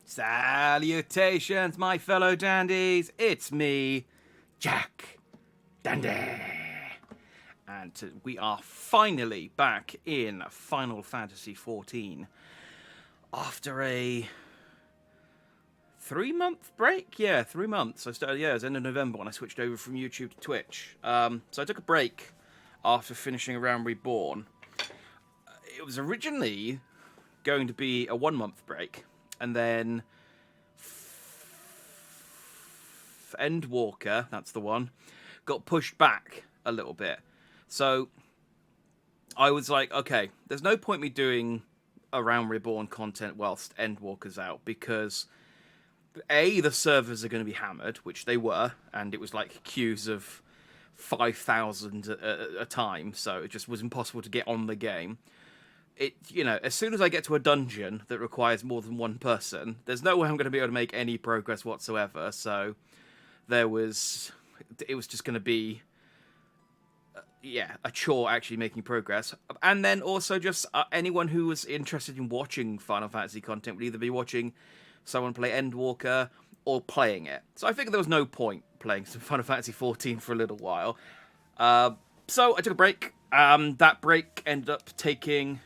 Salutations, my fellow dandies. It's me, Jack Dandy. And we are finally back in Final Fantasy XIV after a 3-month break. Yeah, 3 months. I started, it was end of November when I switched over from YouTube to Twitch. So I took a break after finishing Around Reborn. It was originally going to be a 1-month break, and then Endwalker, that's the one, got pushed back a little bit. So I was like, okay, there's no point me doing Around Reborn content whilst Endwalker's out, because A, the servers are going to be hammered, which they were, and it was like queues of 5,000 a time, so it just was impossible to get on the game. As soon as I get to a dungeon that requires more than one person, there's no way I'm going to be able to make any progress whatsoever. So it was just going to be, a chore actually making progress. And then also just anyone who was interested in watching Final Fantasy content would either be watching someone play Endwalker or playing it. So I figured there was no point playing some Final Fantasy XIV for a little while. So I took a break. That break ended up taking...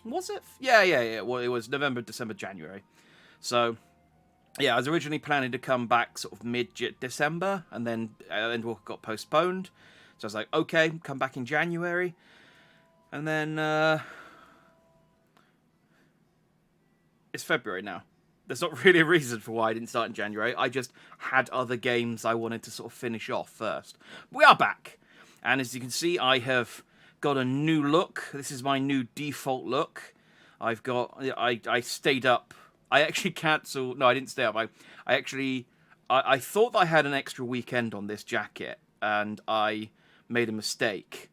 Was it? Yeah. Well, it was November, December, January. So, yeah, I was originally planning to come back sort of mid-December, and then Endwalker got postponed. So I was like, okay, come back in January. And then, it's February now. There's not really a reason for why I didn't start in January. I just had other games I wanted to sort of finish off first. But we are back. And as you can see, I have got a new look. This is my new default look. I stayed up. I actually cancelled. No, I didn't stay up. I thought I had an extra weekend on this jacket, and I made a mistake,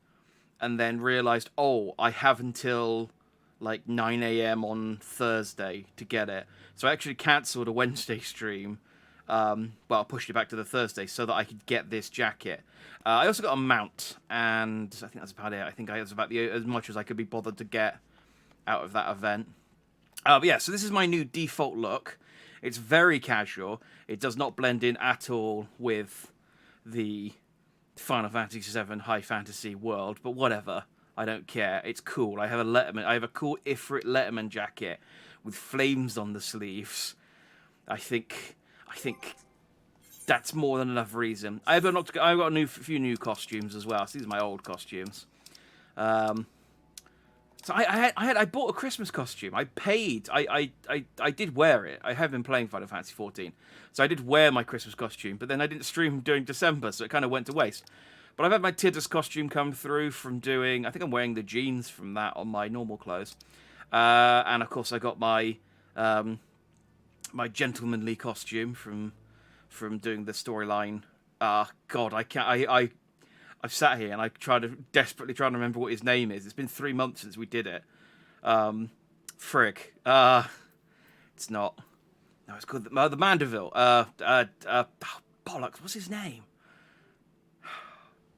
and then realised, I have until like 9 a.m. on Thursday to get it. So I actually cancelled a Wednesday stream. I pushed it back to the Thursday so that I could get this jacket. I also got a mount, and I think that's about it. I think that's about as much as I could be bothered to get out of that event. So this is my new default look. It's very casual. It does not blend in at all with the Final Fantasy VII High Fantasy world, but whatever. I don't care. It's cool. I have a cool Ifrit Letterman jacket with flames on the sleeves. I think that's more than enough reason. I've got a few new costumes as well. So these are my old costumes. So I bought a Christmas costume. I paid. I did wear it. I have been playing Final Fantasy XIV, so I did wear my Christmas costume. But then I didn't stream during December, so it kind of went to waste. But I've had my Tidus costume come through from doing... I think I'm wearing the jeans from that on my normal clothes. And, of course, I got my my gentlemanly costume from doing the storyline. God, I can't... I've sat here and I desperately trying to remember what his name is. It's been 3 months since we did it. Frig. It's not... No, it's called the Mandeville. Bollocks, what's his name?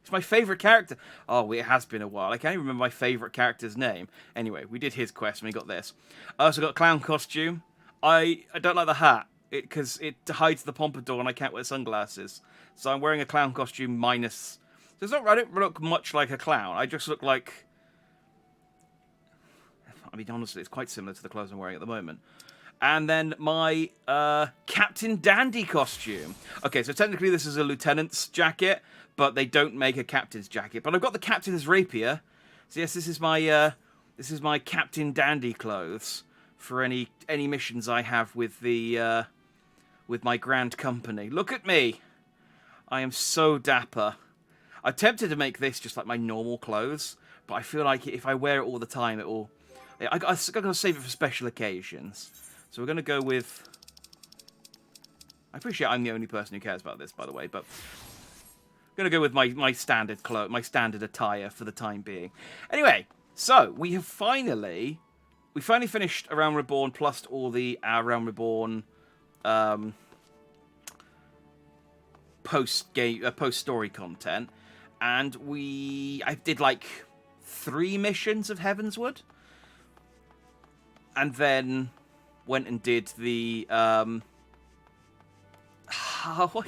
It's my favourite character. Oh, it has been a while. I can't even remember my favourite character's name. Anyway, we did his quest and we got this. I also got a clown costume. I don't like the hat because it hides the pompadour and I can't wear sunglasses. So I'm wearing a clown costume minus... So I don't look much like a clown. I just look like... I mean, honestly, it's quite similar to the clothes I'm wearing at the moment. And then my Captain Dandy costume. Okay, so technically this is a lieutenant's jacket, but they don't make a captain's jacket. But I've got the captain's rapier. So yes, this is my Captain Dandy clothes for any missions I have with the with my grand company. Look at me. I am so dapper. I'm tempted to make this just like my normal clothes, but I feel like if I wear it all the time, it will... I'm going to save it for special occasions. So we're going to go with... I appreciate I'm the only person who cares about this, by the way, but... I'm going to go with my standard standard attire for the time being. Anyway, so we finally finished Around Reborn plus all the Around Reborn post-story content. And I did like 3 missions of Heavensward. And then went and did the why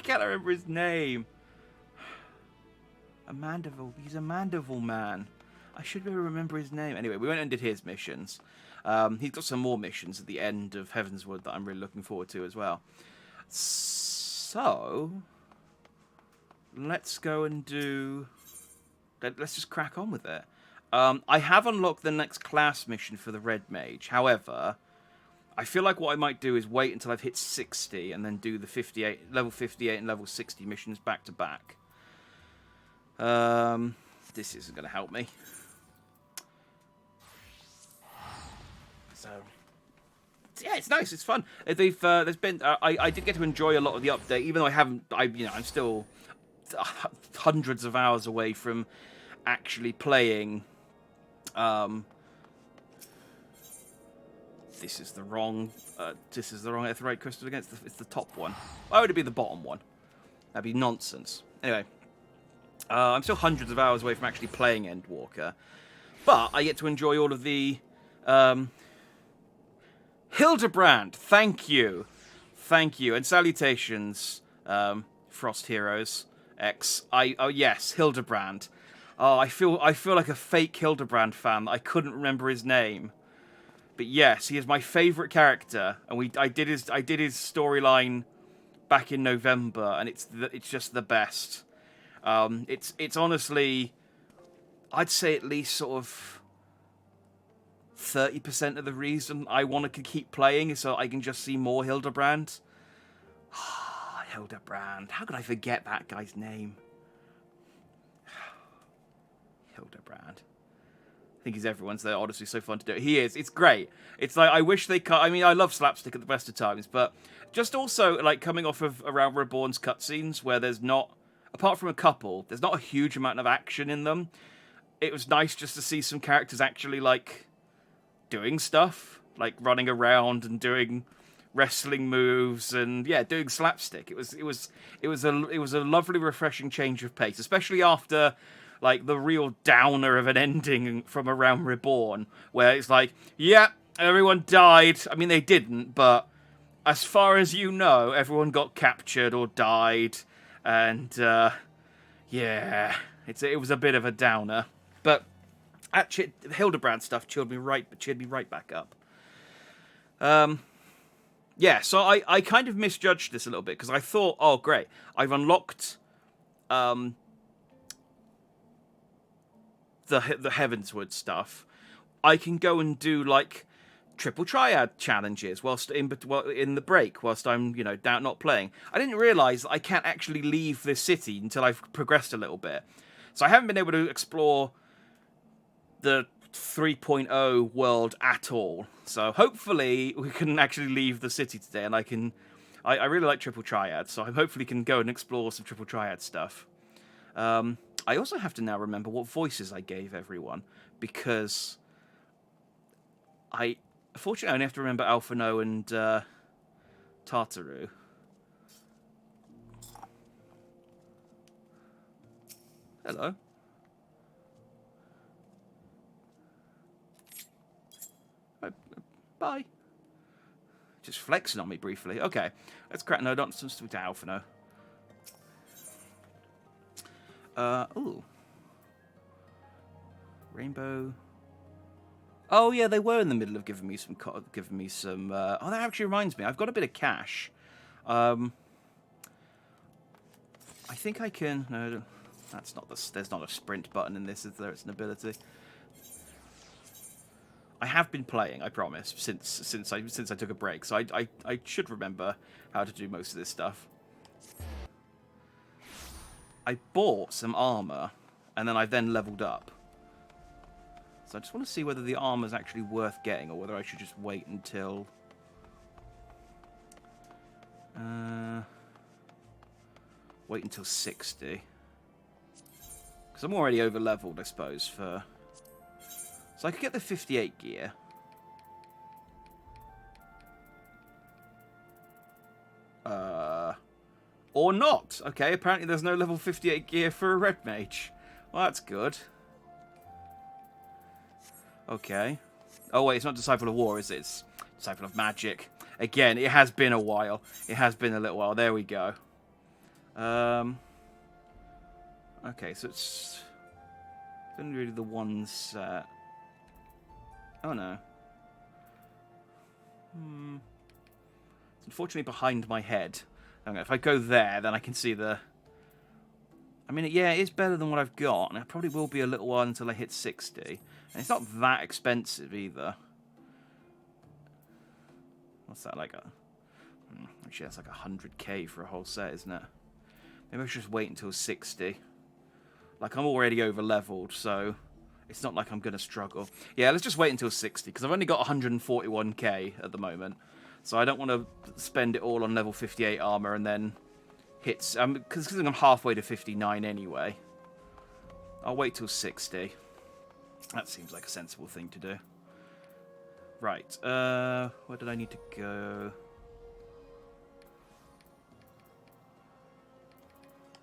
can't I remember his name? He's a Mandeville man. I should be able to remember his name. Anyway, we went and did his missions. He's got some more missions at the end of Heavensward that I'm really looking forward to as well. So, let's go and do... Let's just crack on with it. I have unlocked the next class mission for the Red Mage. However, I feel like what I might do is wait until I've hit 60 and then do the level 58 and level 60 missions back to back. This isn't going to help me. So, yeah, it's nice. It's fun. There's been. I did get to enjoy a lot of the update, even though I'm still hundreds of hours away from actually playing. This is the wrong Aetheryte crystal against. It's the top one. Why would it be the bottom one? That'd be nonsense. Anyway, I'm still hundreds of hours away from actually playing Endwalker, but I get to enjoy all of the Hildebrand. Thank you, and salutations, Frost Heroes X. Yes, Hildebrand. Oh, I feel like a fake Hildebrand fan. I couldn't remember his name. But yes, he is my favourite character, and I did his storyline back in November, and it's just the best. It's honestly, I'd say at least sort of 30% of the reason I want to keep playing is so I can just see more Hildebrand. Hildebrand, how could I forget that guy's name? Hildebrand. I think he's everyone's. They're honestly so fun to do. He is. It's great. It's like, I wish they cut. I mean, I love slapstick at the best of times, but just also like coming off of Around Reborn's cutscenes where there's not, apart from a couple, there's not a huge amount of action in them. It was nice just to see some characters actually like doing stuff, like running around and doing wrestling moves and doing slapstick. It was a lovely, refreshing change of pace, especially after like the real downer of an ending from Around Reborn, where it's like, yeah, everyone died. I mean, they didn't, but as far as you know, everyone got captured or died, and it was a bit of a downer. But actually, the Hildebrand stuff cheered me right back up. So I kind of misjudged this a little bit because I thought, oh great, I've unlocked the Heavensward stuff. I can go and do like triple triad challenges whilst in the break, whilst I'm down not playing. I didn't realise I can't actually leave this city until I've progressed a little bit. So I haven't been able to explore the 3.0 world at all. So hopefully we can actually leave the city today, and I really like triple triad, so I hopefully can go and explore some triple triad stuff. I also have to now remember what voices I gave everyone, because unfortunately, I only have to remember Alphino and Tartaru. Hello. Bye. Just flexing on me briefly. Okay, let's crack no nonsense to Alphino. Ooh. Rainbow. Oh yeah, they were in the middle of giving me some. Oh, that actually reminds me. I've got a bit of cash. I think I can. No, that's not the. There's not a sprint button in this. Is there? It's an ability. I have been playing, I promise, since I took a break, so I should remember how to do most of this stuff. I bought some armor, and then I leveled up. So I just want to see whether the armor's actually worth getting, or whether I should just wait until... wait until 60. Because I'm already over-leveled, I suppose, for... So I could get the 58 gear. Or not. Okay, apparently there's no level 58 gear for a red mage. Well, that's good. Okay. Oh, wait, it's not Disciple of War, is it? It's Siphon of Magic. Again, it has been a while. It has been a little while. There we go. Okay, so it's been really the one set. Oh no. It's unfortunately behind my head. Okay, if I go there, then I can see the... I mean, yeah, it is better than what I've got, and it probably will be a little while until I hit 60. And it's not that expensive either. What's that, like a... Actually, that's like 100k for a whole set, isn't it? Maybe I should just wait until 60. Like, I'm already over-leveled, so it's not like I'm going to struggle. Yeah, let's just wait until 60, because I've only got 141k at the moment. So I don't want to spend it all on level 58 armor and then hits... because I'm halfway to 59 anyway. I'll wait till 60. That seems like a sensible thing to do. Right, where did I need to go?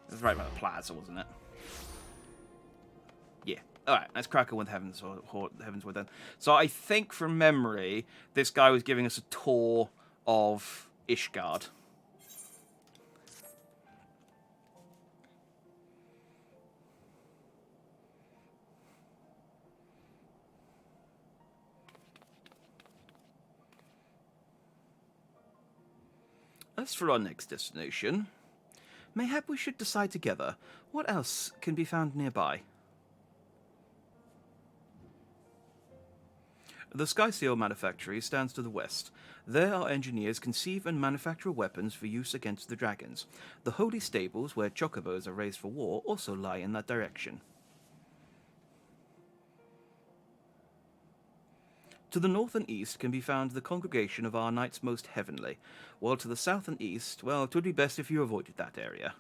It was right by the plaza, wasn't it? Yeah. Alright, let's crack on with Heavensward then. So I think from memory, this guy was giving us a tour of Ishgard. As for our next destination, mayhap we should decide together what else can be found nearby. The Sky Seal Manufactory stands to the west. There our engineers conceive and manufacture weapons for use against the dragons. The holy stables, where chocobos are raised for war, also lie in that direction. To the north and east can be found the congregation of our knights most heavenly, while to the south and east, well, it would be best if you avoided that area.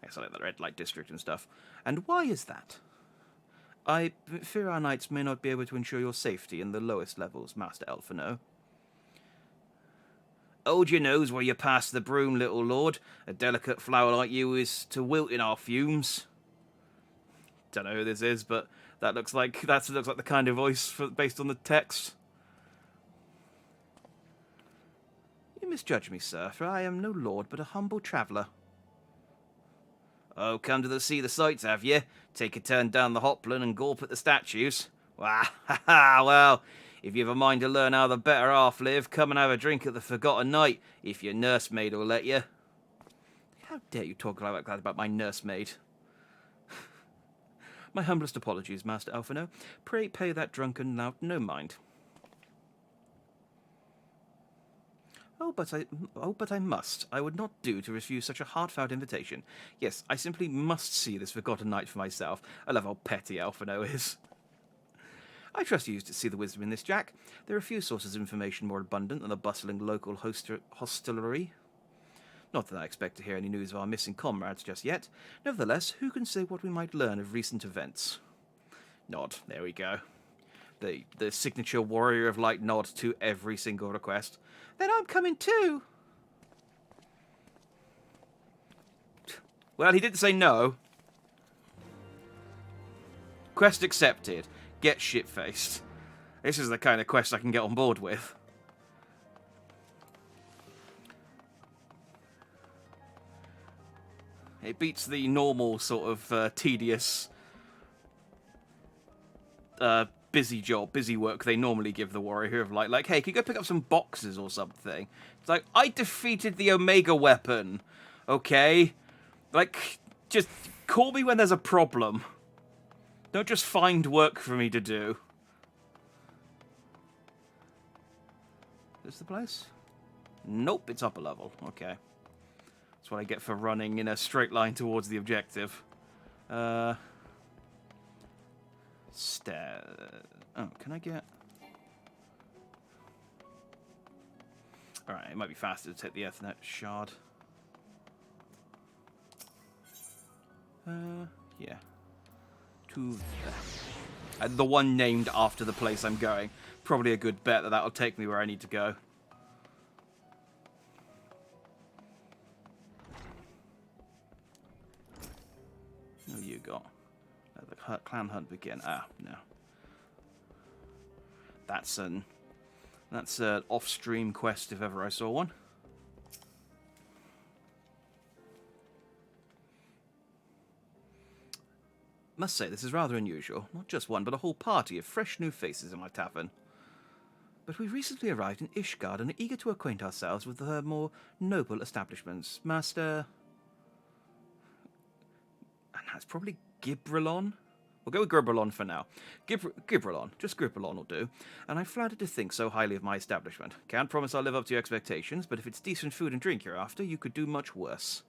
I guess I like the red light district and stuff. And why is that? I fear our knights may not be able to ensure your safety in the lowest levels, Master Elfino. Hold your nose where you pass the broom, little lord. A delicate flower like you is to wilt in our fumes. Don't know who this is, but that looks like the kind of voice based on the text. You misjudge me, sir, for I am no lord but a humble traveller. Oh, come to see the sights, have ye? Take a turn down the Hopland and gawp at the statues? Well, if you've a mind to learn how the better half live, come and have a drink at the Forgotten Knight, if your nursemaid will let you. How dare you talk like that about my nursemaid? My humblest apologies, Master Alphino. Pray pay that drunken lout no mind. Oh, but I must. I would not do to refuse such a heartfelt invitation. Yes, I simply must see this Forgotten Knight for myself. I love how petty Alphino is. I trust you to see the wisdom in this, Jack. There are few sources of information more abundant than the bustling local hostelry. Not that I expect to hear any news of our missing comrades just yet. Nevertheless, who can say what we might learn of recent events? Nod. There we go. The signature Warrior of Light nod to every single request. Then I'm coming too. Well, he didn't say no. Quest accepted. Get shit-faced. This is the kind of quest I can get on board with. It beats the normal sort of tedious busy work they normally give the Warrior of Light. Like, hey, can you go pick up some boxes or something? It's like, I defeated the Omega weapon. Okay? Like, just call me when there's a problem. Don't just find work for me to do. Is this the place? Nope, it's up a level. Okay. That's what I get for running in a straight line towards the objective. Oh, can I get... Alright, it might be faster to take the Ethernet shard. Yeah. To there. The one named after the place I'm going. Probably a good bet that that'll take me where I need to go. What have you got? Let the clan hunt begin. Ah, no. That's an off-stream quest if ever I saw one. Must say, this is rather unusual. Not just one, but a whole party of fresh new faces in my tavern. But we recently arrived in Ishgard and are eager to acquaint ourselves with her more noble establishments. Master... And that's probably Gibralon? We'll go with Gibralon for now. Gibralon. Just Gibralon will do. And I'm flattered to think so highly of my establishment. Can't promise I'll live up to your expectations, but if it's decent food and drink you're after, you could do much worse.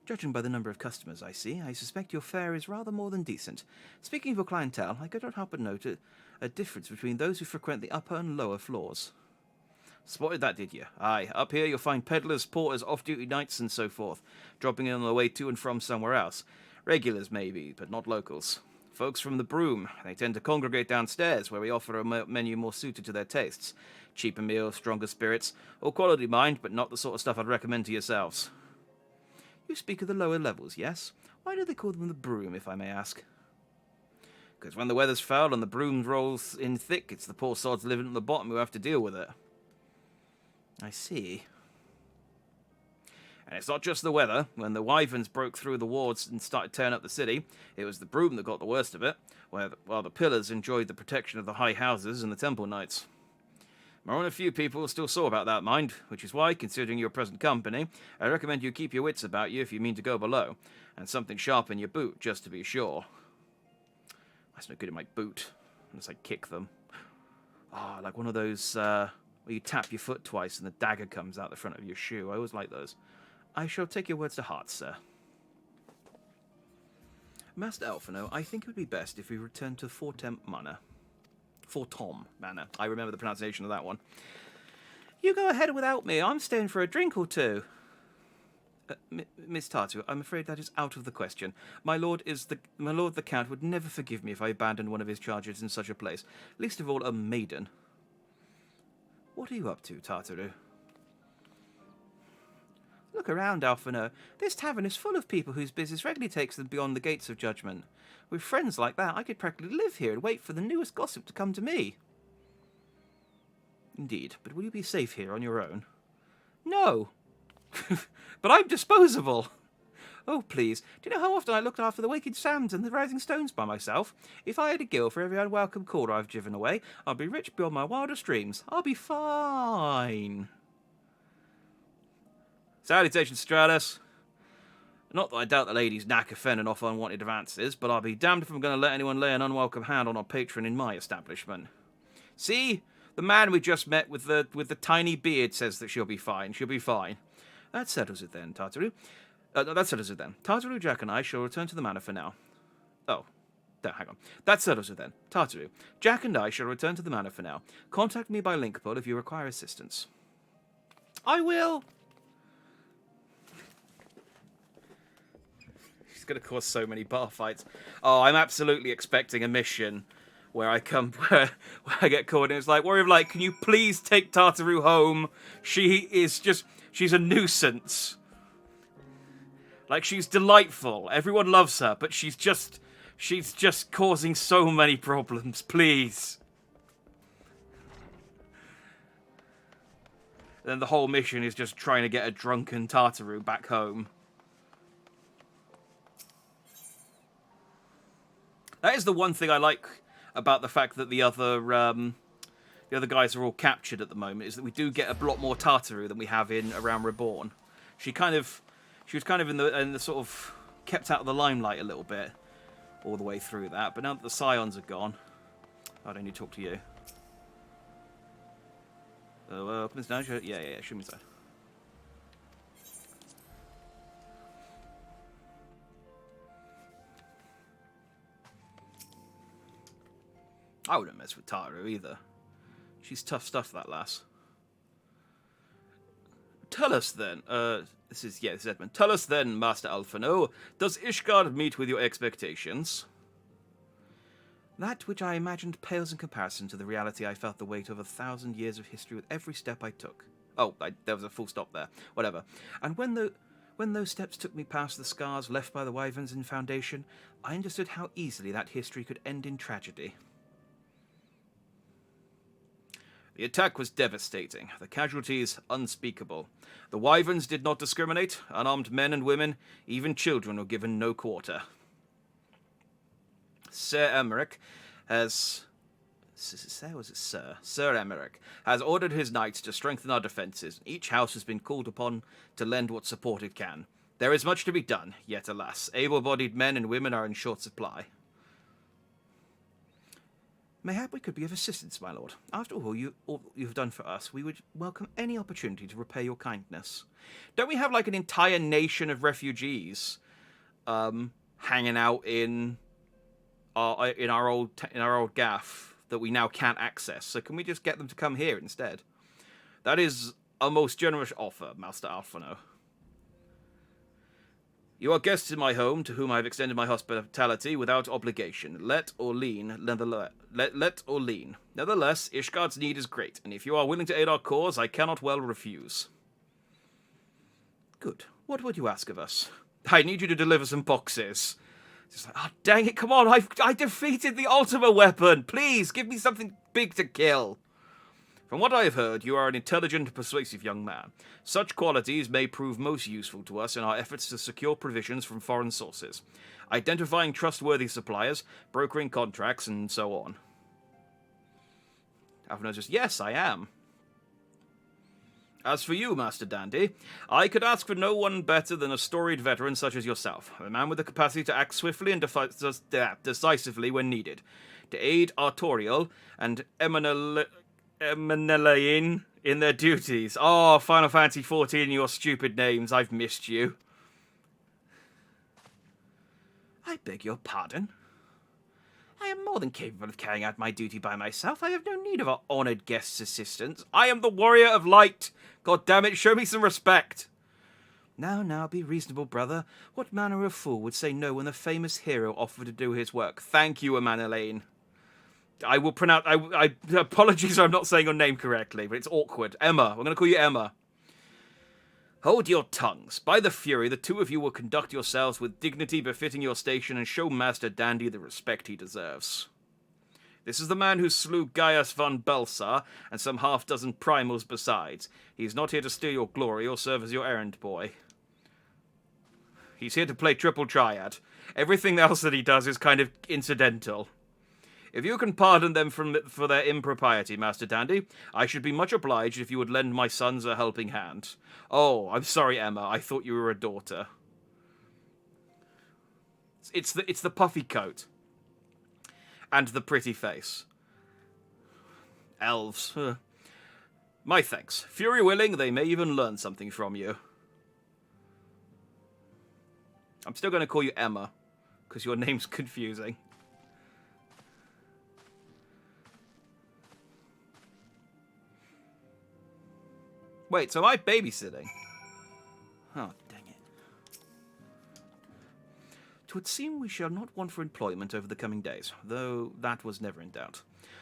Judging by the number of customers I see, I suspect your fare is rather more than decent. Speaking of your clientele, I could not help but note a difference between those who frequent the upper and lower floors. Spotted that, did you? Aye, up here you'll find peddlers, porters, off-duty knights and so forth, dropping in on their way to and from somewhere else. Regulars, maybe, but not locals. Folks from the Broom, they tend to congregate downstairs, where we offer a menu more suited to their tastes. Cheaper meals, stronger spirits, all quality mind, but not the sort of stuff I'd recommend to yourselves. You speak of the lower levels, yes? Why do they call them the Broom, if I may ask? Because when the weather's foul and the broom rolls in thick, it's the poor sods living at the bottom who have to deal with it. I see. And it's not just the weather. When the wyverns broke through the wards and started tearing up the city, it was the Broom that got the worst of it, while the pillars enjoyed the protection of the high houses and the temple knights. More than a few people still saw about that, mind, which is why, considering your present company, I recommend you keep your wits about you if you mean to go below, and something sharp in your boot, just to be sure. That's no good in my boot, unless I kick them. Ah, like one of those, where you tap your foot twice and the dagger comes out the front of your shoe. I always like those. I shall take your words to heart, sir. Master Alphino, I think it would be best if we return to Fortem Manor. Fortom Manor. I remember the pronunciation of that one. You go ahead without me. I'm staying for a drink or two. Miss Tartu, I'm afraid that is out of the question. My lord the Count would never forgive me if I abandoned one of his charges in such a place. Least of all, a maiden. What are you up to, Tartaru? Look around, Alphino. This tavern is full of people whose business regularly takes them beyond the gates of judgment. With friends like that, I could practically live here and wait for the newest gossip to come to me. Indeed, but will you be safe here on your own? No. But I'm disposable. Oh, please. Do you know how often I looked after the wicked sands and the rising stones by myself? If I had a gill for every unwelcome caller I've driven away, I'd be rich beyond my wildest dreams. I'll be fine. Salutations, Stratus. Not that I doubt the lady's knack of fending off unwanted advances, but I'll be damned if I'm going to let anyone lay an unwelcome hand on a patron in my establishment. See? The man we just met with the tiny beard says that she'll be fine. She'll be fine. That settles it then, Tartaru. That settles it then. Tartaru, Jack, and I shall return to the manor for now. Oh. No, hang on. That settles it then. Tartaru, Jack and I shall return to the manor for now. Contact me by Linkpod if you require assistance. I will! She's going to cause so many bar fights. Oh, I'm absolutely expecting a mission where I come, where I get caught and it's like, Warrior of Light, can you please take Tartaru home? She's a nuisance. Like, she's delightful. Everyone loves her, but she's just causing so many problems. Please. And then the whole mission is just trying to get a drunken Tartaru back home. That is the one thing I like about the fact that the other guys are all captured at the moment, is that we do get a lot more Tartaru than we have in Around Reborn. She was kind of in the sort of kept out of the limelight a little bit all the way through that, but now that the Scions are gone, I don't need to talk to you. Oh, come down. Yeah, shoot me inside. I wouldn't mess with Taru either. She's tough stuff, that lass. Tell us then, this is Edmund. Tell us then, Master Alphino, does Ishgard meet with your expectations? That which I imagined pales in comparison to the reality I felt the weight of 1,000 years of history with every step I took. Oh, there was a full stop there. Whatever. And when those steps took me past the scars left by the wyverns in Foundation, I understood how easily that history could end in tragedy. The attack was devastating, the casualties unspeakable. The wyverns did not discriminate, unarmed men and women, even children were given no quarter. Sir Emmerich has... Sir, was it Sir? Sir Emmerich has ordered his knights to strengthen our defences. Each house has been called upon to lend what support it can. There is much to be done, yet alas, able-bodied men and women are in short supply. Mayhap we could be of assistance, my lord. After all you have done for us, we would welcome any opportunity to repay your kindness. Don't we have like an entire nation of refugees hanging out in our old gaff that we now can't access? So can we just get them to come here instead? That is a most generous offer, Master Alphano. You are guests in my home, to whom I have extended my hospitality without obligation. Let or lean. Nevertheless, Ishgard's need is great, and if you are willing to aid our cause, I cannot well refuse. Good. What would you ask of us? I need you to deliver some boxes. Just like, oh, dang it, come on, I defeated the Ultima weapon. Please, give me something big to kill. From what I have heard, you are an intelligent, persuasive young man. Such qualities may prove most useful to us in our efforts to secure provisions from foreign sources, identifying trustworthy suppliers, brokering contracts, and so on. Alphino says, yes, I am. As for you, Master Dandy, I could ask for no one better than a storied veteran such as yourself, a man with the capacity to act swiftly and decisively when needed, to aid Artorial and Emanelain in their duties. Oh, Final Fantasy XIV and your stupid names, I've missed you. I beg your pardon? I am more than capable of carrying out my duty by myself. I have no need of our honoured guest's assistance. I am the Warrior of Light. God damn it, show me some respect. Now, be reasonable, brother. What manner of fool would say no when the famous hero offered to do his work? Thank you, Emanelain. I will pronounce... I apologies if I'm not saying your name correctly, but it's awkward. Emma. I'm going to call you Emma. Hold your tongues. By the Fury, the two of you will conduct yourselves with dignity befitting your station and show Master Dandy the respect he deserves. This is the man who slew Gaius von Belsar and some half-dozen primals besides. He is not here to steal your glory or serve as your errand boy. He's here to play triple triad. Everything else that he does is kind of incidental. If you can pardon them for their impropriety, Master Dandy, I should be much obliged if you would lend my sons a helping hand. Oh, I'm sorry, Emma. I thought you were a daughter. It's the puffy coat. And the pretty face. Elves. Huh. My thanks. Fury willing, they may even learn something from you. I'm still going to call you Emma, because your name's confusing. Wait, so am I babysitting? Oh, dang it. 'Twould seem we shall not want for employment over the coming days, though that was never in doubt.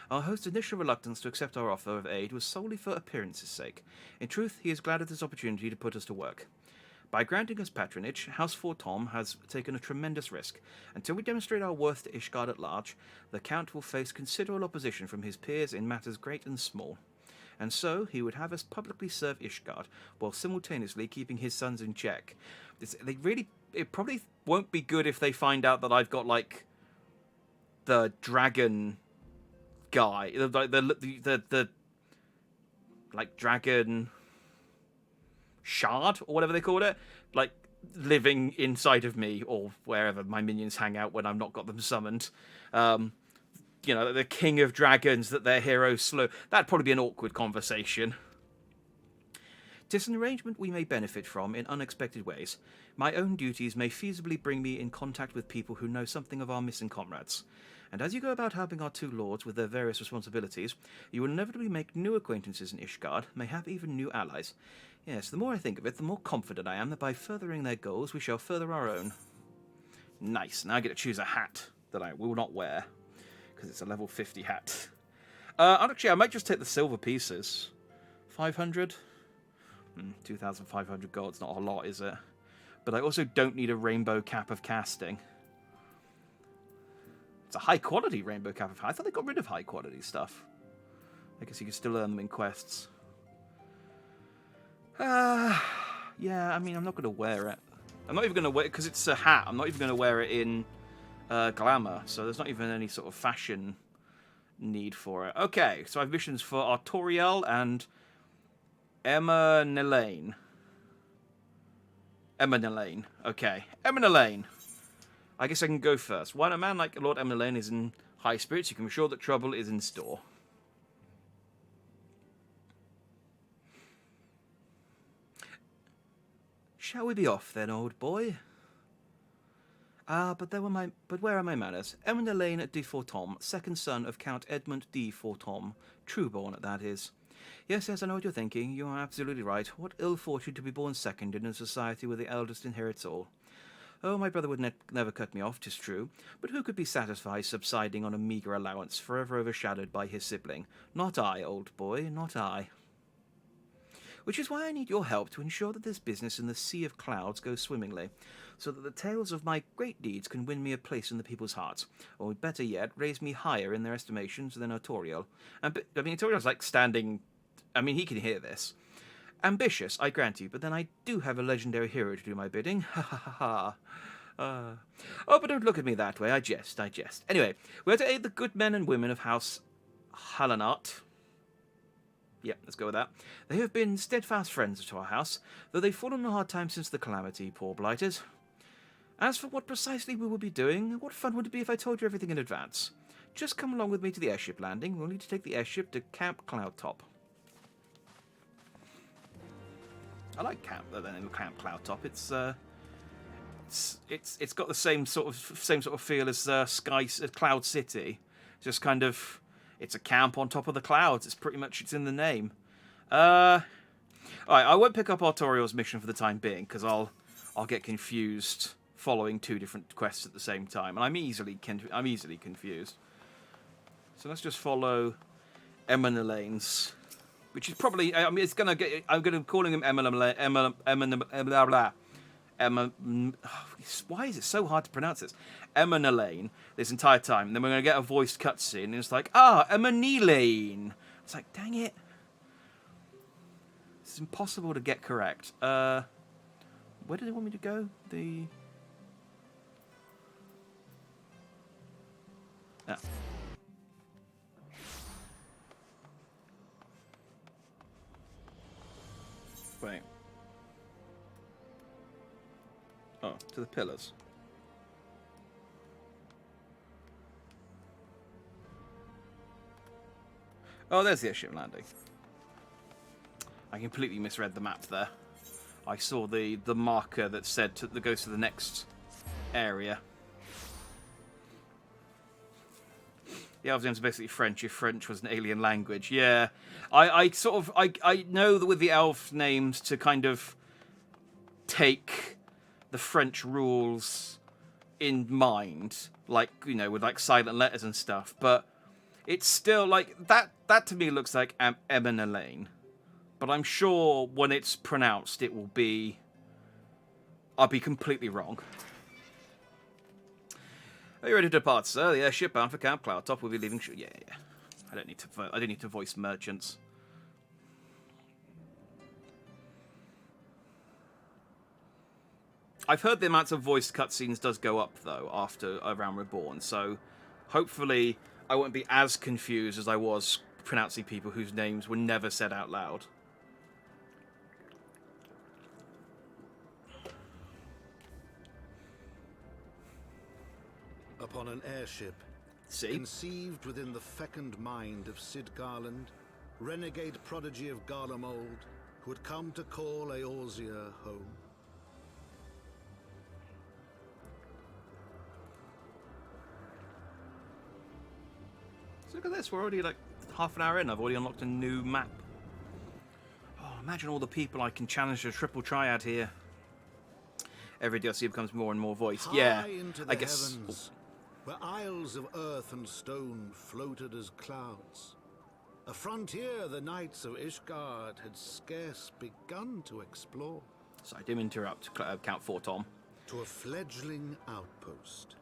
Our host's initial reluctance to accept our offer of aid was solely for appearance's sake. In truth, he is glad of this opportunity to put us to work. By granting us patronage, House Fortom has taken a tremendous risk. Until we demonstrate our worth to Ishgard at large, the Count will face considerable opposition from his peers in matters great and small. And so he would have us publicly serve Ishgard, while simultaneously keeping his sons in check. It probably won't be good if they find out that I've got, like, the dragon guy, the like, dragon shard, or whatever they called it, like, living inside of me, or wherever my minions hang out when I've not got them summoned. You know, the king of dragons that their heroes slew. That'd probably be an awkward conversation. 'Tis an arrangement we may benefit from in unexpected ways. My own duties may feasibly bring me in contact with people who know something of our missing comrades. And as you go about helping our two lords with their various responsibilities, you will inevitably make new acquaintances in Ishgard, mayhap even new allies. Yes, the more I think of it, the more confident I am that by furthering their goals, we shall further our own. Nice. Now I get to choose a hat that I will not wear, because it's a level 50 hat. Actually, I might just take the silver pieces. 500? 2,500 gold's not a lot, is it? But I also don't need a rainbow cap of casting. It's a high-quality rainbow cap of... I thought they got rid of high-quality stuff. I guess you can still earn them in quests. Yeah, I mean, I'm not going to wear it. I'm not even going to wear it because it's a hat. I'm not even going to wear it in glamour, so there's not even any sort of fashion need for it. Okay, so I have missions for Artoriel and Emma Nelaine. Okay. Emma Nelaine. I guess I can go first. When a man like Lord Emma Nelaine is in high spirits, you can be sure that trouble is in store. Shall we be off then, old boy? But where are my manners? Emma Nelaine de Fortom, second son of Count Edmund de Fortom, trueborn, that is. Yes, I know what you're thinking. You are absolutely right. What ill fortune to be born second in a society where the eldest inherits all. Oh, my brother would never cut me off, 'tis true, but who could be satisfied subsiding on a meagre allowance, forever overshadowed by his sibling? Not I, old boy, not I. Which is why I need your help to ensure that this business in the sea of clouds goes swimmingly, so that the tales of my great deeds can win me a place in the people's hearts, or better yet, raise me higher in their estimations than Artoriel. I mean, Artoriel's like standing... I mean, he can hear this. Ambitious, I grant you, but then I do have a legendary hero to do my bidding. Ha ha ha ha. Oh, but don't look at me that way. I jest. Anyway, we are to aid the good men and women of House Hallanart. Yep, let's go with that. They have been steadfast friends to our house, though they've fallen on a hard time since the calamity, poor blighters. As for what precisely we will be doing, what fun would it be if I told you everything in advance? Just come along with me to the airship landing. We'll need to take the airship to Camp Cloudtop. I like Camp Cloudtop. It's got the same sort of feel as Cloud City. Just kind of, it's a camp on top of the clouds. It's in the name. All right, I won't pick up Artoriel's mission for the time being because I'll get confused following two different quests at the same time, and I'm easily confused. So let's just follow Emma Nelaine's. Which is probably, I mean, I'm going to calling him Emma. Why is it so hard to pronounce this? Emma Nelaine this entire time. And then we're going to get a voiced cutscene, and it's like, Emma Nelaine. It's like, dang it. It's impossible to get correct. Where do they want me to go? Wait. Oh, to the pillars. Oh, there's the airship landing. I completely misread the map there. I saw the marker that said that goes to the next area. The elves' names are basically French, if French was an alien language. Yeah. I know that with the elf names to kind of take the French rules in mind, like, you know, with like silent letters and stuff, but it's still like that to me looks like Emma Nelaine. But I'm sure when it's pronounced I'll be completely wrong. Are you ready to depart, sir? The airship bound for Camp Cloudtop will be leaving. Yeah. I don't need to voice merchants. I've heard the amounts of voiced cutscenes does go up though after Realm Reborn, so hopefully I won't be as confused as I was pronouncing people whose names were never said out loud. Upon an airship, conceived within the fecund mind of Cid Garland, renegade prodigy of Garlemald, who had come to call Eorzea home. So look at this, we're already like half an hour in, I've already unlocked a new map. Oh, imagine all the people I can challenge a triple triad here. Every DLC becomes more and more voiced. High into the heavens, where isles of earth and stone floated as clouds. A frontier the knights of Ishgard had scarce begun to explore. So I didn't interrupt, Count Fortom. To a fledgling outpost,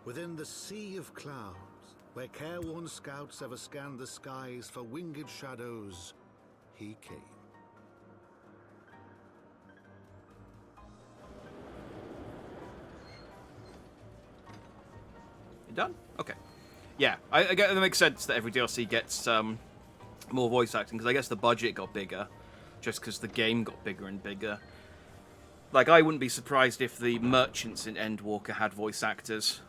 within the sea of clouds, Where careworn scouts ever scanned the skies for winged shadows, he came. You done? Okay. Yeah, I get it makes sense that every DLC gets more voice acting, because I guess the budget got bigger, just because the game got bigger and bigger. Like, I wouldn't be surprised if the merchants in Endwalker had voice actors.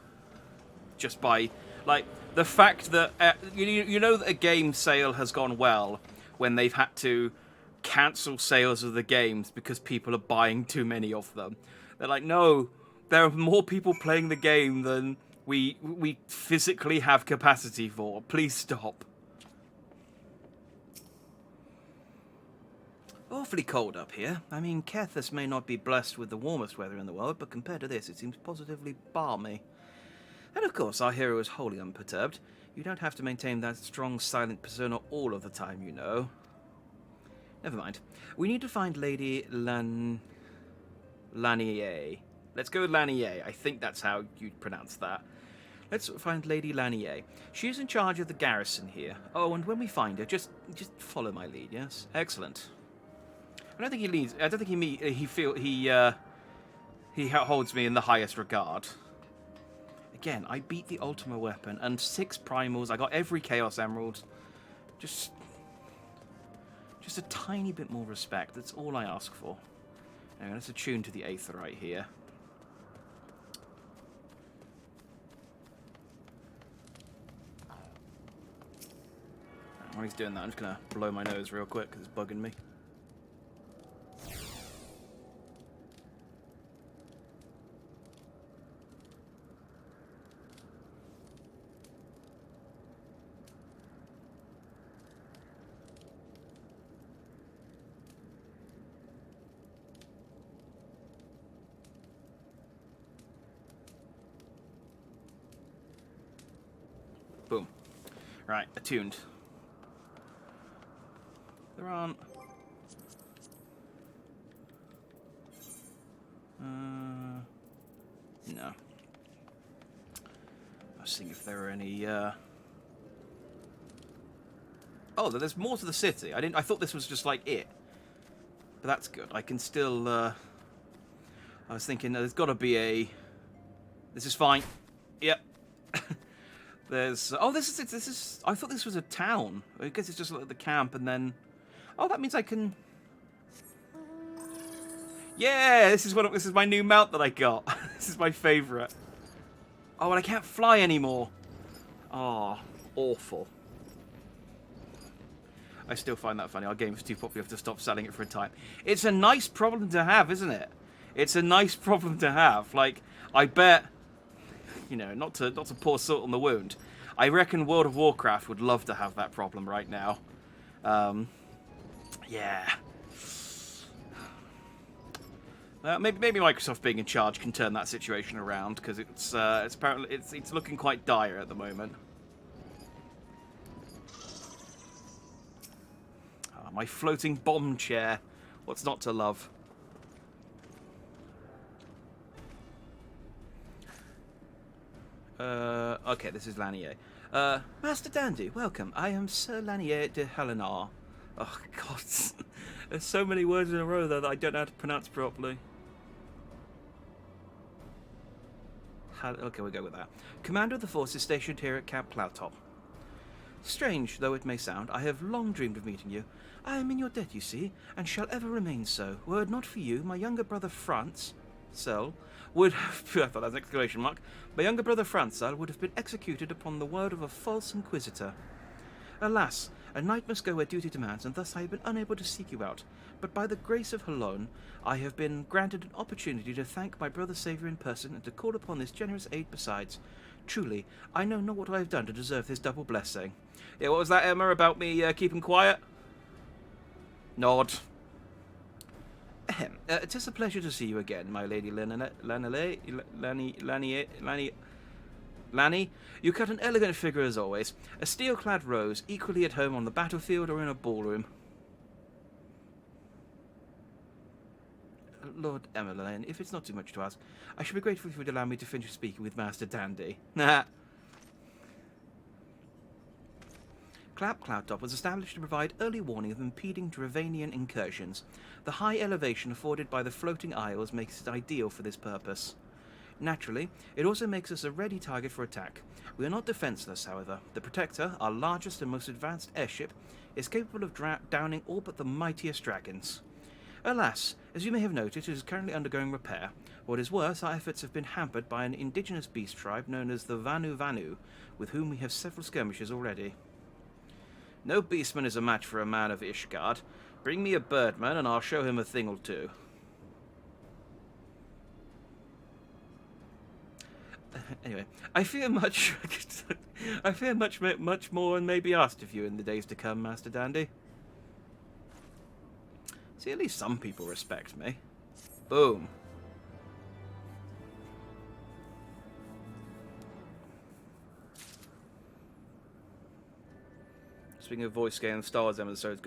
Just by, like, the fact that, you know that a game sale has gone well when they've had to cancel sales of the games because people are buying too many of them. They're like, no, there are more people playing the game than we physically have capacity for. Please stop. Awfully cold up here. I mean, Kethis may not be blessed with the warmest weather in the world, but compared to this, it seems positively balmy. And of course, our hero is wholly unperturbed. You don't have to maintain that strong, silent persona all of the time, you know. Never mind. We need to find Lady Lanier. Let's go with Lanier. I think that's how you'd pronounce that. Let's find Lady Lanier. She's in charge of the garrison here. Oh, and when we find her, just follow my lead, yes? Excellent. I don't think he leads. I don't think he holds me in the highest regard. Again, I beat the Ultima weapon and 6 primals. I got every Chaos Emerald. Just a tiny bit more respect. That's all I ask for. Anyway, let's attune to the Aetheryte here. While he's doing that, I'm just gonna blow my nose real quick because it's bugging me. Boom. Right, attuned. There aren't... No. I was seeing if there were any, Oh, there's more to the city. I thought this was just like it. But that's good. I can still, I was thinking there's got to be a... This is fine. Yep. There's... Oh, this is... I thought this was a town. I guess it's just like the camp and then... Oh, that means I can... Yeah, this is my new mount that I got. This is my favourite. Oh, and I can't fly anymore. Oh, awful. I still find that funny. Our game is too popular. We have to stop selling it for a time. It's a nice problem to have, isn't it? It's a nice problem to have. Like, I bet... You know, not to pour salt on the wound. I reckon World of Warcraft would love to have that problem right now. Yeah. Maybe Microsoft being in charge can turn that situation around, because it's apparently it's looking quite dire at the moment. Oh, my floating bomb chair. What's not to love? Okay, this is Lanier. Master Dandy, welcome. I am Sir Lanier de Helenar. Oh, God. There's so many words in a row there that I don't know how to pronounce properly. Okay, we'll go with that. Commander of the forces stationed here at Camp Plowtop. Strange though it may sound, I have long dreamed of meeting you. I am in your debt, you see, and shall ever remain so. Were it not for you, my younger brother Francel would have... I thought that was an exclamation mark. My younger brother Francel would have been executed upon the word of a false inquisitor. Alas, a knight must go where duty demands, and thus I have been unable to seek you out. But by the grace of Halon, I have been granted an opportunity to thank my brother Saviour in person, and to call upon this generous aid besides. Truly, I know not what I have done to deserve this double blessing. Yeah, what was that, Emma, about me keeping quiet? Nod. Ahem. 'Tis a pleasure to see you again, my lady Lanny, you cut an elegant figure as always. A steel-clad rose, equally at home on the battlefield or in a ballroom. Lord Emmeline, if it's not too much to ask, I should be grateful if you would allow me to finish speaking with Master Dandy. Nah. Cloudtop was established to provide early warning of impeding Dravanian incursions. The high elevation afforded by the floating isles makes it ideal for this purpose. Naturally, it also makes us a ready target for attack. We are not defenseless, however. The Protector, our largest and most advanced airship, is capable of downing all but the mightiest dragons. Alas, as you may have noted, it is currently undergoing repair. What is worse, our efforts have been hampered by an indigenous beast tribe known as the Vanu, with whom we have several skirmishes already. No beastman is a match for a man of Ishgard. Bring me a birdman and I'll show him a thing or two. Anyway, I fear much more and may be asked of you in the days to come, Master Dandy. See, at least some people respect me. Boom. Speaking of voice games, Star Wars episode,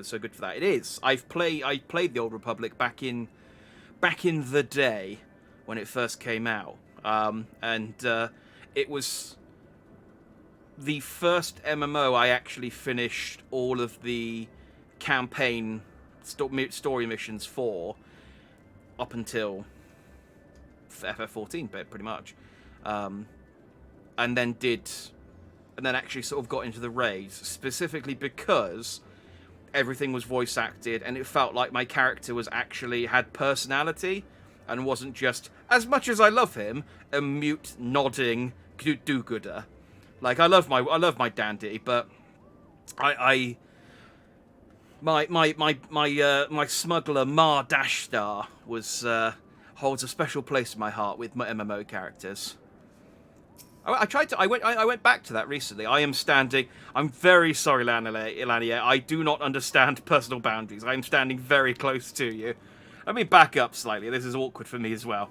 so good for that. It is. I played the Old Republic back in the day when it first came out. It was the first MMO I actually finished all of the campaign story missions for up until FF14, pretty much, and then actually sort of got into the raids specifically because everything was voice acted and it felt like my character was actually had personality and wasn't just, as much as I love him, a mute nodding do-gooder. Like, I love my Dandy, but my smuggler Mar Dashstar holds a special place in my heart with my MMO characters. I went back to that recently. I'm very sorry, Lania. I do not understand personal boundaries. I am standing very close to you. Let me back up slightly. This is awkward for me as well,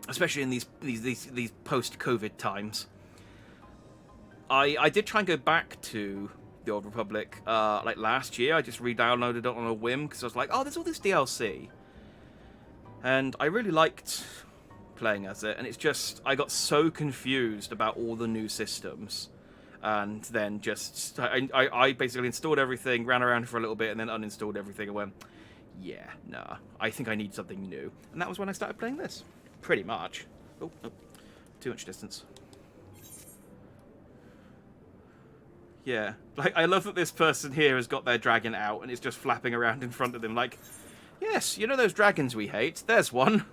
especially in these post-COVID times. I did try and go back to the Old Republic like last year. I just re-downloaded it on a whim because I was like, oh, there's all this DLC, and I really liked playing as it, and it's just I got so confused about all the new systems, and then just I basically installed everything, ran around for a little bit, and then uninstalled everything and went, yeah, nah, I think I need something new. And that was when I started playing this, pretty much. Oh, too much distance. Yeah, like, I love that this person here has got their dragon out and it's just flapping around in front of them like, yes, you know those dragons we hate? There's one.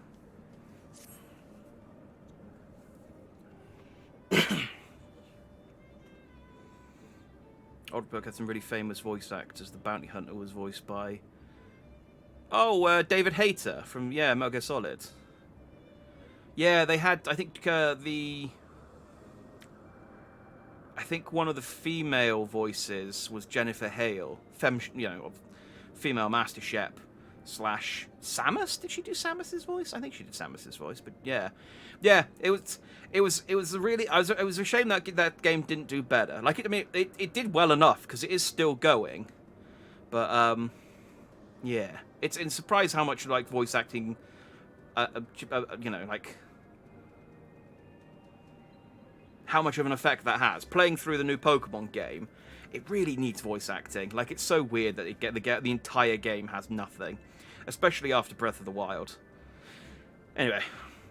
Oddbook had some really famous voice actors. The Bounty Hunter was voiced by... Oh, David Hayter from, Metal Gear Solid. Yeah, they had, I think, I think one of the female voices was Jennifer Hale, female Master Shep / Samus. Did she do Samus's voice? I think she did Samus's voice, but yeah. It was really. It was a shame that game didn't do better. Like, it did well enough because it is still going, but yeah, it's in surprise how much like voice acting, like how much of an effect that has. Playing through the new Pokemon game, it really needs voice acting. Like, it's so weird that the entire game has nothing, especially after Breath of the Wild. Anyway,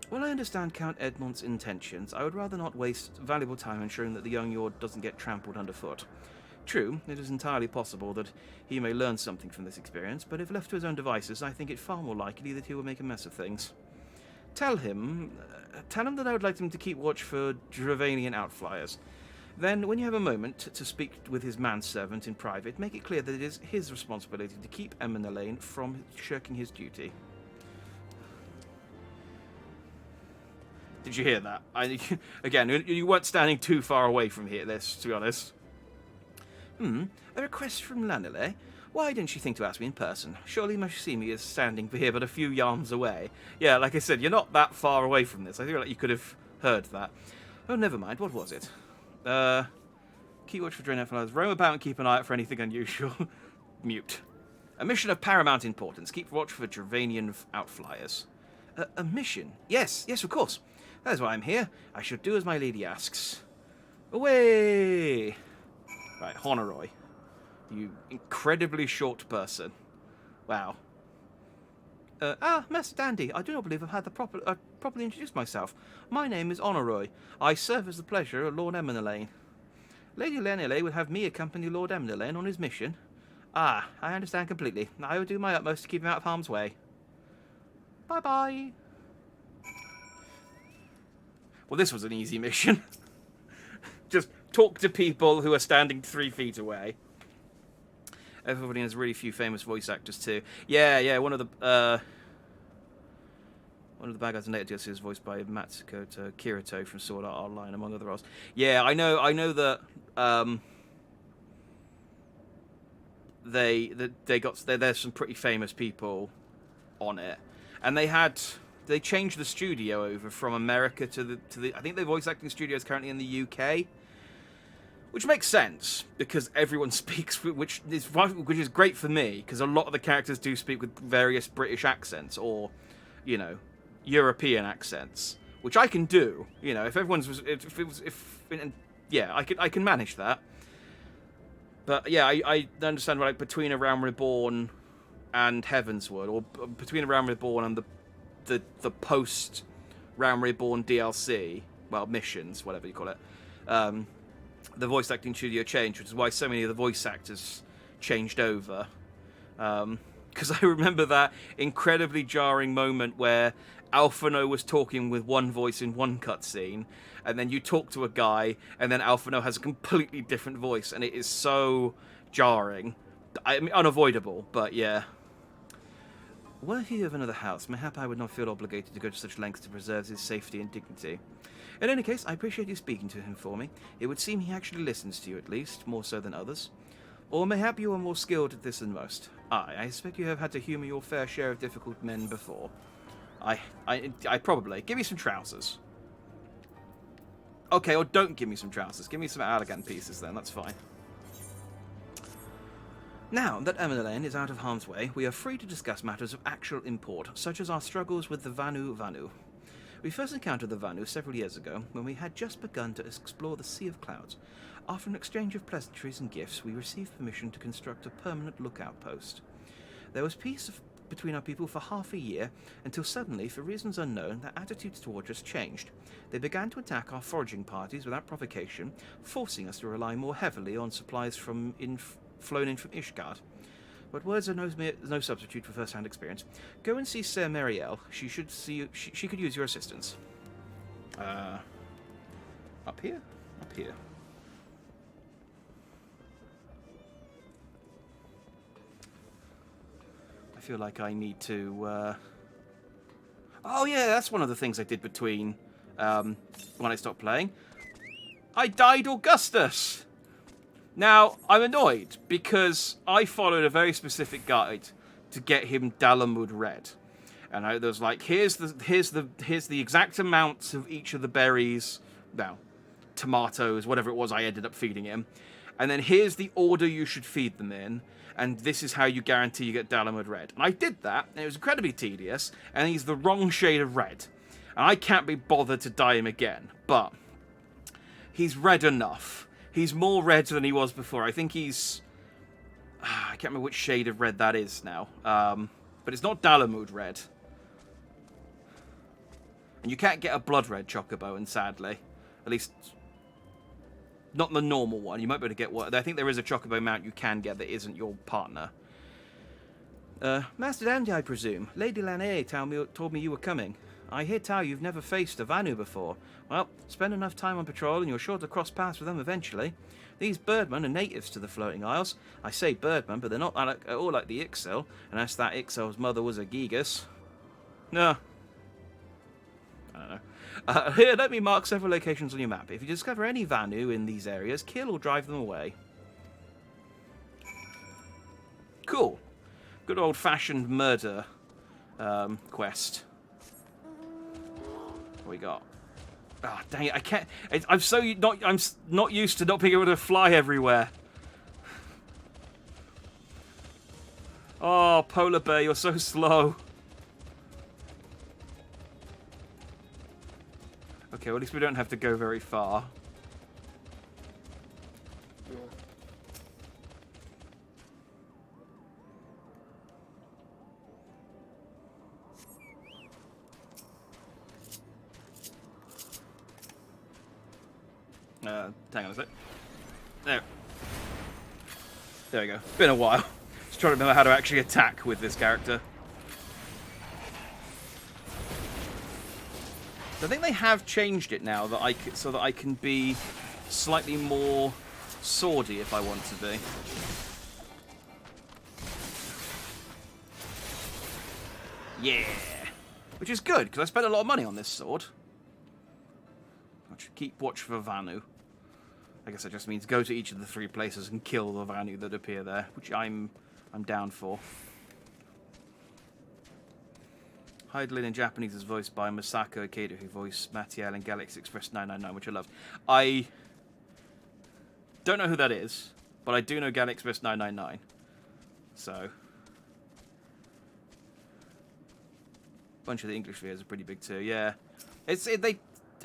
while I understand Count Edmont's intentions, I would rather not waste valuable time ensuring that the young Yord doesn't get trampled underfoot. True, it is entirely possible that he may learn something from this experience, but if left to his own devices, I think it far more likely that he will make a mess of things. Tell him that I would like him to keep watch for Dravanian outflyers. Then, when you have a moment to speak with his manservant in private, make it clear that it is his responsibility to keep Eminelane from shirking his duty. Did you hear that? Again, you weren't standing too far away from to be honest. A request from Lanele? Why didn't you think to ask me in person? Surely you must see me as standing here but a few yards away. Yeah, like I said, you're not that far away from this. I feel like you could have heard that. Oh, never mind. What was it? Keep watch for Drain Outflyers. Roam about and keep an eye out for anything unusual. Mute. A mission of paramount importance. Keep watch for Dravanian outflyers. A mission? Yes, of course. That is why I'm here. I should do as my lady asks. Away! Right, Honoroy. You incredibly short person. Wow. Master Dandy, I do not believe I've had the properly introduced myself. My name is Honoroy. I serve as the pleasure of Lord Eminelane. Lady Lenile would have me accompany Lord Eminelane on his mission. Ah, I understand completely. I will do my utmost to keep him out of harm's way. Bye-bye. Well, this was an easy mission. Just talk to people who are standing 3 feet away. Everybody has really few famous voice actors too. Yeah. One of the bad guys in later DLC is voiced by Matsuko Kirito from Sword Art Online, among other roles. Yeah, I know that there's some pretty famous people on it, and they changed the studio over from America to the I think the voice acting studio is currently in the UK. Which makes sense, because everyone speaks, which is great for me, because a lot of the characters do speak with various British accents, or, you know, European accents, which I can do. You know, I can manage that. But yeah, I understand, like, between A Realm Reborn and Heavensward, or between A Realm Reborn and the post Realm Reborn DLC, well, missions, whatever you call it. The voice acting studio changed, which is why so many of the voice actors changed over. Because I remember that incredibly jarring moment where Alphino was talking with one voice in one cutscene, and then you talk to a guy, and then Alphino has a completely different voice, and it is so jarring. I mean, unavoidable, but yeah. Were he of another house, mayhap I would not feel obligated to go to such lengths to preserve his safety and dignity. In any case, I appreciate you speaking to him for me. It would seem he actually listens to you, at least, more so than others. Or mayhap you are more skilled at this than most. I suspect you have had to humour your fair share of difficult men before. I probably. Give me some trousers. Okay, or don't give me some trousers. Give me some elegant pieces then, that's fine. Now that Eminelane is out of harm's way, we are free to discuss matters of actual import, such as our struggles with the Vanu. We first encountered the Vanu several years ago, when we had just begun to explore the Sea of Clouds. After an exchange of pleasantries and gifts, we received permission to construct a permanent lookout post. There was peace between our people for half a year, until suddenly, for reasons unknown, their attitudes towards us changed. They began to attack our foraging parties without provocation, forcing us to rely more heavily on supplies flown in from Ishgard. But words are no substitute for first-hand experience. Go and see Sir Marielle. She could use your assistance. Up here? Up here. I feel like I need to... Oh yeah, that's one of the things I did between when I stopped playing. I died Augustus! Now, I'm annoyed, because I followed a very specific guide to get him Dalamud Red. And there was like, here's the exact amounts of each of the berries, now, tomatoes, whatever it was I ended up feeding him. And then here's the order you should feed them in, and this is how you guarantee you get Dalamud Red. And I did that, and it was incredibly tedious, and he's the wrong shade of red. And I can't be bothered to dye him again, but he's red enough. He's more red than he was before. I think he's... I can't remember which shade of red that is now. But it's not Dalamud Red. And you can't get a blood red Chocobo, and sadly. At least... not the normal one. You might be able to get one. I think there is a Chocobo mount you can get that isn't your partner. Master Dandy, I presume. Lady Lanae told me you were coming. I hear tell you've never faced a Vanu before. Well, spend enough time on patrol and you're sure to cross paths with them eventually. These birdmen are natives to the Floating Isles. I say birdmen, but they're not at all like the Ixel, unless that Ixel's mother was a Gigas. No. I don't know. Here, let me mark several locations on your map. If you discover any Vanu in these areas, kill or drive them away. Cool. Good old-fashioned murder quest. What we got? Ah, dang it! I can't. I'm not used to not being able to fly everywhere. Oh, polar bear, you're so slow. Okay, well, at least we don't have to go very far. Hang on a sec. There. There we go. It's been a while. Just trying to remember how to actually attack with this character. I think they have changed it now that so that I can be slightly more swordy if I want to be. Yeah, which is good because I spent a lot of money on this sword. I should keep watch for Vanu. I guess that just means go to each of the 3 places and kill the Vanu that appear there, which I'm down for. Heidelin in Japanese is voiced by Masako Ikeda, who voiced Matiel in Galaxy Express 999, which I loved. I don't know who that is, but I do know Galaxy Express 999. So, a bunch of the English VAs are pretty big too. Yeah,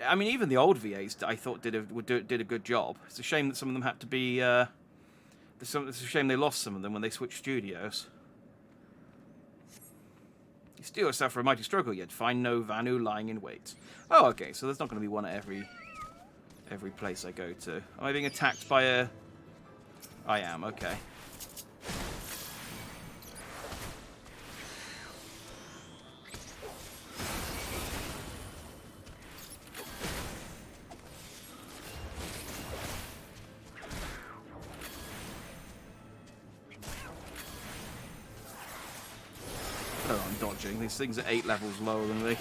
I mean, even the old VAs I thought did a good job. It's a shame that some of them had to be. It's a shame they lost some of them when they switched studios. You steel yourself for a mighty struggle, yet find no Vanu lying in wait. Oh, okay, so there's not going to be one at every place I go to. Am I being attacked by a... I am, okay. Oh, I'm dodging. These things are 8 levels lower than me.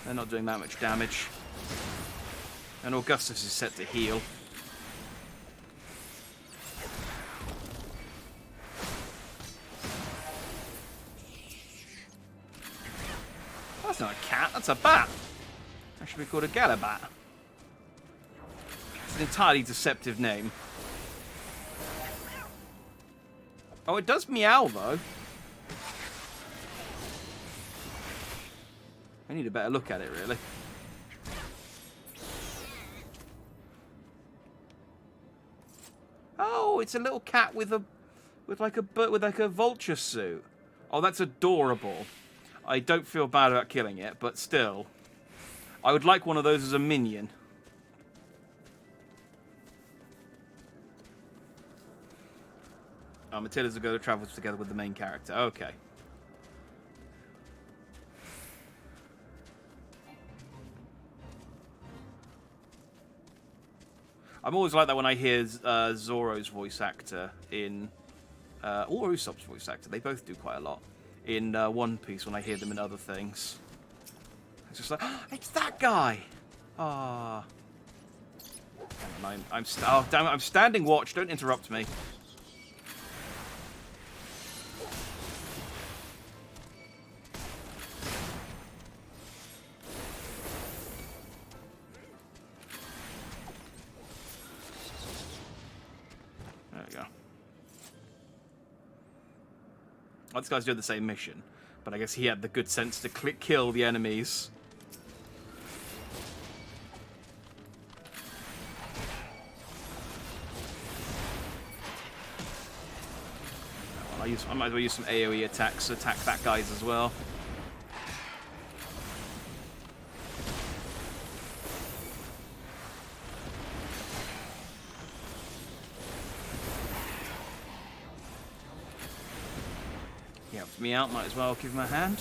They're not doing that much damage. And Augustus is set to heal. That's not a cat, that's a bat. That should be called a Galabat. It's an entirely deceptive name. Oh, it does meow, though. I need a better look at it, really. Oh, it's a little cat with like a vulture suit. Oh, that's adorable. I don't feel bad about killing it, but still, I would like one of those as a minion. Oh, Matilda's a girl who travels together with the main character. Okay. I'm always like that when I hear Zoro's voice actor in... or Usopp's voice actor. They both do quite a lot. In One Piece when I hear them in other things. It's just like, oh, it's that guy! Ah. Oh, damn it, I'm standing watch. Don't interrupt me. There we go. Oh, this guy's doing the same mission, but I guess he had the good sense to kill the enemies. Well, I might as well use some AoE attacks to attack that guys as well. Me out, might as well give him a hand.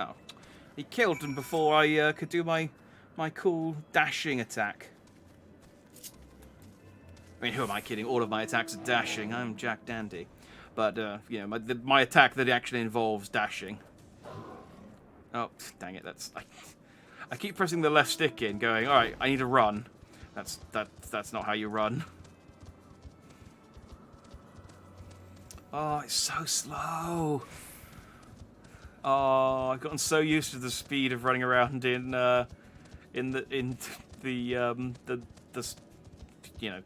Oh. He killed him before I could do my cool dashing attack. I mean, who am I kidding? All of my attacks are dashing. I'm Jack Dandy. But, you know, my attack that actually involves dashing. Oh, dang it, that's... I keep pressing the left stick in, going, alright, I need to run. That's not how you run. Oh, it's so slow. Oh, I've gotten so used to the speed of running around in the you know,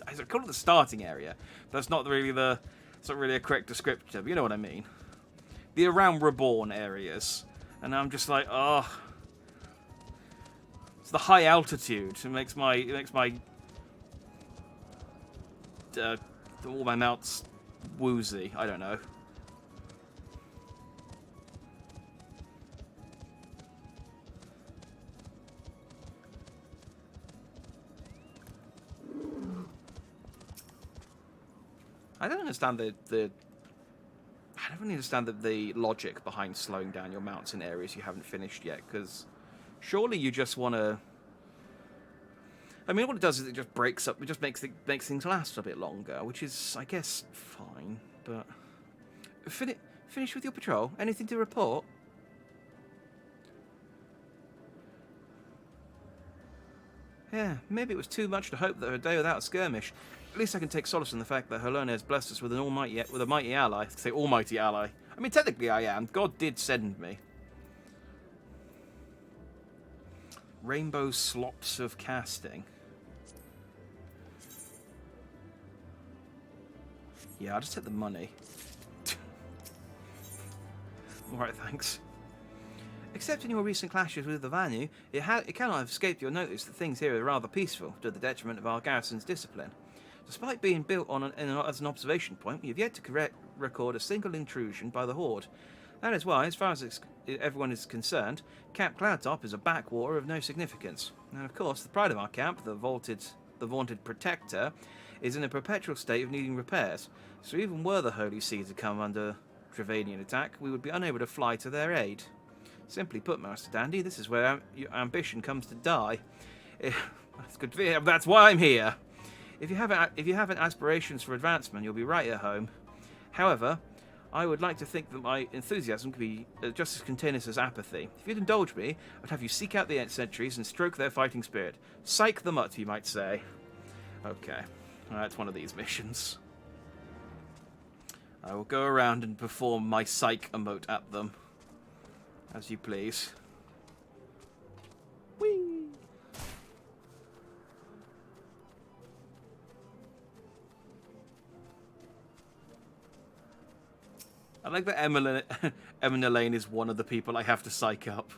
I call it the starting area. That's not really it's not really a correct descriptor, but you know what I mean. The around Reborn areas, and I'm just like, oh, it's the high altitude. It makes my all my mounts woozy. I don't know. I don't understand I don't really understand the logic behind slowing down your mounts in areas you haven't finished yet, because surely you just want to... I mean, what it does is it just breaks up, it just makes things last a bit longer, which is, I guess, fine, but... Finish with your patrol? Anything to report? Yeah, maybe it was too much to hope that a day without a skirmish. At least I can take solace in the fact that Helena has blessed us with a mighty ally. I say almighty ally. I mean, technically I am. God did send me. Rainbow slops of casting. Yeah, I'll just take the money. Alright, thanks. Except in your recent clashes with the Vanu, it cannot have escaped your notice that things here are rather peaceful, to the detriment of our garrison's discipline. Despite being built as an observation point, we have yet to record a single intrusion by the Horde. That is why, as far as everyone is concerned, Camp Cloudtop is a backwater of no significance. And of course, the pride of our camp, the vaunted Protector, is in a perpetual state of needing repairs. So even were the Holy See to come under Travanian attack, we would be unable to fly to their aid. Simply put, Master Dandy, this is where your ambition comes to die. That's good. That's why I'm here. If you have aspirations for advancement, you'll be right at home. However, I would like to think that my enthusiasm could be just as contagious as apathy. If you'd indulge me, I'd have you seek out the sentries and stroke their fighting spirit. Psych them up, you might say. Okay, that's one of these missions. I will go around and perform my psych emote at them. As you please. Whee! I like that Emma Lane is one of the people I have to psych up.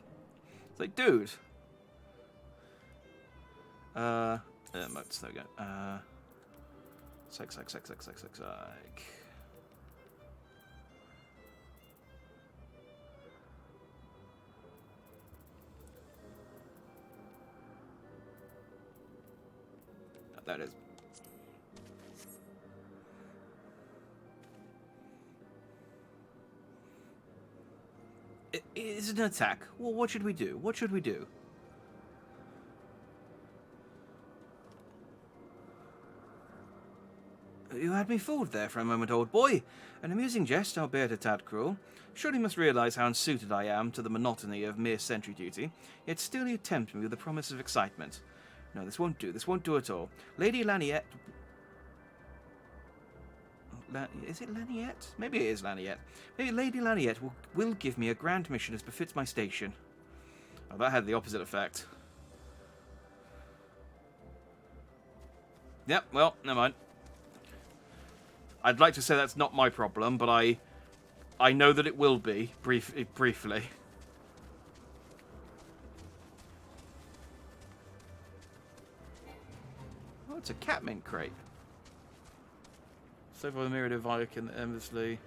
It's like, dude. Emotes, there we go. Psych. There it is. It is an attack. Well, what should we do? What should we do? You had me fooled there for a moment, old boy. An amusing jest, albeit a tad cruel. Surely you must realise how unsuited I am to the monotony of mere sentry duty, yet still you tempt me with the promise of excitement. No, this won't do. This won't do at all. Lady Laniette... Is it Laniette? Maybe it is Laniette. Maybe Lady Laniette will give me a grand mission as befits my station. Oh, that had the opposite effect. Yep, well, never mind. I'd like to say that's not my problem, but I know that it will be, briefly. Oh, it's a Catmint crate. So far the myriad of Viking endlessly.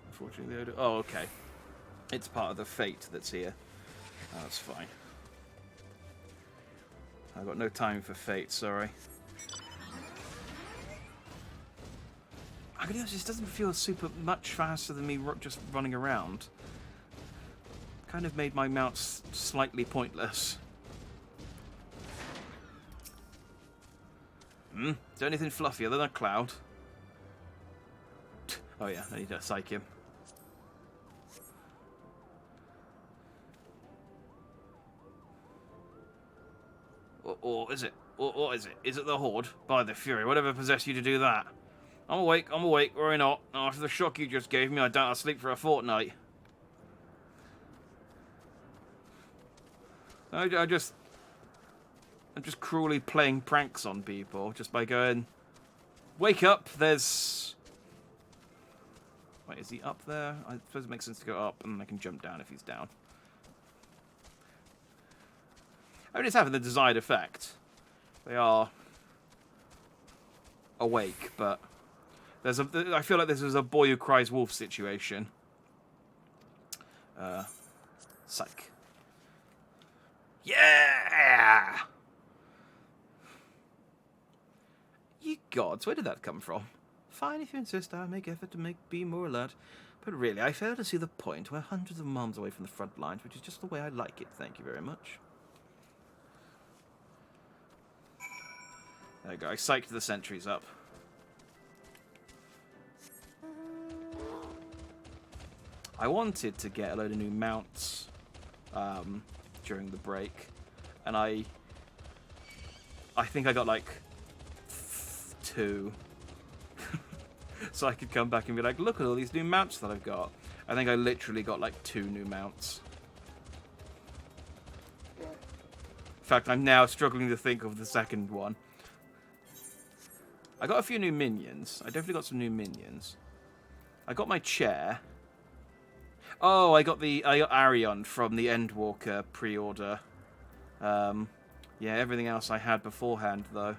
Unfortunately, oh, okay. It's part of the fate that's here. Oh, that's fine. I've got no time for fate, sorry. I can be honest, this doesn't feel super much faster than me just running around. Kind of made my mounts slightly pointless. Is there anything fluffier than a cloud? Oh yeah, I need to psych him. Or is it? Or what is it? Is it the Horde? By the Fury, whatever possessed you to do that? I'm awake, worry not. After the shock you just gave me, I doubt I'll sleep for a fortnight. I'm just cruelly playing pranks on people, just by going, wake up, there's... Wait, is he up there? I suppose it makes sense to go up, and I can jump down if he's down. I mean, it's having the desired effect. They are awake, but... I feel like this is a boy who cries wolf situation. Psych. Yeah! Ye gods, where did that come from? Fine, if you insist, I'll make effort to be more alert. But really, I fail to see the point. We're hundreds of miles away from the front lines, which is just the way I like it. Thank you very much. There we go. I psyched the sentries up. I wanted to get a load of new mounts during the break, and I think I got like 2. So I could come back and be like, look at all these new mounts that I've got. I think I literally got like 2 new mounts. In fact, I'm now struggling to think of the second one. I got a few new minions. I definitely got some new minions. I got my chair. Oh, I got Arion from the Endwalker pre-order. Yeah, everything else I had beforehand, though.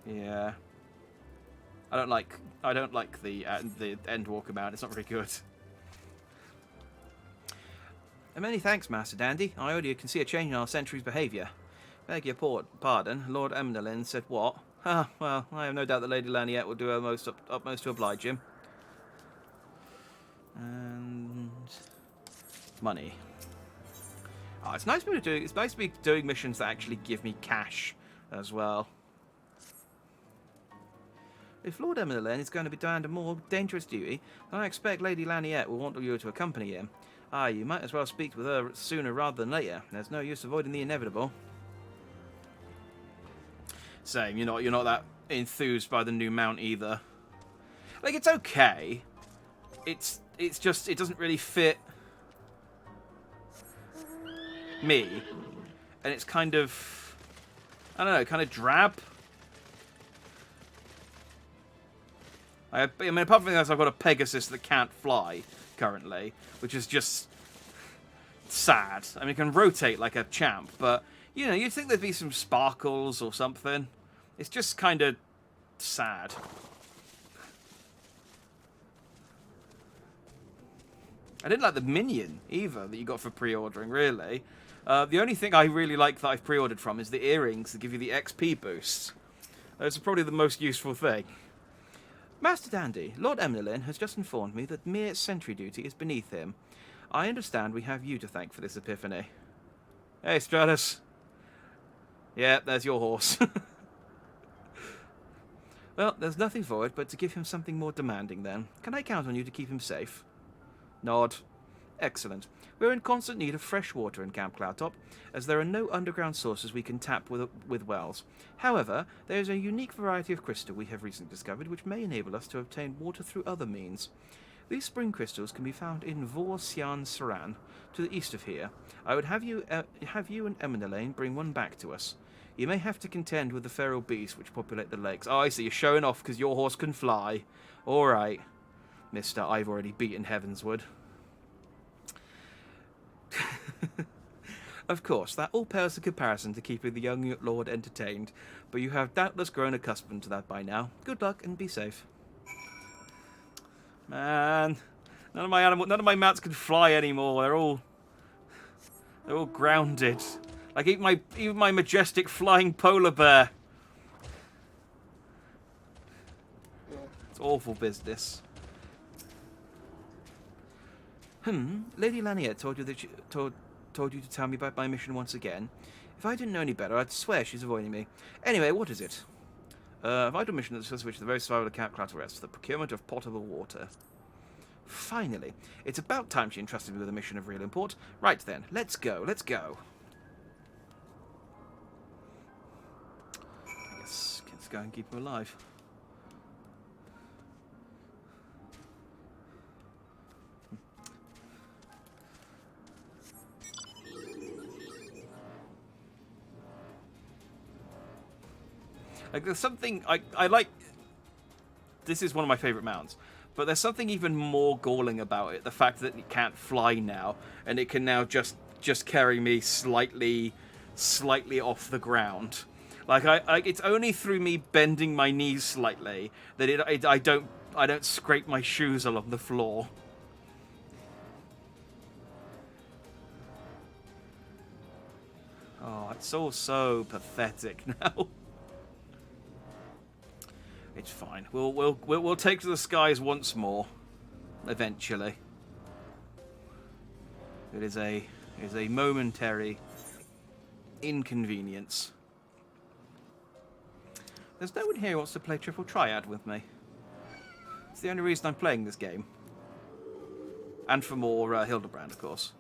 Yeah. I don't like the Endwalker mount. It's not very good. And many thanks, Master Dandy. I already can see a change in our sentry's behaviour. Beg your pardon. Lord Emnelin said what? Ah, well, I have no doubt that Lady Laniette will do her utmost to oblige him. And money. Oh, it's nice to be doing missions that actually give me cash as well. If Lord Emnelin is going to be down to more dangerous duty, then I expect Lady Laniette will want you to accompany him. Ah, you might as well speak with her sooner rather than later. There's no use avoiding the inevitable. Same, you're not that enthused by the new mount either. Like, it's okay. It's just, it doesn't really fit me. And it's kind of, I don't know, kind of drab. I mean, apart from that, I've got a Pegasus that can't fly currently, which is just sad. I mean, it can rotate like a champ, but, you know, you'd think there'd be some sparkles or something. It's just kind of sad. I didn't like the minion either that you got for pre-ordering, really. The only thing I really like that I've pre-ordered from is the earrings that give you the XP boosts. Those are probably the most useful thing. Master Dandy, Lord Emnelin has just informed me that mere sentry duty is beneath him. I understand we have you to thank for this epiphany. Hey, Stratus. Yeah, there's your horse. Well, there's nothing for it but to give him something more demanding then. Can I count on you to keep him safe? Nod. Excellent. We're in constant need of fresh water in Camp Cloudtop, as there are no underground sources we can tap with wells. However, there is a unique variety of crystal we have recently discovered which may enable us to obtain water through other means. These spring crystals can be found in Vor Sian Saran, to the east of here. I would have you and Emnelin bring one back to us. You may have to contend with the feral beasts which populate the lakes. Oh, I see. You're showing off because your horse can fly. All right, mister. I've already beaten Heavenswood. Of course, that all pales in comparison to keeping the young lord entertained, but you have doubtless grown accustomed to that by now. Good luck and be safe. Man, none of my mounts can fly anymore. They're all grounded. Like even my majestic flying polar bear. It's awful business. Lady Laniette told you that told you to tell me about my mission once again. If I didn't know any better, I'd swear she's avoiding me. Anyway, what is it? A vital mission that discusses which the very survival of Camp Cloudtop rests, the procurement of potable water. Finally. It's about time she entrusted me with a mission of real import. Right then, let's go, let's go. I guess let's go and keep him alive. Like, there's something I like. This is one of my favorite mounts, but there's something even more galling about it. The fact that it can't fly now, and it can now just carry me slightly off the ground. Like it's only through me bending my knees slightly that I don't scrape my shoes along the floor. Oh, it's all so pathetic now. It's fine. We'll take to the skies once more, eventually. It is a momentary inconvenience. There's no one here who wants to play Triple Triad with me. It's the only reason I'm playing this game. And for more Hildebrand, of course.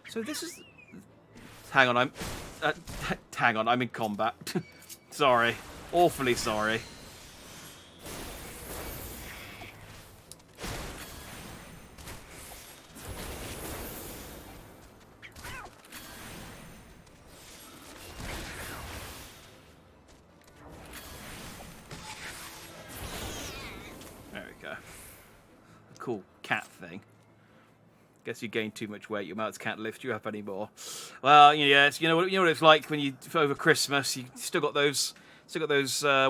So this is... Hang on, I'm in combat. Sorry. Awfully sorry. There we go. A cool cat thing. Guess you gain too much weight, your mounts can't lift you up anymore. Well, yeah, you know what it's like when you over Christmas. You still got those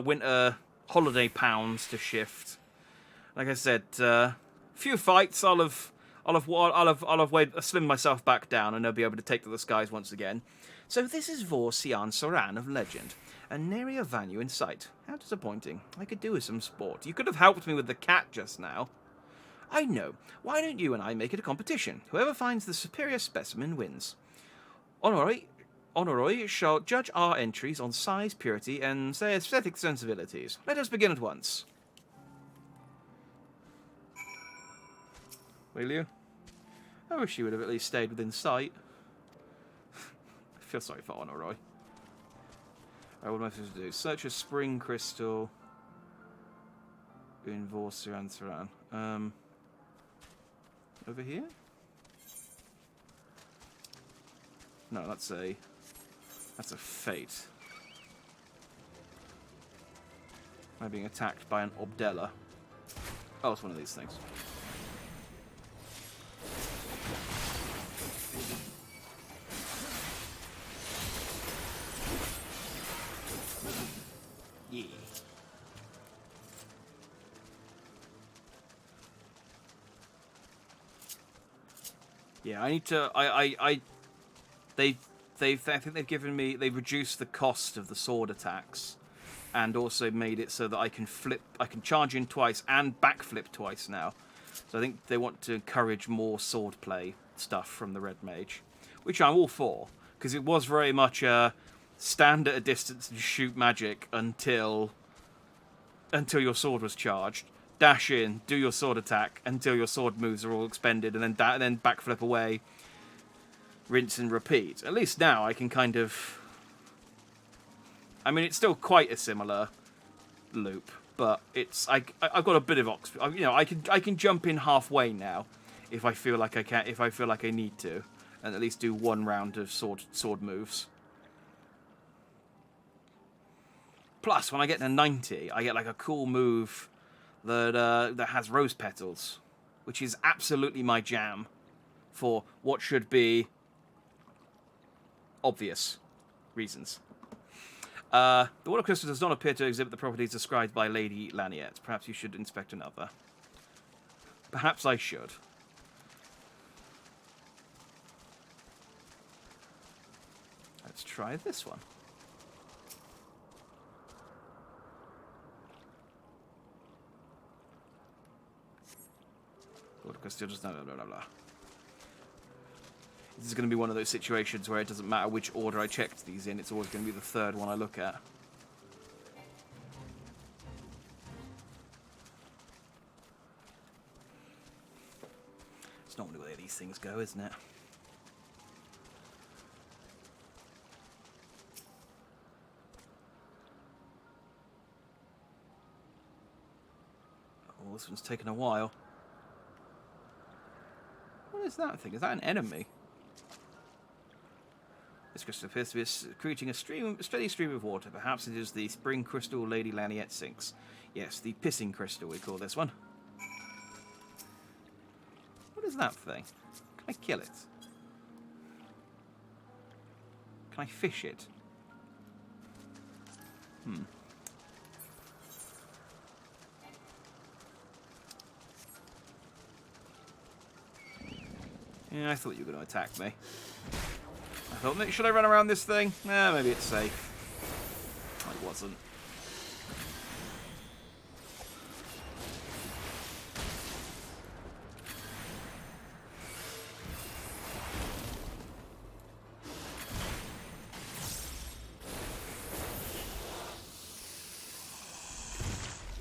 winter holiday pounds to shift. Like I said, few fights. I'll have slimmed myself back down, and I'll be able to take to the skies once again. So this is Vor Sian Soran of legend, and nary a value in sight. How disappointing! I could do with some sport. You could have helped me with the cat just now. I know. Why don't you and I make it a competition? Whoever finds the superior specimen wins. Honoroi shall judge our entries on size, purity, and, say, aesthetic sensibilities. Let us begin at once. Will you? I wish you would have at least stayed within sight. I feel sorry for Honoroi. Alright, what am I supposed to do? Search a spring crystal in Vor Sian Soran. Over here? No, that's a fate. Am I being attacked by an Obdella? Oh, it's one of these things. Yeah. Yeah, I need to. I think they've reduced the cost of the sword attacks, and also made it so that I can charge in twice and backflip twice now. So I think they want to encourage more swordplay stuff from the Red Mage, which I'm all for, because it was very much a stand at a distance and shoot magic until your sword was charged. Dash in, do your sword attack until your sword moves are all expended, and then backflip away, rinse and repeat. At least now I can kind of... I mean, it's still quite a similar loop, but I've got a bit of I can jump in halfway now if I feel like I need to, and at least do one round of sword moves. Plus, when I get to 90, I get like a cool move that has rose petals, which is absolutely my jam for what should be obvious reasons. The water crystal does not appear to exhibit the properties described by Lady Laniette. Perhaps you should inspect another. Perhaps I should. Let's try this one. Water crystal just blah blah blah blah. This is going to be one of those situations where it doesn't matter which order I checked these in, it's always going to be the third one I look at. It's normally the way these things go, isn't it? Oh, this one's taken a while. What is that thing? Is that an enemy? This crystal appears to be creating a steady stream of water. Perhaps it is the spring crystal Lady Laniette sinks. Yes, the pissing crystal, we call this one. What is that thing? Can I kill it? Can I fish it? Yeah, I thought you were going to attack me. thought, should I run around this thing? Maybe it's safe. It wasn't.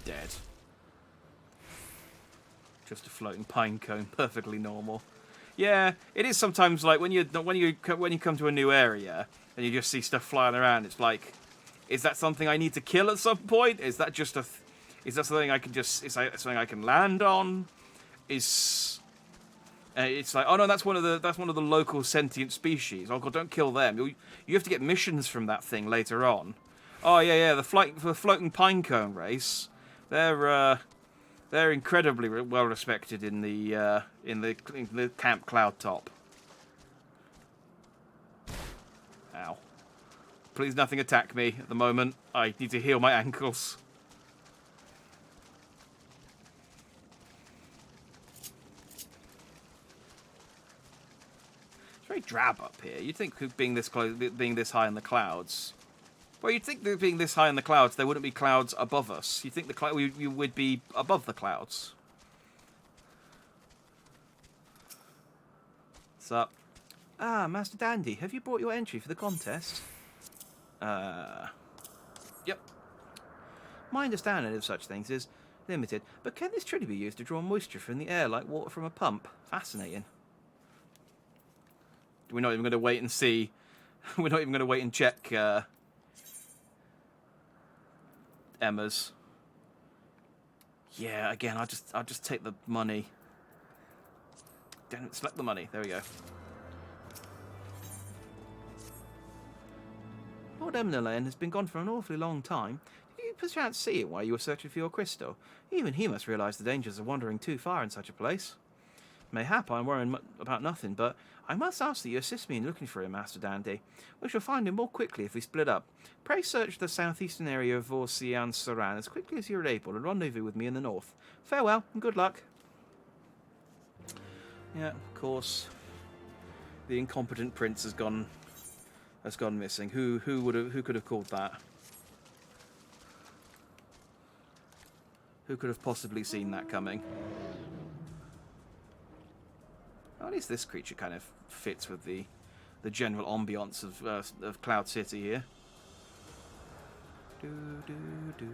Dead. Just a floating pine cone, perfectly normal. Yeah, it is sometimes like when you come to a new area and you just see stuff flying around. It's like, is that something I need to kill at some point? Is that just is that something I can just? Is that something I can land on? It's like, oh no, that's one of the local sentient species. Oh god, don't kill them. You have to get missions from that thing later on. Oh yeah, the floating pinecone race. They're incredibly well respected in the Camp Cloud Top. Ow. Please nothing attack me at the moment. I need to heal my ankles. It's very drab up here. You'd think being this close, being this high in the clouds. Well, you'd think that being this high in the clouds, there wouldn't be clouds above us. You'd think you would be above the clouds. What's up? Ah, Master Dandy, have you brought your entry for the contest? Yep. My understanding of such things is limited, but can this truly be used to draw moisture from the air like water from a pump? Fascinating. We're not even going to wait and see. We're not even going to wait and check Emma's. Yeah, again, I'll just take the money. Damn it, select the money. There we go. Lord Emnalain has been gone for an awfully long time. Did you perchance see him while you were searching for your crystal? Even he must realise the dangers of wandering too far in such a place. Mayhap I'm worrying about nothing, but I must ask that you assist me in looking for him, Master Dandy. We shall find him more quickly if we split up. Pray search the southeastern area of Vorsian Saran as quickly as you are able and rendezvous with me in the north. Farewell and good luck. Yeah, of course. The incompetent prince has gone missing. Who could have called that? Who could have possibly seen that coming? Well, at least this creature kind of fits with the general ambiance of Cloud City here. Do do do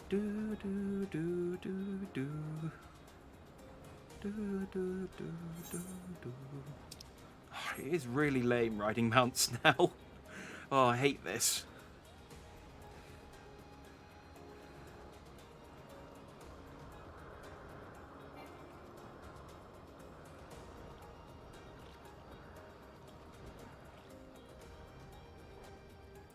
do do do do do do do do do. Oh, it is really lame riding mounts now. Oh, I hate this.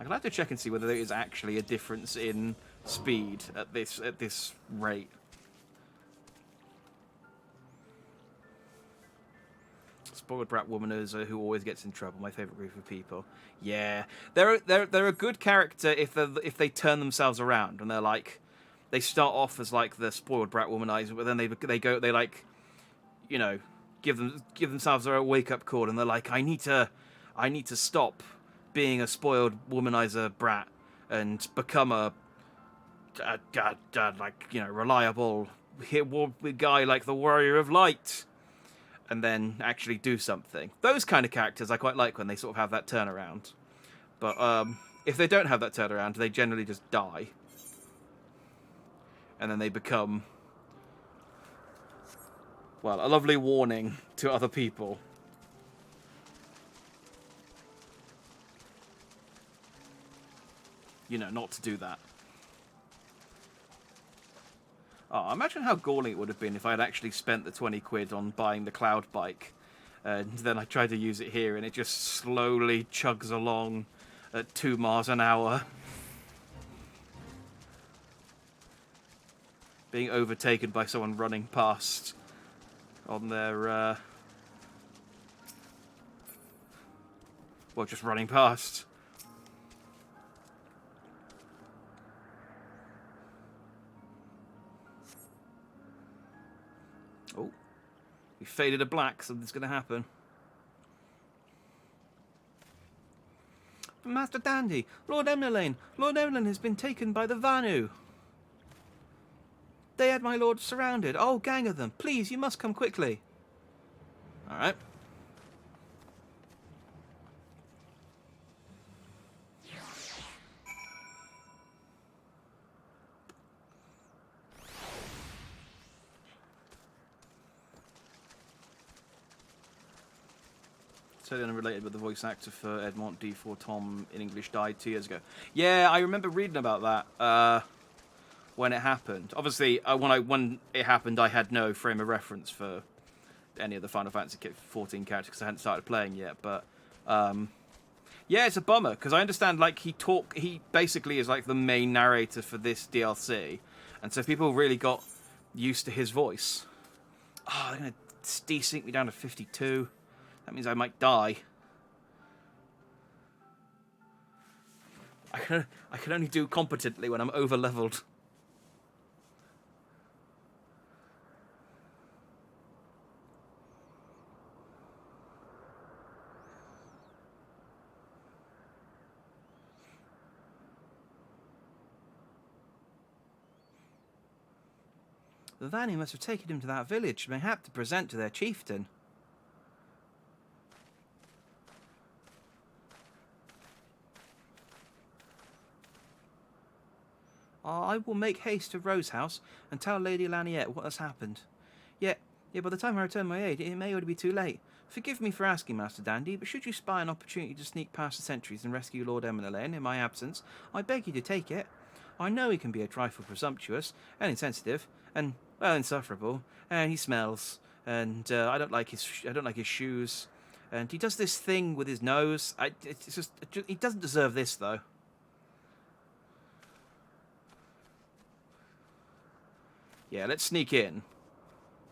I'll have to check and see whether there is actually a difference in speed at this rate. Spoiled brat womaners who always gets in trouble. My favourite group of people. Yeah, they're a good character if they turn themselves around and they're like, they start off as like the spoiled brat womanizer, but then they like, you know, give themselves a wake up call and they're like, I need to stop being a spoiled womanizer brat and become a like, you know, reliable guy like the Warrior of Light, and then actually do something. Those kind of characters I quite like when they sort of have that turnaround. But if they don't have that turnaround, they generally just die, and then they become, well, a lovely warning to other people. You know, not to do that. Oh, imagine how galling it would have been if I had actually spent the 20 quid on buying the cloud bike, and then I tried to use it here and it just slowly chugs along at 2 miles an hour. Being overtaken by someone running past on their, well, just running past. Oh, we faded to black, something's going to happen. Master Dandy, Lord Emnelane. Lord Emnelane has been taken by the Vanu. They had my lord surrounded. Oh, gang of them. Please, you must come quickly. All right. Totally unrelated, but the voice actor for Edmont D4 Tom in English died 2 years ago. Yeah, I remember reading about that when it happened. Obviously, when it happened, I had no frame of reference for any of the Final Fantasy 14 characters because I hadn't started playing yet. But yeah, it's a bummer because I understand like he basically is like the main narrator for this DLC, and so people really got used to his voice. Oh, they're gonna desync me down to 52. That means I might die. I can only do competently when I'm over-leveled. The Vanu must have taken him to that village, mayhap to present to their chieftain. I will make haste to Rose House and tell Lady Laniette what has happened. Yet, by the time I return my aid, it may already be too late. Forgive me for asking, Master Dandy, but should you spy an opportunity to sneak past the sentries and rescue Lord Emnelane in my absence, I beg you to take it. I know he can be a trifle presumptuous and insensitive and, well, insufferable, and he smells, and I don't like his shoes, and he does this thing with his nose. He doesn't deserve this, though. Yeah, let's sneak in.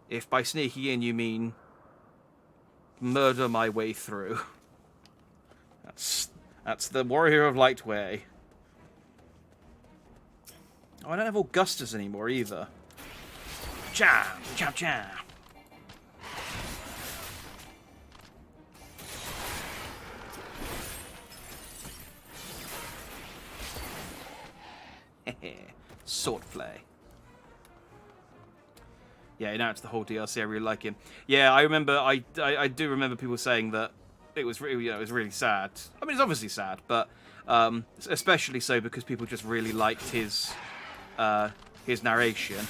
If by sneaking in you mean murder my way through. That's the Warrior of Light way. Oh, I don't have Augustus anymore either. Jam! Jam, jam! Swordplay. Yeah, now it's the whole DLC. I really like him. Yeah, I remember. I do remember people saying that it was really, it was really sad. I mean, it's obviously sad, but especially so because people just really liked his narration.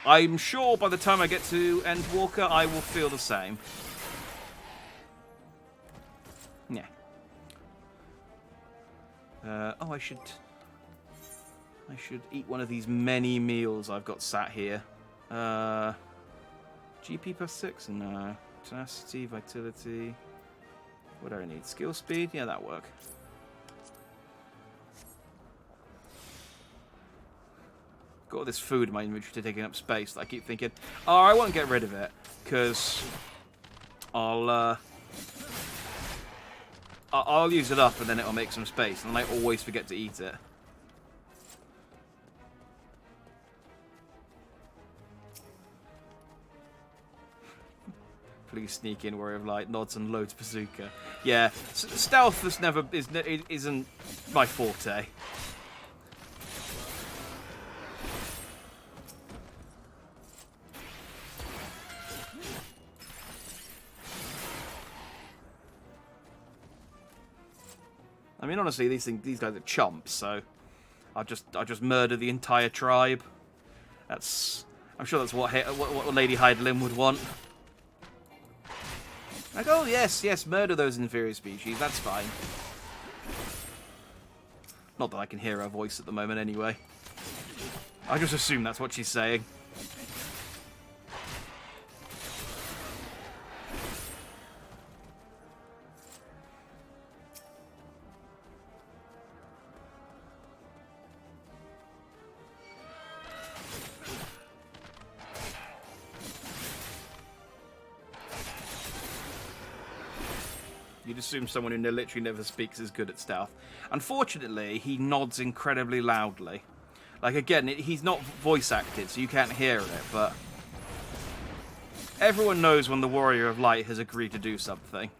I'm sure by the time I get to Endwalker, I will feel the same. Yeah. Oh, I should eat one of these many meals I've got sat here. GP plus 6? No. Tenacity, vitality. What do I need? Skill speed? Yeah, that'll work. Got all this food in my inventory to taking up space that I keep thinking, oh, I won't get rid of it, because I'll use it up and then it'll make some space, and I always forget to eat it. Please sneak in, Warrior of Light, nods and loads bazooka. Yeah, stealth isn't my forte. I mean, honestly, these guys are chumps, so I'll just murder the entire tribe. I'm sure that's what Lady Heidelin would want. Like, oh, yes, murder those inferior species, that's fine. Not that I can hear her voice at the moment anyway. I just assume that's what she's saying. You'd assume someone who literally never speaks is good at stealth. Unfortunately, he nods incredibly loudly. Like, again, he's not voice acted, so you can't hear it, but everyone knows when the Warrior of Light has agreed to do something.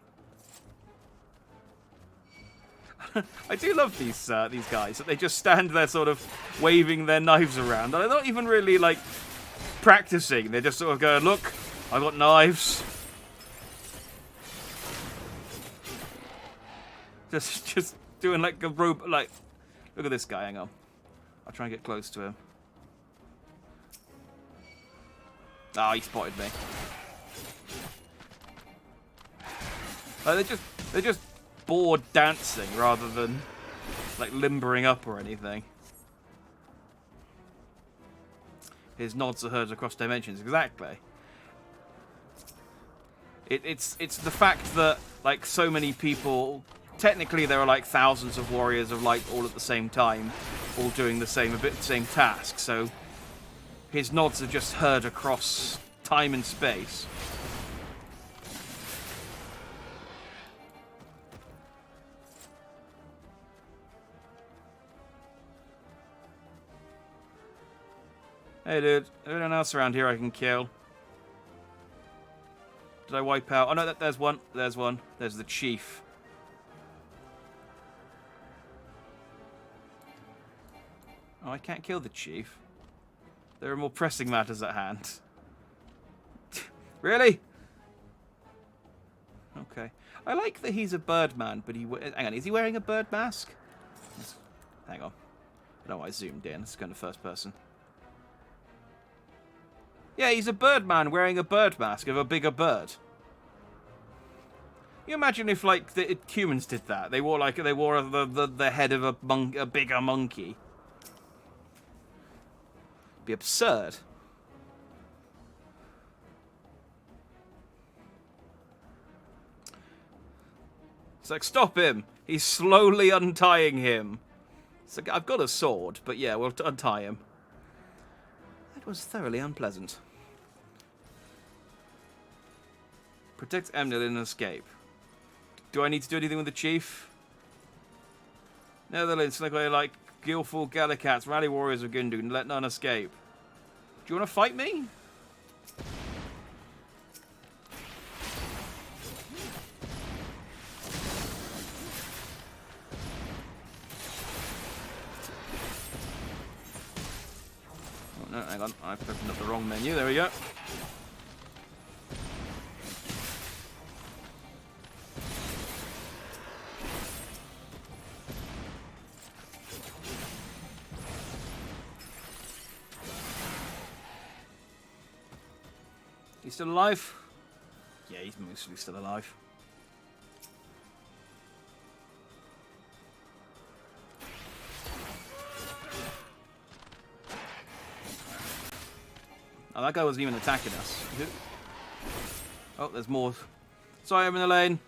I do love these guys. That they just stand there, sort of waving their knives around. And they're not even really like practicing. They're just sort of going, "Look, I got knives." Just doing like a rope. Like, look at this guy. Hang on, I'll try and get close to him. Ah, he spotted me. They're just bored dancing rather than like limbering up or anything. His nods are heard across dimensions. Exactly. It's the fact that like so many people. Technically, there are like thousands of warriors of light all at the same time, all doing the same task. So his nods are just heard across time and space. Hey dude, anyone else around here I can kill? Did I wipe out? Oh no, there's one. There's one. There's the chief. Oh, I can't kill the chief. There are more pressing matters at hand. Really? Okay. I like that he's a birdman, but hang on, is he wearing a bird mask? Hang on. I don't know why I zoomed in. It's kind of first person. Yeah, he's a birdman wearing a bird mask of a bigger bird. You imagine if, like, the humans did that? They wore the head of a bigger monkey. It'd be absurd. It's like, stop him! He's slowly untying him. It's like, I've got a sword, but yeah, we'll untie him. That was thoroughly unpleasant. Protect Emnil and escape. Do I need to do anything with the chief? Netherlands, like Gilful Gallicats, rally warriors of Gundu, and let none escape. Do you want to fight me? Oh, no, hang on. I've opened up the wrong menu. There we go. He's still alive? Yeah, he's mostly still alive. Oh, that guy wasn't even attacking us. Oh, there's more. Sorry, I'm in the lane.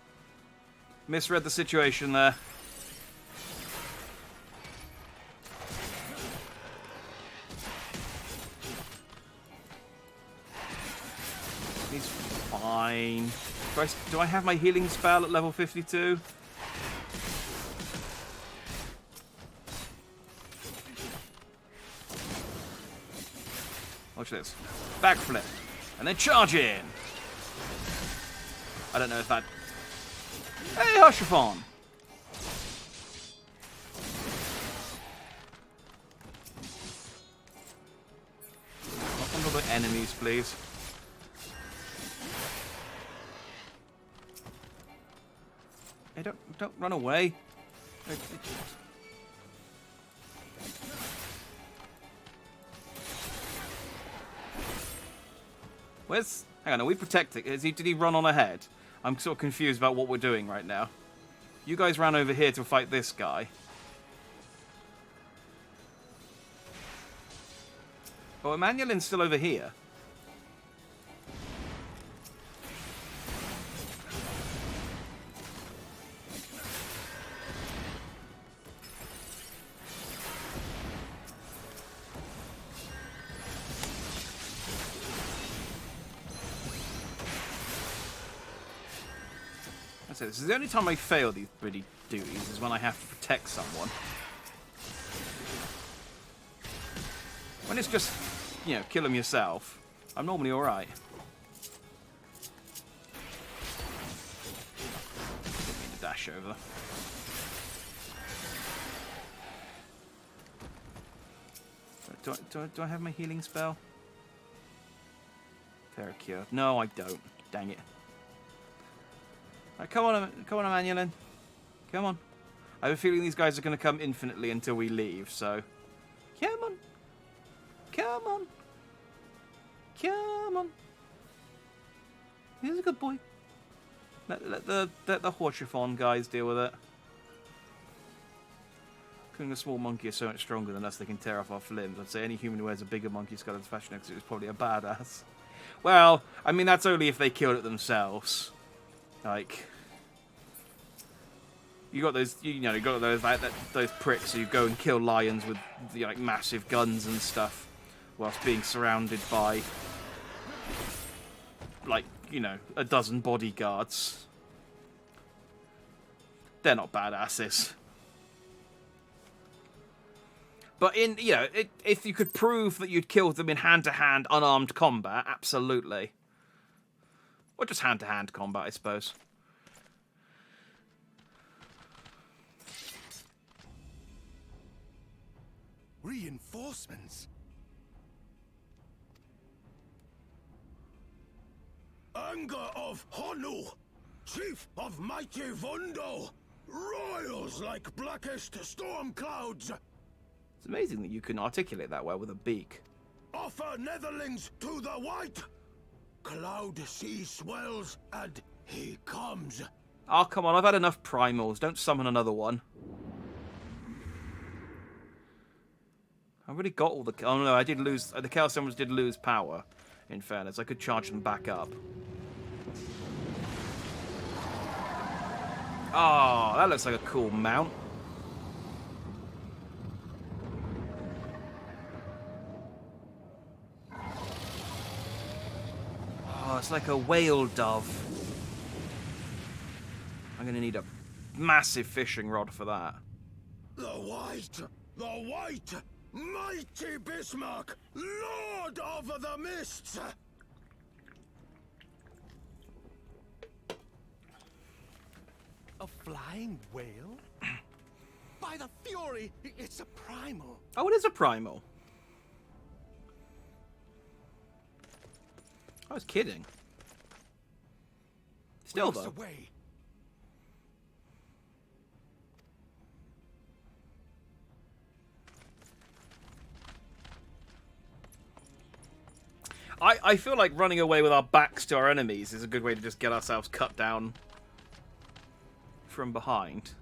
Misread the situation there. He's fine. Do I have my healing spell at level 52? Watch this. Backflip. And then charge in. I don't know if that... Hey, Hushafon! Not on the enemies, please. Hey, don't run away. Where's... Hang on, are we protecting? Did he run on ahead? I'm sort of confused about what we're doing right now. You guys ran over here to fight this guy. Oh, Emmanuelin's still over here. So this is the only time I fail these bloody duties, is when I have to protect someone. When it's just, you know, kill them yourself, I'm normally alright. Didn't mean to dash over. Do I have my healing spell? Cure. No, I don't. Dang it. Right, come on, Emmanuel. Come on. I have a feeling these guys are going to come infinitely until we leave, so... Come on. Come on. Come on. He's a good boy. Let the Horchiphon guys deal with it. Killing a small monkey is so much stronger than us, they can tear off our limbs. I'd say any human who wears a bigger monkey skull as fashion because it was probably a badass. Well, I mean, that's only if they killed it themselves. Like... You got those, you got those pricks who go and kill lions with like massive guns and stuff, whilst being surrounded by, like, a dozen bodyguards. They're not badasses. But if you could prove that you'd killed them in hand-to-hand, unarmed combat, absolutely. Or just hand-to-hand combat, I suppose. Reinforcements? Anger of Honu, chief of mighty Vondo, royals like blackest storm clouds. It's amazing that you can articulate that well with a beak. Offer netherlings to the white. Cloud sea swells and he comes. Oh, come on, I've had enough primals. Don't summon another one. I already got all the... Oh, no, I did lose... The Chaos Summons did lose power, in fairness. I could charge them back up. Oh, that looks like a cool mount. Oh, it's like a whale dove. I'm going to need a massive fishing rod for that. The white! The white! Mighty Bismarck, Lord of the Mists! A flying whale? By the fury, it's a primal. Oh, it is a primal. I was kidding. Still, though. Away. I feel like running away with our backs to our enemies is a good way to just get ourselves cut down from behind.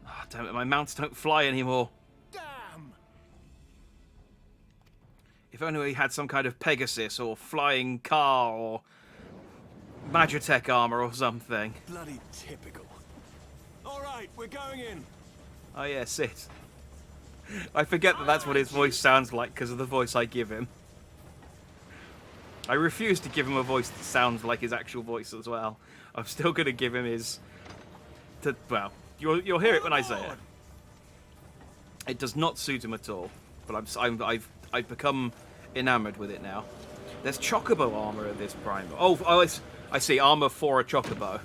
Oh, damn it, my mounts don't fly anymore. Damn! If only we had some kind of Pegasus or flying car or Magitech armor or something. Bloody typical. All right, we're going in. Oh yeah, sit. I forget that that's what his voice sounds like because of the voice I give him. I refuse to give him a voice that sounds like his actual voice as well. I'm still going to give him his... Well, you'll hear it when I say it. It does not suit him at all, but I've become enamored with it now. There's Chocobo armor in this primal. Oh, I see, armor for a Chocobo.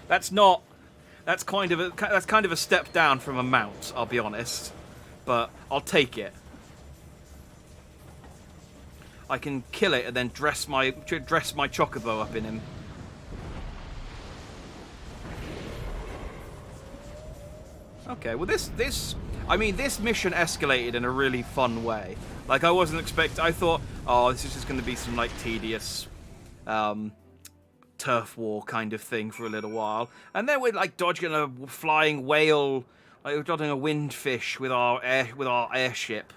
That's not... That's kind of a step down from a mount, I'll be honest. But I'll take it. I can kill it and then dress my Chocobo up in him. Okay, well this mission escalated in a really fun way. Like I wasn't expecting. I thought, oh, this is just going to be some like tedious turf war kind of thing for a little while, and then we're like dodging a flying whale, like we're dodging a windfish with our airship.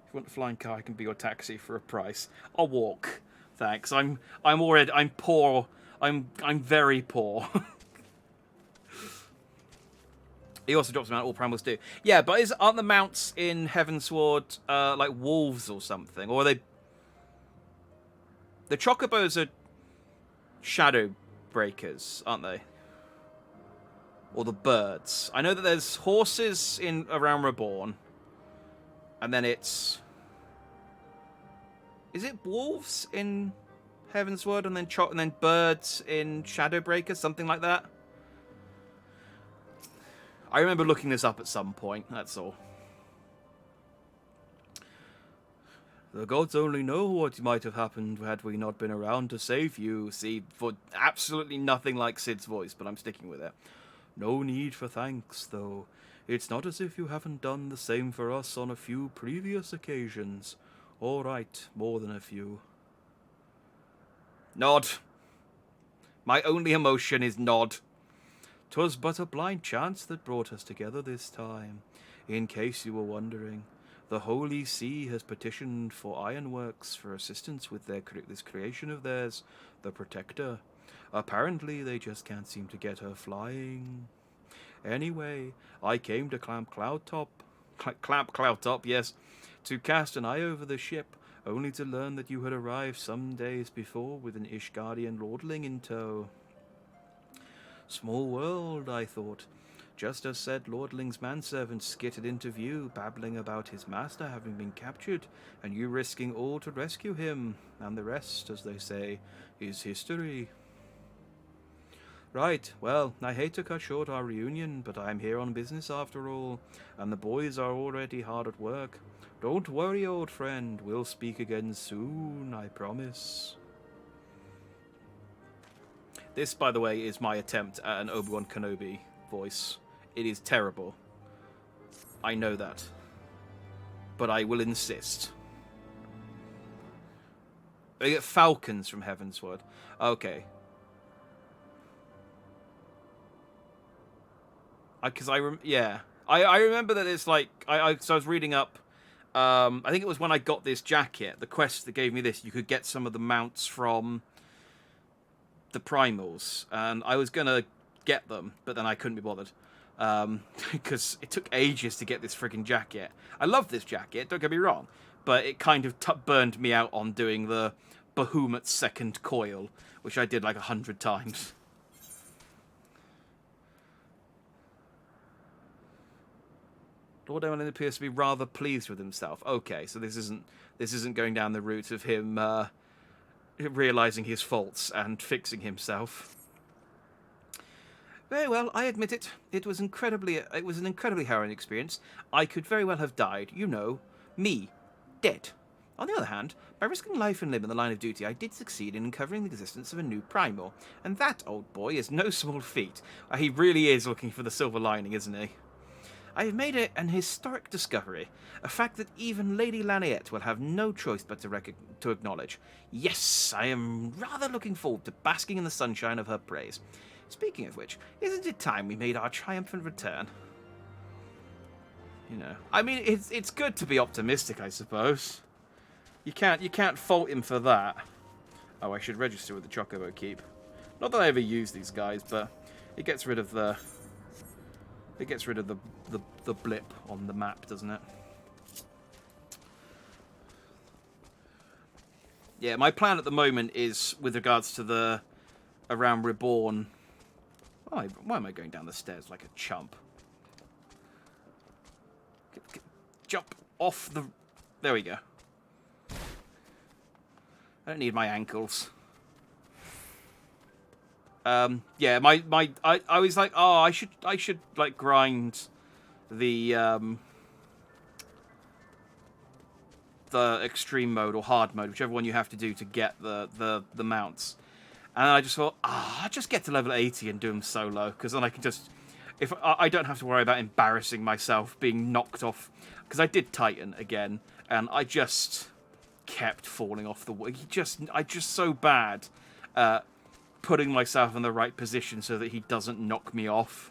If you want a flying car, I can be your taxi for a price. I'll walk, thanks. I'm poor. I'm very poor. He also drops them out. All primals do. Yeah, but aren't the mounts in Heavensward like wolves or something, or are they? The Chocobos are shadow breakers, aren't they? Or the birds. I know that there's horses in around Reborn, and then it's... Is it wolves in Heavensward, and then birds in Shadowbreaker, something like that? I remember looking this up at some point, that's all. The gods only know what might have happened had we not been around to save you. See, for absolutely nothing like Sid's voice, but I'm sticking with it. No need for thanks, though. It's not as if you haven't done the same for us on a few previous occasions. All right, more than a few. Nod. My only emotion is nod. 'Twas but a blind chance that brought us together this time. In case you were wondering, the Holy See has petitioned for ironworks for assistance with this creation of theirs, the Protector. Apparently, they just can't seem to get her flying. Anyway, I came to Clamp Cloudtop, yes, to cast an eye over the ship, only to learn that you had arrived some days before with an Ishgardian lordling in tow. Small world, I thought. Just as said lordling's manservant skittered into view, babbling about his master having been captured, and you risking all to rescue him, and the rest, as they say, is history. Right, well, I hate to cut short our reunion, but I'm here on business after all, and the boys are already hard at work. Don't worry, old friend, we'll speak again soon, I promise. This, by the way, is my attempt at an Obi-Wan Kenobi voice. It is terrible. I know that. But I will insist. I get falcons from Heavensward. Okay. Because I remember that it's like so I was reading up. I think it was when I got this jacket, the quest that gave me this. You could get some of the mounts from the primals, and I was gonna get them, but then I couldn't be bothered because it took ages to get this friggin' jacket. I love this jacket, don't get me wrong, but it kind of burned me out on doing the Bahamut's second coil, which I did like 100 times. Lord Emlyn appears to be rather pleased with himself. Okay, so this isn't going down the route of him realizing his faults and fixing himself. Very well, I admit it. It was an incredibly harrowing experience. I could very well have died, you know, me, dead. On the other hand, by risking life and limb in the line of duty, I did succeed in uncovering the existence of a new primal, and that, old boy, is no small feat. He really is looking for the silver lining, isn't he? I have made an historic discovery, a fact that even Lady Laniette will have no choice but to acknowledge. Yes, I am rather looking forward to basking in the sunshine of her praise. Speaking of which, isn't it time we made our triumphant return? You know, I mean, it's good to be optimistic, I suppose. You can't fault him for that. Oh, I should register with the Chocobo Keep. Not that I ever use these guys, but it gets rid of the blip on the map, doesn't it? Yeah, my plan at the moment is with regards to the around Reborn. Why am I going down the stairs like a chump? Jump off the... There we go. I don't need my ankles. Yeah, I was like, oh, I should like grind the extreme mode or hard mode, whichever one you have to do to get the mounts. And I just thought, I'll just get to level 80 and do them solo, because then I can just, if I don't have to worry about embarrassing myself being knocked off, because I did Titan again, and I just kept falling off the wall. I just so bad at putting myself in the right position so that he doesn't knock me off.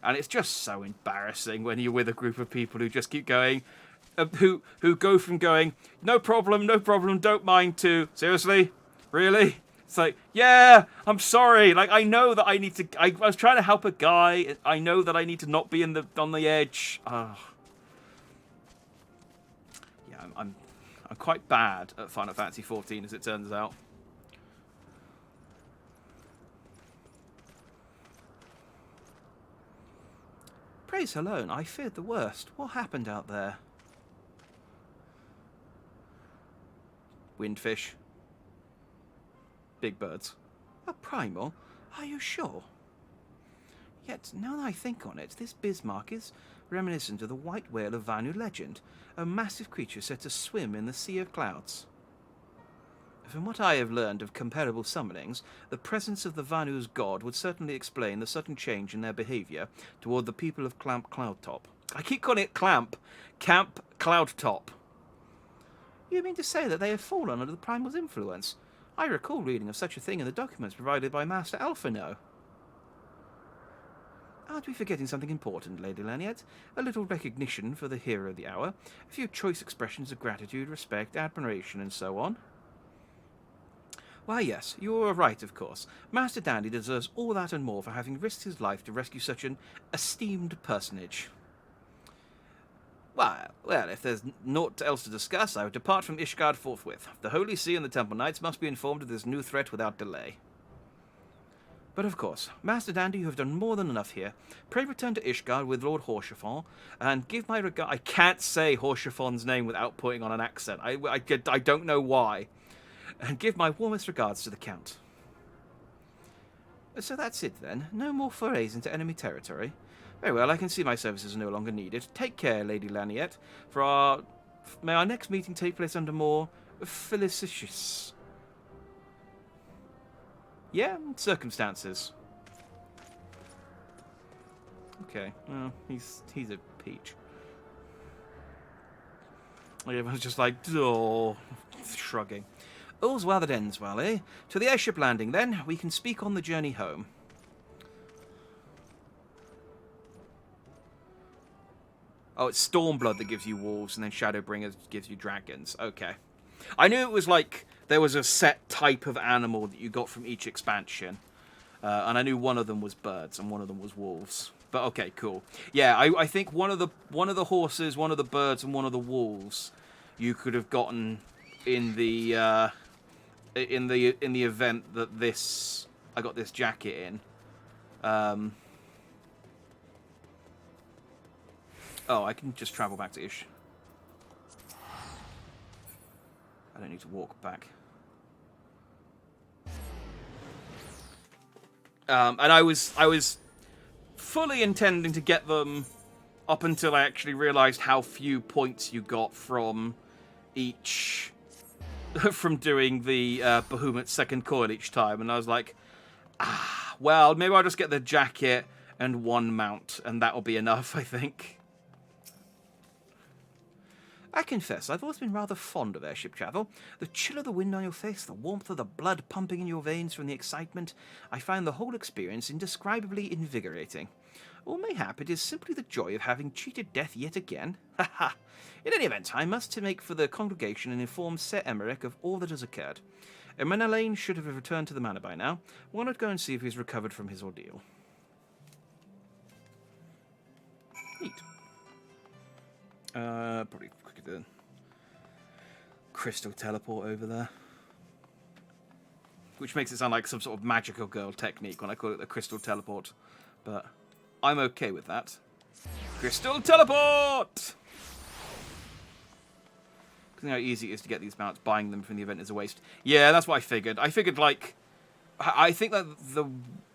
And it's just so embarrassing when you're with a group of people who just keep going, who go from going, no problem, don't mind, to, seriously? Really? It's like, yeah, I'm sorry. Like, I know that I need to, I was trying to help a guy. I know that I need to not be on the edge. Yeah, I'm quite bad at Final Fantasy XIV, as it turns out. Praise alone, I feared the worst. What happened out there? Windfish. Big birds. A primal? Are you sure? Yet, now that I think on it, this Bismarck is reminiscent of the white whale of Vanu legend, a massive creature said to swim in the sea of clouds. From what I have learned of comparable summonings, the presence of the Vanu's god would certainly explain the sudden change in their behaviour toward the people of Camp Cloudtop. I keep calling it Camp Cloudtop. You mean to say that they have fallen under the Primal's influence? I recall reading of such a thing in the documents provided by Master Alphino. Aren't we forgetting something important, Lady Laniet? A little recognition for the hero of the hour, a few choice expressions of gratitude, respect, admiration, and so on. Why, yes, you are right, of course. Master Dandy deserves all that and more for having risked his life to rescue such an esteemed personage. Well, if there's naught else to discuss, I would depart from Ishgard forthwith. The Holy See and the Temple Knights must be informed of this new threat without delay. But of course, Master Dandy, you have done more than enough here. Pray return to Ishgard with Lord Horshafon, and give my regard... I can't say Horshafon's name without putting on an accent. I don't know why. And give my warmest regards to the Count. So that's it then. No more forays into enemy territory. Very well, I can see my services are no longer needed. Take care, Lady Laniet. May our next meeting take place under more felicitious... circumstances. Okay, well, he's a peach. Everyone's just like, oh, shrugging. All's well that ends well, eh? To the airship landing, then. We can speak on the journey home. Oh, it's Stormblood that gives you wolves, and then Shadowbringer gives you dragons. Okay. I knew it was like there was a set type of animal that you got from each expansion. And I knew one of them was birds and one of them was wolves. But okay, cool. Yeah, I think one of the horses, one of the birds, and one of the wolves you could have gotten in the event that I got this jacket in. Oh, I can just travel back to Ish. I don't need to walk back. And I was fully intending to get them up until I actually realized how few points you got from each... from doing the Bahamut's second coil each time. And I was like, well, maybe I'll just get the jacket and one mount, and that'll be enough, I think. I confess, I've always been rather fond of airship travel. The chill of the wind on your face, the warmth of the blood pumping in your veins from the excitement, I find the whole experience indescribably invigorating. Or mayhap it is simply the joy of having cheated death yet again. Ha ha! In any event, I must make for the congregation and inform Sir Emmerich of all that has occurred. Menelaine should have returned to the manor by now. Why not go and see if he's recovered from his ordeal? Neat. Probably quicker than crystal teleport over there. Which makes it sound like some sort of magical girl technique when I call it the crystal teleport. But I'm okay with that. Crystal teleport! Because you know how easy it is to get these mounts, buying them from the event is a waste. Yeah, that's what I figured. I figured, like, I think that the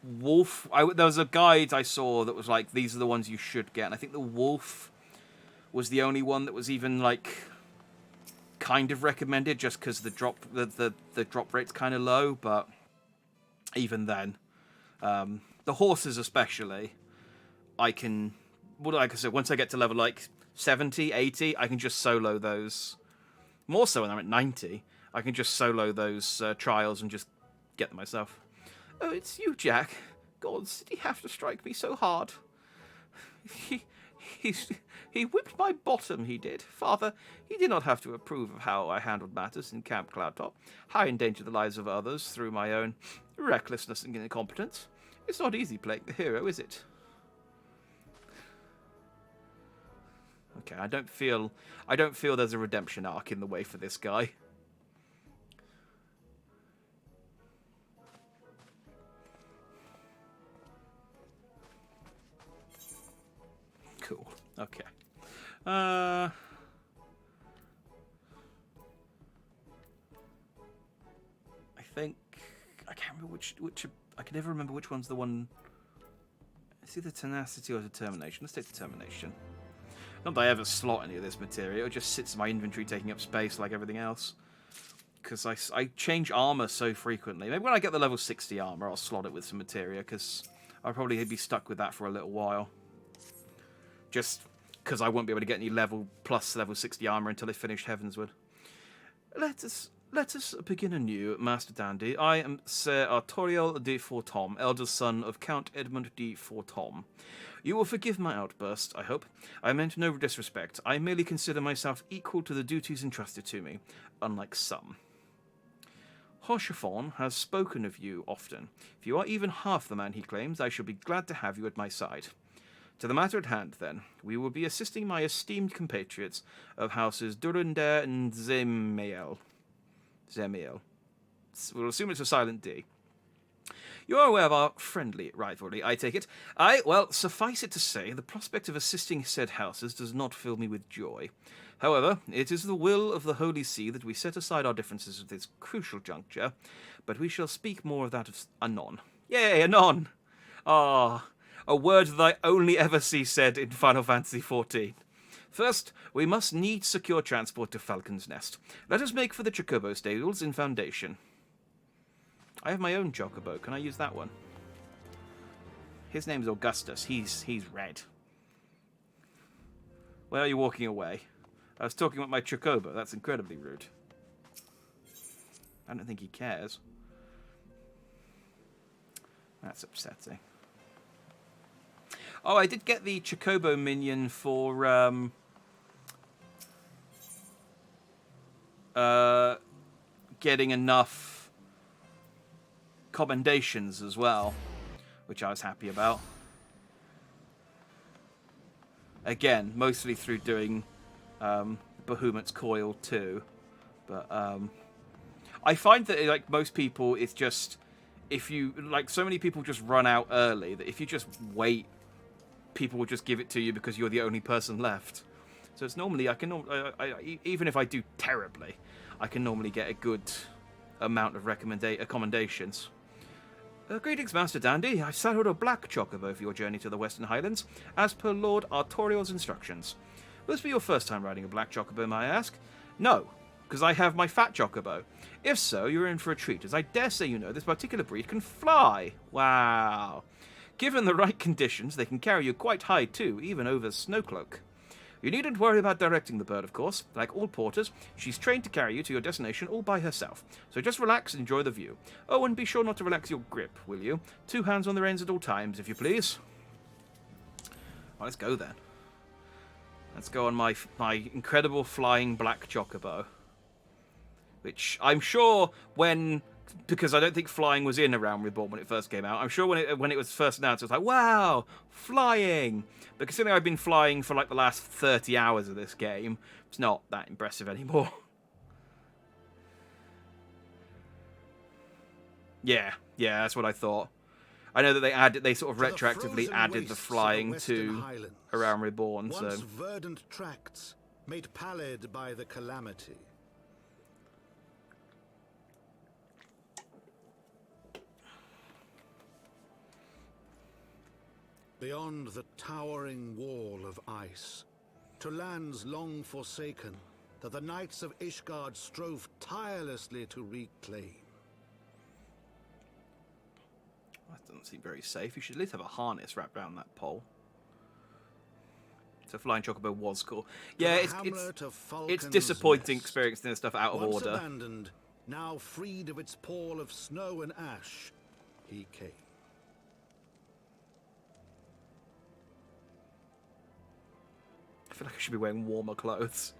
wolf... there was a guide I saw that was like, these are the ones you should get. And I think the wolf was the only one that was even, like, kind of recommended, just because the drop rate's kind of low. But even then, the horses especially, I can... well, like I said, once I get to level, like, 70, 80, I can just solo those. More so when I'm at 90, I can just solo those trials and just get them myself. Oh, it's you, Jack. Gods, did he have to strike me so hard? He whipped my bottom, he did. Father, he did not have to approve of how I handled matters in Camp Cloudtop. I endangered the lives of others through my own recklessness and incompetence. It's not easy playing the hero, is it? Okay, I don't feel there's a redemption arc in the way for this guy. Cool. Okay. I think I can't remember which I can never remember which one's the one It's either tenacity or determination. Let's take determination. Not that I ever slot any of this material. It just sits in my inventory taking up space like everything else. Because I change armor so frequently. Maybe when I get the level 60 armor, I'll slot it with some materia, because I'll probably be stuck with that for a little while. Just because I won't be able to get any level plus level 60 armor until I finish Heavensward. Let us begin anew, Master Dandy. I am Sir Artoriel de Fortom, eldest son of Count Edmund de Fortom. You will forgive my outburst, I hope. I meant no disrespect. I merely consider myself equal to the duties entrusted to me, unlike some. Hoshafon has spoken of you often. If you are even half the man he claims, I shall be glad to have you at my side. To the matter at hand, then, we will be assisting my esteemed compatriots of houses Durender and Zemiel. We'll assume it's a silent D. You are aware of our friendly rivalry, I take it. Well, suffice it to say, the prospect of assisting said houses does not fill me with joy. However, it is the will of the Holy See that we set aside our differences at this crucial juncture, but we shall speak more of that anon. Yay, anon! Ah, a word that I only ever see said in Final Fantasy XIV. First, we must need secure transport to Falcon's Nest. Let us make for the Chocobo stables in Foundation. I have my own Chocobo. Can I use that one? His name's Augustus. He's red. Why are you walking away? I was talking about my Chocobo. That's incredibly rude. I don't think he cares. That's upsetting. Oh, I did get the Chocobo minion for getting enough commendations as well, which I was happy about. Again, mostly through doing Bahamut's Coil too, but I find that like most people, it's just if you like so many people just run out early that if you just wait, people will just give it to you because you're the only person left. So it's normally even if I do terribly, I can normally get a good amount of commendations. Greetings, Master Dandy. I saddled a black Chocobo for your journey to the Western Highlands, as per Lord Artoriel's instructions. Will this be your first time riding a black Chocobo, may I ask? No, because I have my fat Chocobo. If so, you're in for a treat, as I dare say you know this particular breed can fly. Wow. Given the right conditions, they can carry you quite high too, even over Snowcloak. You needn't worry about directing the bird, of course. Like all porters, she's trained to carry you to your destination all by herself. So just relax and enjoy the view. Oh, and be sure not to relax your grip, will you? 2 hands on the reins at all times, if you please. Well, let's go then. Let's go on my incredible flying black Chocobo. Which I'm sure because I don't think flying was in A Realm Reborn when it first came out. I'm sure when it was first announced, it was like, wow, flying! But considering I've been flying for like the last 30 hours of this game, it's not that impressive anymore. Yeah, that's what I thought. I know that they sort of retroactively added the flying to A Realm Reborn. Once verdant tracts made pallid by the calamity. Beyond the towering wall of ice, to lands long forsaken that the knights of Ishgard strove tirelessly to reclaim. That doesn't seem very safe. You should at least have a harness wrapped around that pole. So flying Chocobo was cool. Yeah, it's disappointing experiencing this stuff out of Once order. Abandoned, now freed of its pall of snow and ash, he came. I feel like I should be wearing warmer clothes.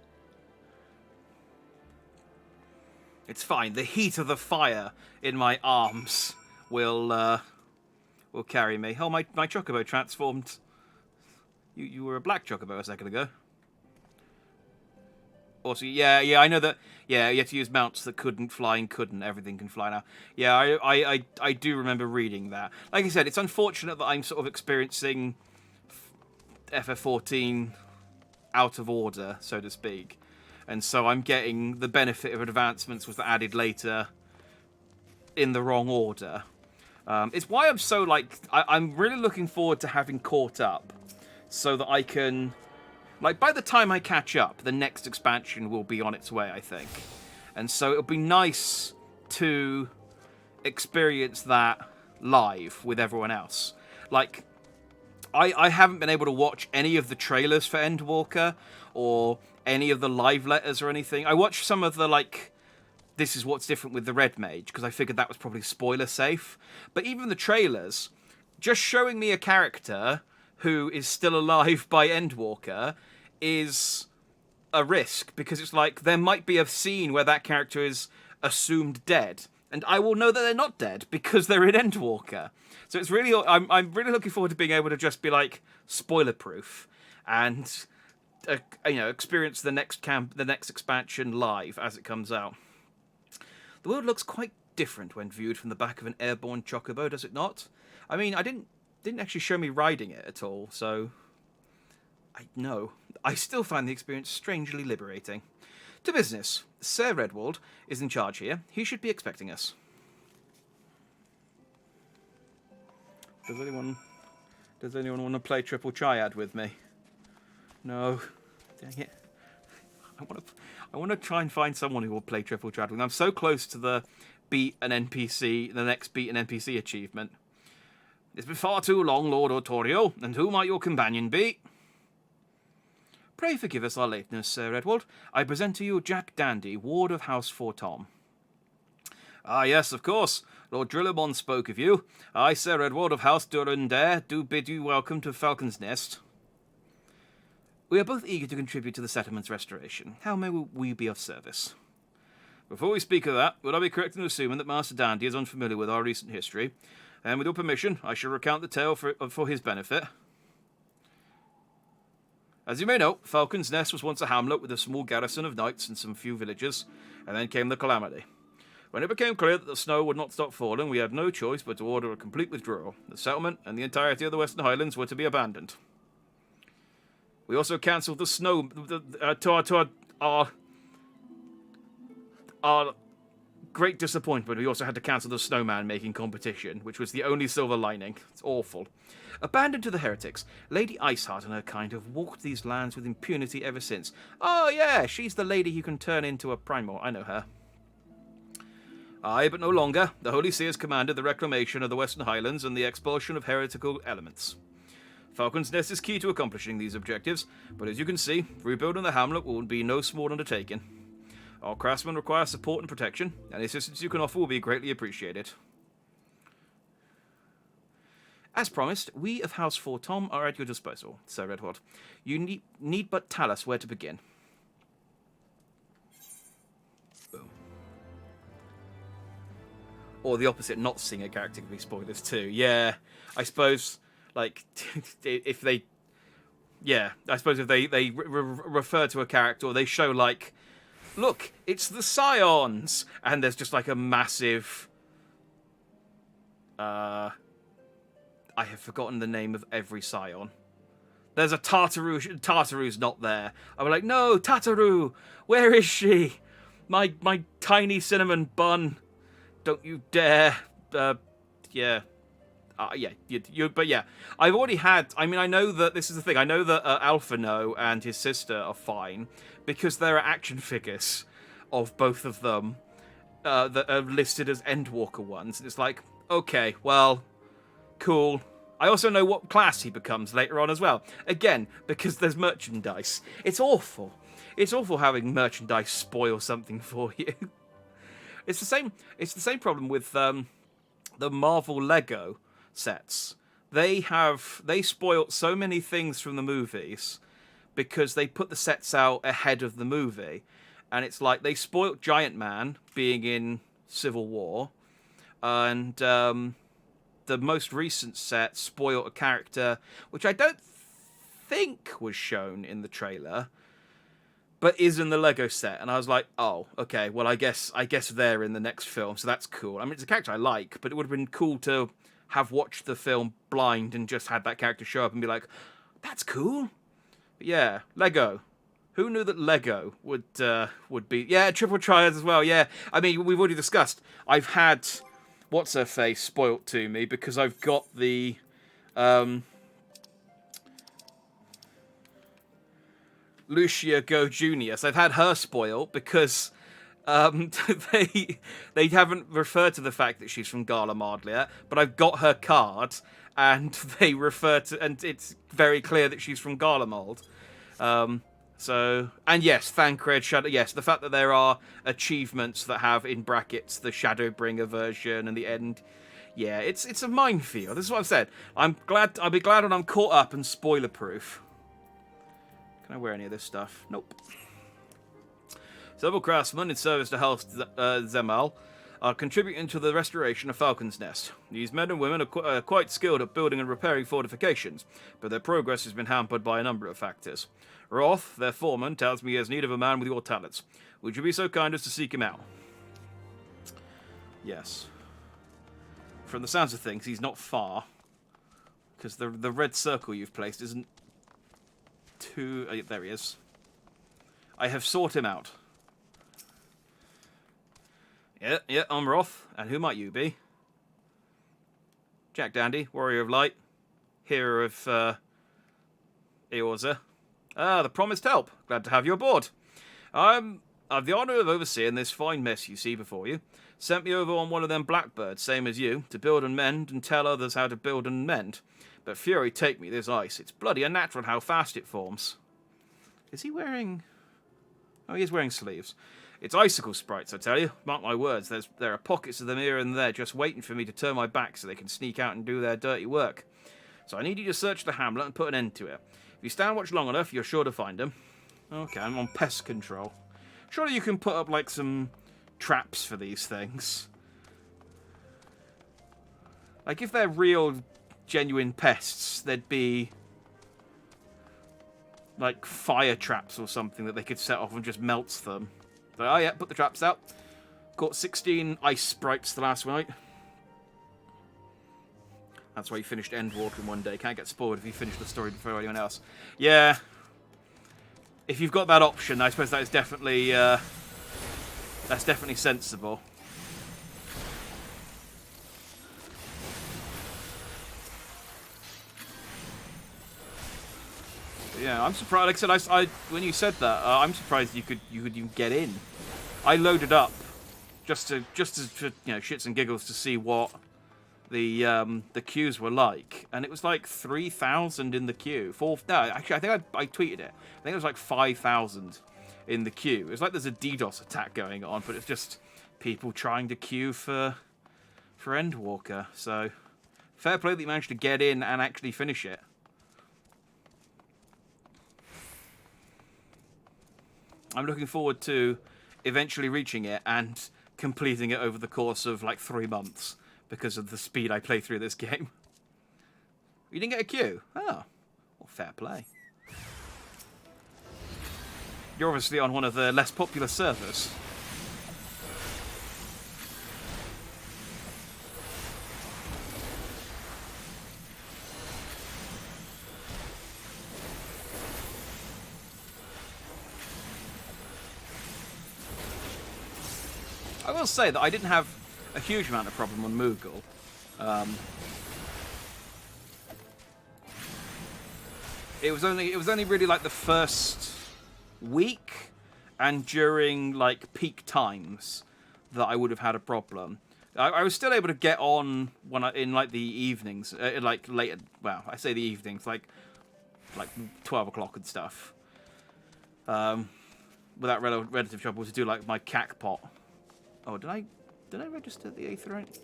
It's fine. The heat of the fire in my arms will carry me. Oh, my Chocobo transformed. You were a black Chocobo a second ago. Also, yeah, I know that. Yeah, you have to use mounts that couldn't. Flying couldn't. Everything can fly now. Yeah, I do remember reading that. Like I said, it's unfortunate that I'm sort of experiencing FF14 out of order, so to speak. And so I'm getting the benefit of advancements was added later in the wrong order. It's why I'm so, like, I'm really looking forward to having caught up so that I can, like, by the time I catch up, the next expansion will be on its way, I think. And so it'll be nice to experience that live with everyone else. Like, I haven't been able to watch any of the trailers for Endwalker or any of the live letters or anything. I watched some of the, like, this is what's different with the Red Mage, because I figured that was probably spoiler safe. But even the trailers, just showing me a character who is still alive by Endwalker is a risk, because it's like there might be a scene where that character is assumed dead, and I will know that they're not dead because they're in Endwalker. So it's really, I'm really looking forward to being able to just be like spoiler proof and experience the next expansion live as it comes out. The world looks quite different when viewed from the back of an airborne Chocobo, does it not? I mean, I didn't actually show me riding it at all, so I know. I still find the experience strangely liberating. To business. Sir Redwald is in charge here. He should be expecting us. Does anyone want to play Triple Triad with me? No. Dang it. I want to try and find someone who will play Triple Triad with me. I'm so close to the next beat an NPC achievement. It's been far too long, Lord Ortorio, and who might your companion be? Pray forgive us our lateness, Sir Redwald. I present to you Jack Dandy, Ward of House Fortom. Ah, yes, of course. Lord Drillamon spoke of you. I, Sir Redwald of House Durandare, do bid you welcome to Falcon's Nest. We are both eager to contribute to the settlement's restoration. How may we be of service? Before we speak of that, would I be correct in assuming that Master Dandy is unfamiliar with our recent history? And with your permission, I shall recount the tale for his benefit. As you may know, Falcon's Nest was once a hamlet with a small garrison of knights and some few villagers, and then came the calamity. When it became clear that the snow would not stop falling, we had no choice but to order a complete withdrawal. The settlement and the entirety of the Western Highlands were to be abandoned. We also cancelled the snow to our great disappointment. We also had to cancel the snowman making competition, which was the only silver lining. It's awful. Abandoned to the heretics, Lady Iceheart and her kind have walked these lands with impunity ever since. Oh yeah, she's the lady who can turn into a Primor. I know her. Aye, but no longer. The Holy See has commanded the reclamation of the Western Highlands and the expulsion of heretical elements. Falcon's Nest is key to accomplishing these objectives, but as you can see, rebuilding the hamlet will be no small undertaking. Our craftsmen require support and protection, and the assistance you can offer will be greatly appreciated. As promised, we of House Fortom are at your disposal, Sir Redwald. You need but tell us where to begin. Boom. Or the opposite, not seeing a character can be spoilers too. Yeah, I suppose, like, if they... Yeah, I suppose if they refer to a character, or they show, like, look, it's the Scions! And there's just, like, a massive... I have forgotten the name of every Scion. There's a Tartaru. Tartaru's not there. I was like, no, Tartaru! Where is she? My tiny cinnamon bun. Don't you dare. Yeah. But yeah. I've already had... I mean, I know that... This is the thing. I know that Alphino and his sister are fine, because there are action figures of both of them that are listed as Endwalker ones. And it's like, okay, well... Cool. I also know what class he becomes later on as well. Again, because there's merchandise. It's awful. It's awful having merchandise spoil something for you. It's the same problem with the Marvel Lego sets. They spoiled so many things from the movies because they put the sets out ahead of the movie. And it's like they spoiled Giant Man being in Civil War, and the most recent set spoiled a character which I don't think was shown in the trailer, but is in the Lego set. And I was like, oh, okay, well, I guess they're in the next film, so that's cool. I mean, it's a character I like, but it would have been cool to have watched the film blind and just had that character show up and be like, that's cool. But yeah, Lego. Who knew that Lego would be... Yeah, Triple Triads as well, yeah. I mean, we've already discussed. I've had what's her face spoilt to me because I've got the Lucia Go Junior. So I've had her spoiled because they haven't referred to the fact that she's from Garlemald yet, but I've got her card and they refer to, and it's very clear that she's from Garlemald. So, and yes, Thancred Shadow. Yes, the fact that there are achievements that have in brackets the Shadowbringer version and the end. Yeah, it's a minefield. This is what I've said. I'll be glad when I'm caught up and spoiler proof. Can I wear any of this stuff? Nope. Several craftsmen in service to Helst Zemal are contributing to the restoration of Falcon's Nest. These men and women are quite skilled at building and repairing fortifications, but their progress has been hampered by a number of factors. Roth, their foreman, tells me he has need of a man with your talents. Would you be so kind as to seek him out? Yes. From the sounds of things, he's not far. Because the red circle you've placed isn't too... there he is. I have sought him out. Yeah, I'm Roth. And who might you be? Jack Dandy, warrior of light. Hero of Eorza. Ah, the promised help. Glad to have you aboard. I've the honour of overseeing this fine mess you see before you. Sent me over on one of them blackbirds, same as you, to build and mend and tell others how to build and mend. But fury take me, this ice. It's bloody unnatural how fast it forms. Is he wearing... Oh, he is wearing sleeves. It's icicle sprites, I tell you. Mark my words, there are pockets of them here and there just waiting for me to turn my back so they can sneak out and do their dirty work. So I need you to search the hamlet and put an end to it. If you stand watch long enough, you're sure to find them. Okay, I'm on pest control. Surely you can put up, like, some traps for these things. Like, if they're real, genuine pests, there'd be, like, fire traps or something that they could set off and just melts them. But, oh yeah, put the traps out. Caught 16 ice sprites the last night. That's why you finished Endwalker in one day. Can't get spoiled if you finish the story before anyone else. Yeah. If you've got that option, I suppose that is definitely that's definitely sensible. Yeah, I'm surprised. Like I said, I when you said that, I'm surprised you could even get in. I loaded up just to you know, shits and giggles to see what the queues were like, and it was like 3,000 in the queue. No, actually, I think I tweeted it. I think it was like 5,000 in the queue. It was like there's a DDoS attack going on, but it's just people trying to queue for Endwalker. So fair play that you managed to get in and actually finish it. I'm looking forward to eventually reaching it and completing it over the course of like 3 months. Because of the speed I play through this game. You didn't get a queue? Oh. Well, fair play. You're obviously on one of the less popular servers. I will say that I didn't have a huge amount of problem on Moogle. It was only really like the first week and during like peak times that I would have had a problem. I was still able to get on when in like the evenings, like later. Well, I say the evenings, like 12 o'clock and stuff. Without relative trouble to do like my cack pot. Oh, did I register the Aetherite?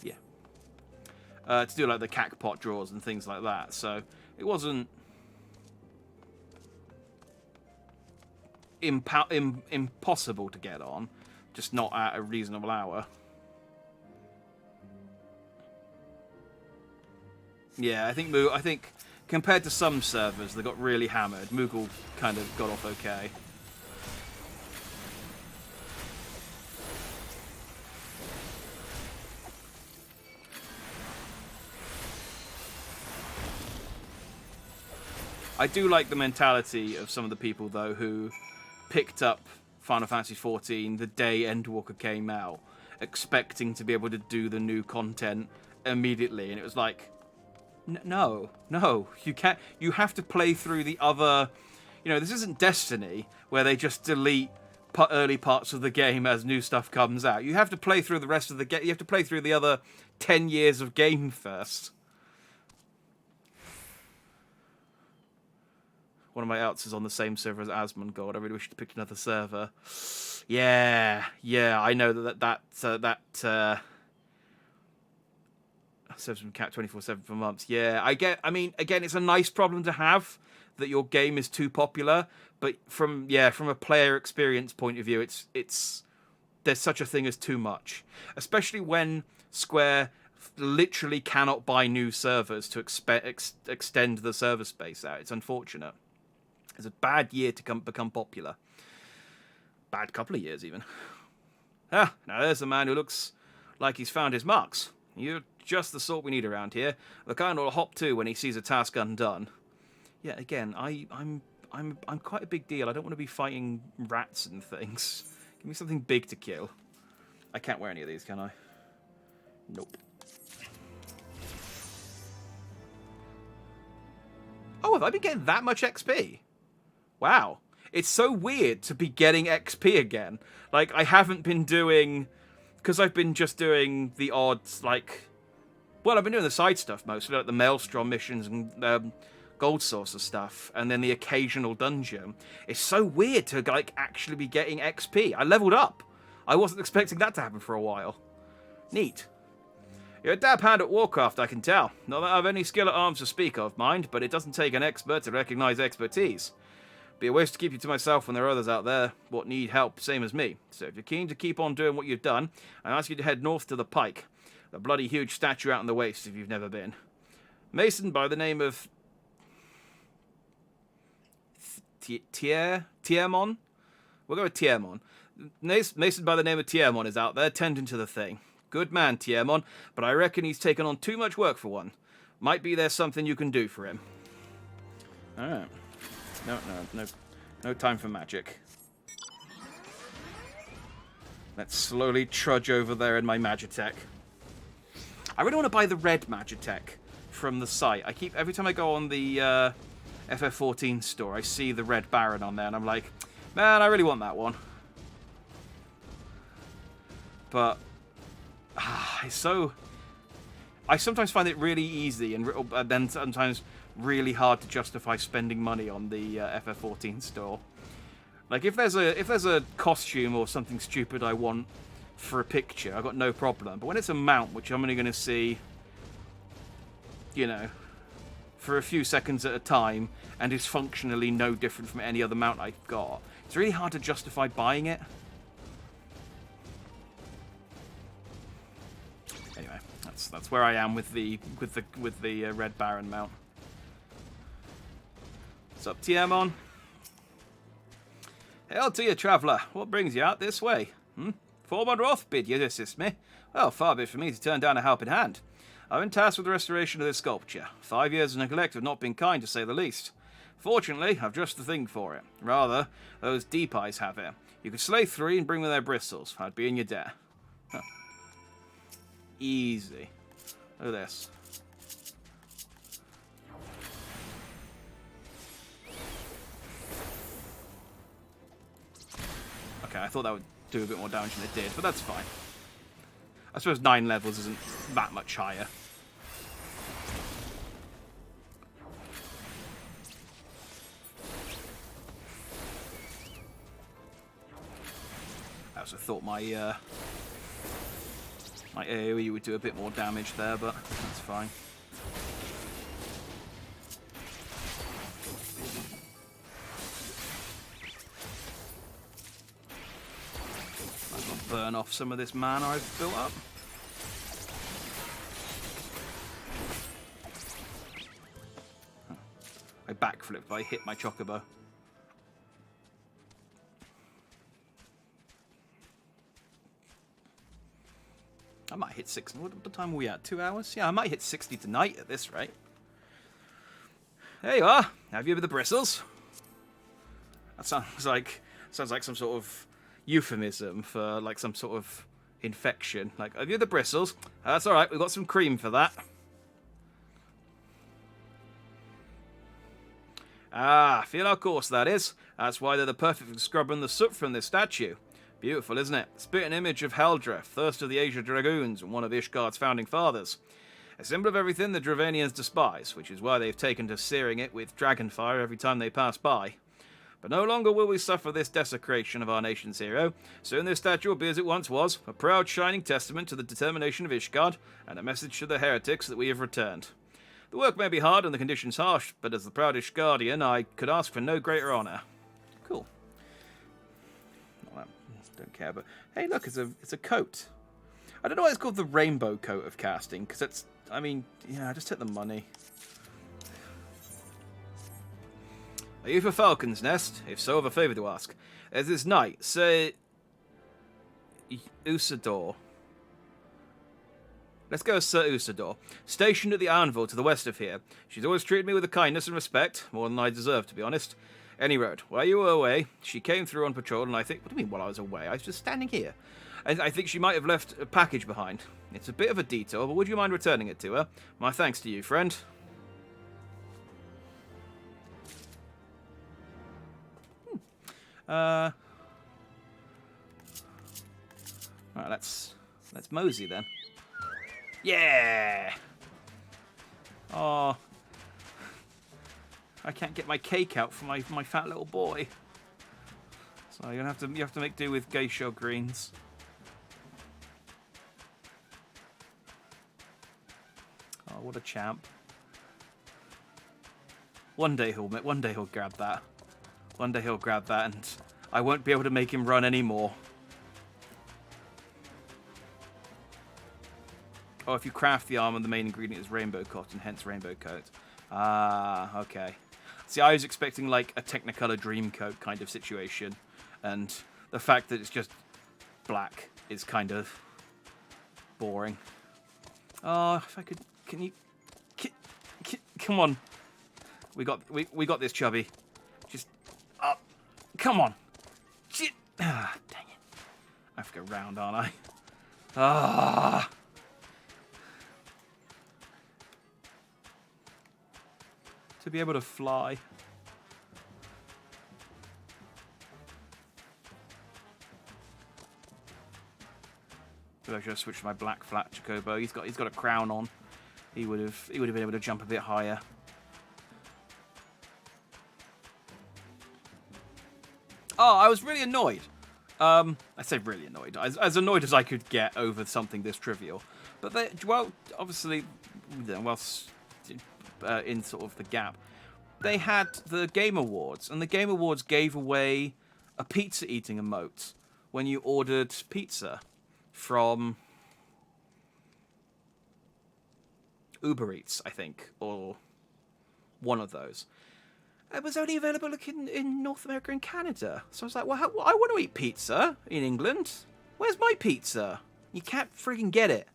Yeah. To do like the cack pot draws and things like that. So it wasn't impossible to get on, just not at a reasonable hour. Yeah, I think compared to some servers that got really hammered, Moogle kind of got off okay. I do like the mentality of some of the people, though, who picked up Final Fantasy XIV the day Endwalker came out expecting to be able to do the new content immediately, and it was like, no, you can't. You have to play through the other. You know, this isn't Destiny where they just delete early parts of the game as new stuff comes out. You have to play through the rest of the game. You have to play through the other 10 years of game first. One of my outs is on the same server as Asmongold. I really wish to pick another server. Yeah, I know that serves from Cat 24/7 for months. Yeah, I mean, again, it's a nice problem to have that your game is too popular, but from a player experience point of view, it's there's such a thing as too much, especially when Square literally cannot buy new servers to extend the server space out. It's unfortunate. It's a bad year to become popular. Bad couple of years, even. Now there's a man who looks like he's found his marks. You're just the sort we need around here. The kind who'll hop to when he sees a task undone. Yeah, again, I'm quite a big deal. I don't want to be fighting rats and things. Give me something big to kill. I can't wear any of these, can I? Nope. Oh, have I been getting that much XP? Wow. It's so weird to be getting XP again. Like, I haven't been doing... Because I've been just doing the odds, like... Well, I've been doing the side stuff mostly, like the Maelstrom missions and Gold Saucer stuff, and then the occasional dungeon. It's so weird to, like, actually be getting XP. I leveled up. I wasn't expecting that to happen for a while. Neat. You're a dab hand at Warcraft, I can tell. Not that I have any skill at arms to speak of, mind, but it doesn't take an expert to recognise expertise. Be a waste to keep you to myself when there are others out there what need help, same as me. So if you're keen to keep on doing what you've done, I ask you to head north to the Pike. The bloody huge statue out in the waste if you've never been. Mason by the name of... Tiermon? We'll go with Tiermon. Mason by the name of Tiermon is out there tending to the thing. Good man, Tiermon, but I reckon he's taken on too much work for one. Might be there's something you can do for him. Alright. No time for magic. Let's slowly trudge over there in my Magitech. I really want to buy the red Magitech from the site. Every time I go on the FF14 store, I see the Red Baron on there, and I'm like, man, I really want that one. But it's so... I sometimes find it really easy, and then sometimes really hard to justify spending money on the FF14 store. Like, if there's a costume or something stupid I want for a picture, I've got no problem. But when it's a mount, which I'm only going to see, you know, for a few seconds at a time, and is functionally no different from any other mount I've got, it's really hard to justify buying it. Anyway, that's where I am with the Red Baron mount. What's up, Tiamon? Hail to you, traveller. What brings you out this way? Former Roth bid you to assist me? Well, far be it for me to turn down a helping hand. I've been tasked with the restoration of this sculpture. 5 years of neglect have not been kind, to say the least. Fortunately, I've just the thing for it. Rather, those deep eyes have it. You could slay 3 and bring me their bristles. I'd be in your debt. Huh. Easy. Look at this. Okay, I thought that would do a bit more damage than it did, but that's fine. I suppose 9 levels isn't that much higher. I also thought my my AoE would do a bit more damage there, but that's fine. Burn off some of this mana I've built up. I backflipped, but I hit my Chocobo. I might hit 6. What time are we at? 2 hours? Yeah, I might hit 60 tonight at this rate. There you are. Have you with the bristles? That sounds like some sort of euphemism for like some sort of infection. Like, have you the bristles? That's alright, we've got some cream for that. Ah, feel our course, that is. That's why they're the perfect for scrubbing the soot from this statue. Beautiful, isn't it? Spit an image of Heldra, first of the Asia Dragoons and one of Ishgard's founding fathers. A symbol of everything the Dravanians despise, which is why they've taken to searing it with dragonfire every time they pass by. But no longer will we suffer this desecration of our nation's hero. Soon this statue will be as it once was, a proud shining testament to the determination of Ishgard, and a message to the heretics that we have returned. The work may be hard and the conditions harsh, but as the proud Ishgardian, I could ask for no greater honour. Cool. Well, I don't care, but hey, look, it's a coat. I don't know why it's called the rainbow coat of casting, because it's, I mean, yeah, just take the money. Are you for Falcon's Nest? If so, I've a favour to ask. There's this knight, Sir Usador. Let's go with Sir Usador, stationed at the anvil to the west of here. She's always treated me with a kindness and respect, more than I deserve, to be honest. Any road, while you were away, she came through on patrol, and I think... What do you mean while I was away? I was just standing here. I think she might have left a package behind. It's a bit of a detour, but would you mind returning it to her? My thanks to you, friend. Right, let's mosey then. Yeah! Oh, I can't get my cake out for my fat little boy. So you have to make do with geisha greens. Oh, what a champ! One day he'll grab that. One day he'll grab that, and I won't be able to make him run anymore. Oh, if you craft the armor, the main ingredient is rainbow cotton, hence rainbow coat. Ah, okay. See, I was expecting like a Technicolor Dreamcoat kind of situation, and the fact that it's just black is kind of boring. Oh, if I could, can you, come on. We got this, chubby. Just up. Come on. Shit. Ah, dang it. I have to go round, aren't I? Ah. To be able to fly. Maybe I should have switched to my black flat Chocobo. He's got a crown on. He would have been able to jump a bit higher. Oh, I was really annoyed. I say really annoyed. As annoyed as I could get over something this trivial. But they, well, obviously, whilst in sort of the gap, they had the Game Awards, and the Game Awards gave away a pizza eating emote when you ordered pizza from Uber Eats, I think, or one of those. It was only available in North America and Canada. So I was like, well, I want to eat pizza in England. Where's my pizza? You can't frigging get it.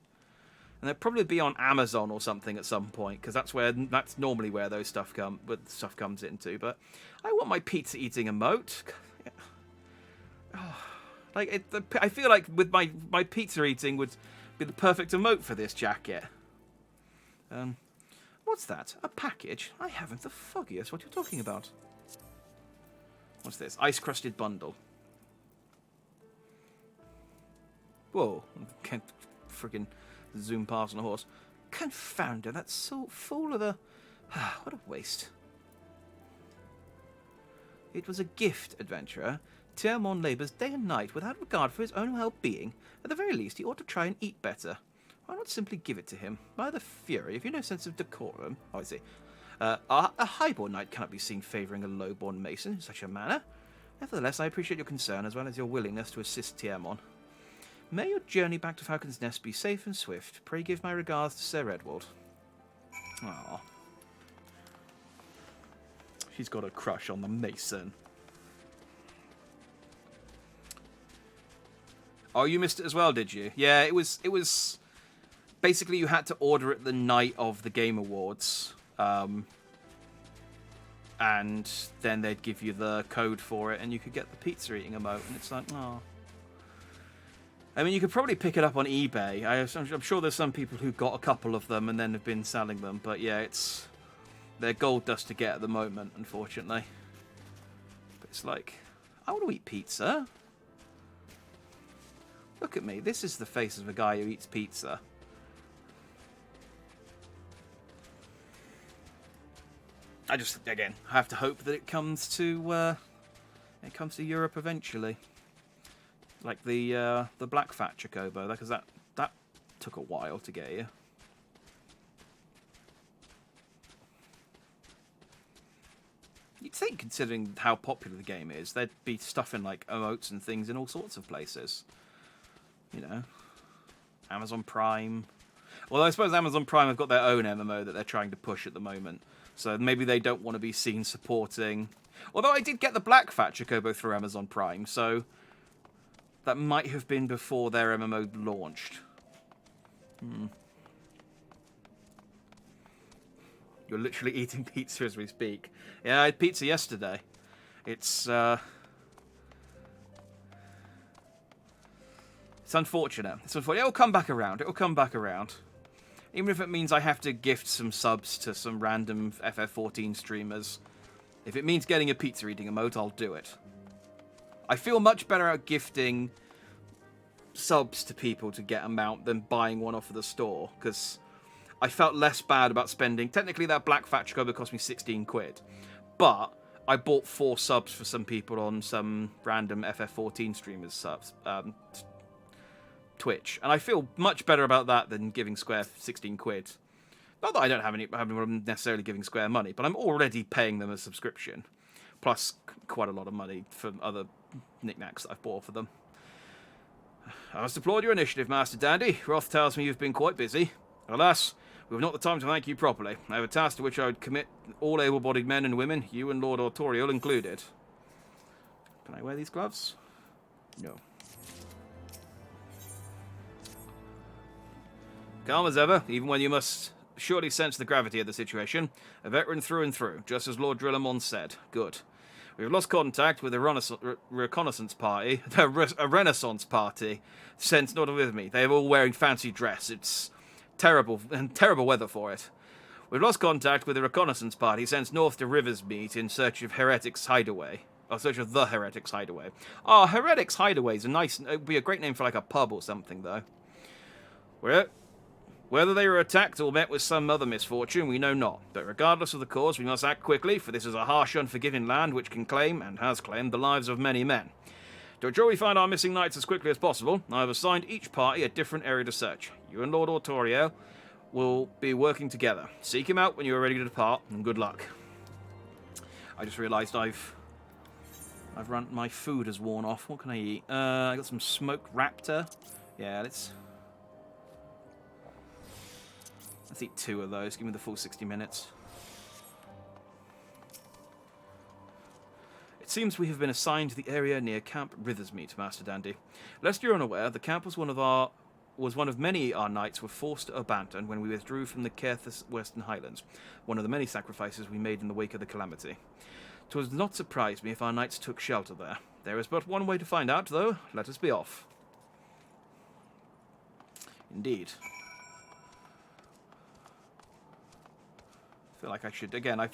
And they'll probably be on Amazon or something at some point, because that's normally where those stuff comes into. But I want my pizza eating emote. Like I feel like with my pizza eating would be the perfect emote for this jacket. What's that? A package? I haven't the foggiest what you're talking about. What's this? Ice-crusted bundle. Whoa. Can't friggin' zoom past on a horse. Confound her, that's so full of a... what a waste. It was a gift, adventurer. Tiamon labours day and night without regard for his own well-being. At the very least, he ought to try and eat better. Why not simply give it to him? By the fury, have you no sense of decorum? Oh, I see. A highborn knight cannot be seen favouring a lowborn mason in such a manner. Nevertheless, I appreciate your concern as well as your willingness to assist Tiamon. May your journey back to Falcon's Nest be safe and swift. Pray give my regards to Sir Edward. Aww. She's got a crush on the mason. Oh, you missed it as well, did you? Yeah, it was... Basically, you had to order it the night of the Game Awards. And then they'd give you the code for it, and you could get the pizza eating emote. And it's like, oh. I mean, you could probably pick it up on eBay. I'm sure there's some people who got a couple of them and then have been selling them. But yeah, they're gold dust to get at the moment, unfortunately. But it's like, I want to eat pizza. Look at me. This is the face of a guy who eats pizza. I just, again, have to hope that it comes to Europe eventually. Like the black fat Chocobo, because that took a while to get here. You'd think, considering how popular the game is, there'd be stuff in like emotes and things in all sorts of places. You know, Amazon Prime. Well, I suppose Amazon Prime have got their own MMO that they're trying to push at the moment. So maybe they don't want to be seen supporting... Although I did get the Black Fat Chocobo through Amazon Prime, so... That might have been before their MMO launched. You're literally eating pizza as we speak. Yeah, I had pizza yesterday. It's unfortunate. It's unfortunate. It'll come back around. It'll come back around. Even if it means I have to gift some subs to some random FF14 streamers. If it means getting a pizza eating emote, I'll do it. I feel much better at gifting subs to people to get a mount than buying one off of the store, because I felt less bad about spending... Technically, that Black Fat Chocobo cost me 16 quid, but I bought 4 subs for some people on some random FF14 streamers' subs, Twitch, and I feel much better about that than giving Square 16 quid. Not that I don't have any problem necessarily giving Square money, but I'm already paying them a subscription, plus quite a lot of money for other knickknacks that I've bought for them. I must applaud your initiative, Master Dandy. Roth tells me you've been quite busy. Alas, we have not the time to thank you properly. I have a task to which I would commit all able-bodied men and women, you and Lord Artorial included. Can I wear these gloves? No. Calm as ever, even when you must surely sense the gravity of the situation. A veteran through and through, just as Lord Drillamon said. Good. We have lost contact with a reconnaissance party, a renaissance party, sent not with me. They are all wearing fancy dress. It's terrible, and terrible weather for it. We've lost contact with a reconnaissance party sent north to Riversmeet in search of Heretics Hideaway. Or search of the Heretics Hideaway. Oh, Heretics Hideaway is a nice... It would be a great name for like a pub or something, though. Whether they were attacked or met with some other misfortune, we know not. But regardless of the cause, we must act quickly, for this is a harsh, unforgiving land which can claim, and has claimed, the lives of many men. To ensure we find our missing knights as quickly as possible, I have assigned each party a different area to search. You and Lord Artoriel will be working together. Seek him out when you are ready to depart, and good luck. I just realised my food has worn off. What can I eat? I got some smoked raptor. Yeah, let's eat 2 of those. Give me the full 60 minutes. It seems we have been assigned to the area near Camp Riversmeet, Master Dandy. Lest you're unaware, the camp was one of many our knights were forced to abandon when we withdrew from the Caerthus Western Highlands, one of the many sacrifices we made in the wake of the calamity. 'Twas not surprise me if our knights took shelter there. There is but one way to find out, though. Let us be off. Indeed. I feel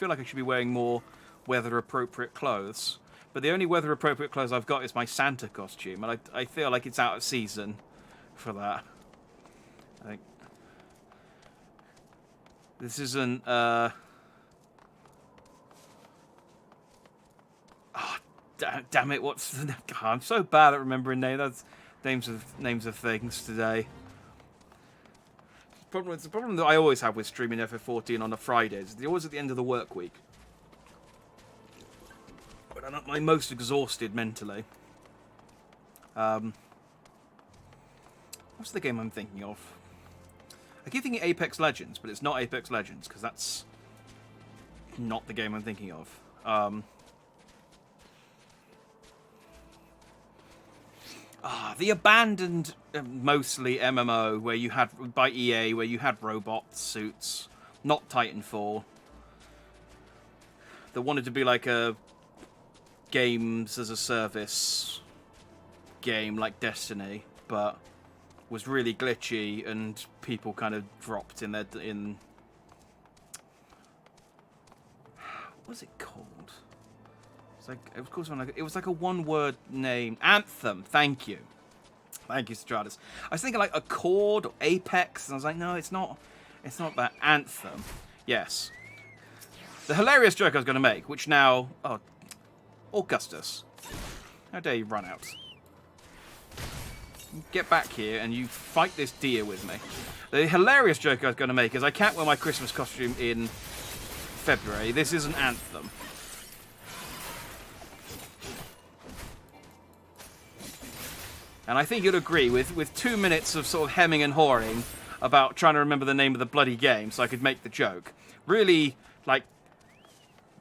like I should be wearing more weather-appropriate clothes. But the only weather-appropriate clothes I've got is my Santa costume, and I feel like it's out of season for that. I think this isn't. Oh, damn it! What's the? God, I'm so bad at remembering names of things today. The problem that I always have with streaming FF14 on a Friday is always at the end of the work week. But I'm at my most exhausted mentally. What's the game I'm thinking of? I keep thinking Apex Legends, but it's not Apex Legends, because that's not the game I'm thinking of. The abandoned, mostly MMO, where you had, by EA, where you had robot suits, not Titanfall. That wanted to be like a games as a service game like Destiny, but was really glitchy, and people kind of dropped in their what was it called? It's like it was like a one-word name. Anthem. Thank you, Stratus. I was thinking like Accord or Apex, and I was like, no, it's not. It's not that. Anthem. Yes. The hilarious joke I was going to make, which now, Augustus, how dare you run out? Get back here and you fight this deer with me. The hilarious joke I was going to make is I can't wear my Christmas costume in February. This is an Anthem. And I think you'd agree with 2 minutes of sort of hemming and hawing about trying to remember the name of the bloody game so I could make the joke. Really, like,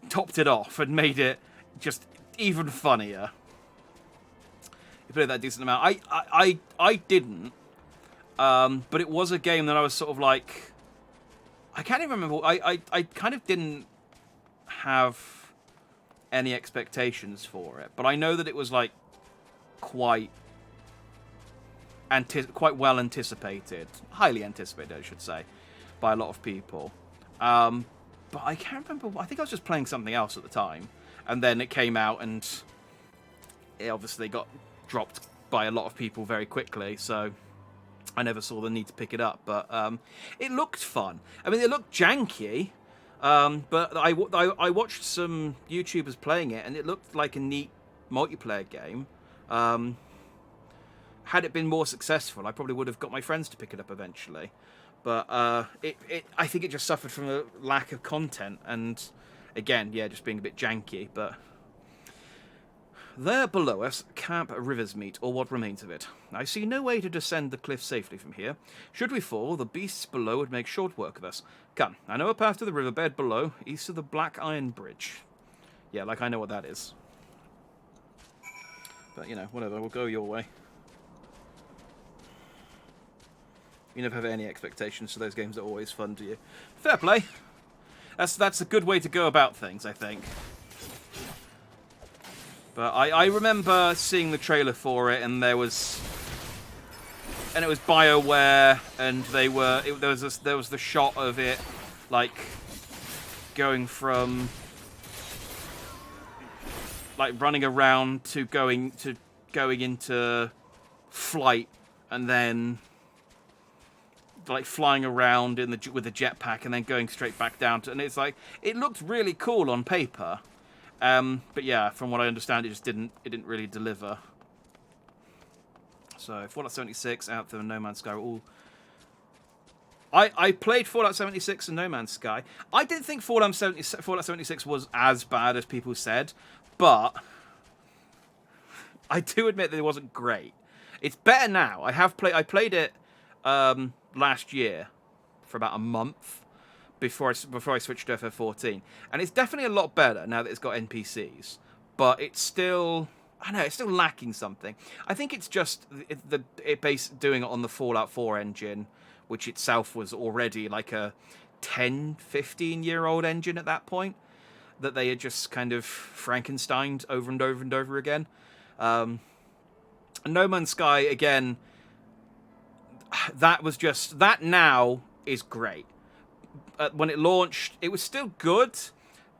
topped it off and made it just even funnier. You played that decent amount. I didn't, but it was a game that I was sort of like, I can't even remember. I kind of didn't have any expectations for it, but I know that it was like quite well anticipated, highly anticipated, I should say, by a lot of people. But I can't remember. I think I was just playing something else at the time, and then it came out, and it obviously got dropped by a lot of people very quickly, so I never saw the need to pick it up. But it looked fun. I mean, it looked janky, but I watched some YouTubers playing it, and it looked like a neat multiplayer game. Had it been more successful, I probably would have got my friends to pick it up eventually. But I think it just suffered from a lack of content, and again, yeah, just being a bit janky. But there below us, Camp Rivers meet, or what remains of it. I see no way to descend the cliff safely from here. Should we fall, the beasts below would make short work of us. Come, I know a path to the riverbed below, east of the Black Iron Bridge. Yeah, like I know what that is. But, you know, whatever, we'll go your way. You never have any expectations, so those games are always fun to you. Fair play. That's a good way to go about things, I think. But I remember seeing the trailer for it, and it was BioWare, and there was the shot of it, like going from like running around to going into flight, and then like flying around with a jetpack and then going straight back down to, and it's like, it looked really cool on paper, but yeah, from what I understand, it didn't really deliver. So Fallout 76, Anthem, and No Man's Sky were all. I played Fallout 76 and No Man's Sky. I didn't think Fallout 76 was as bad as people said, but I do admit that it wasn't great. It's better now. I played it last year for about a month before I switched to FF14, and it's definitely a lot better now that it's got NPCs. But it's still, I don't know, it's still lacking something. I think it's just doing it on the Fallout 4 engine, which itself was already like a 10-15-year-old engine at that point, that they had just kind of Frankensteined over and over and over again. And No Man's Sky, again, that now is great. When it launched, it was still good,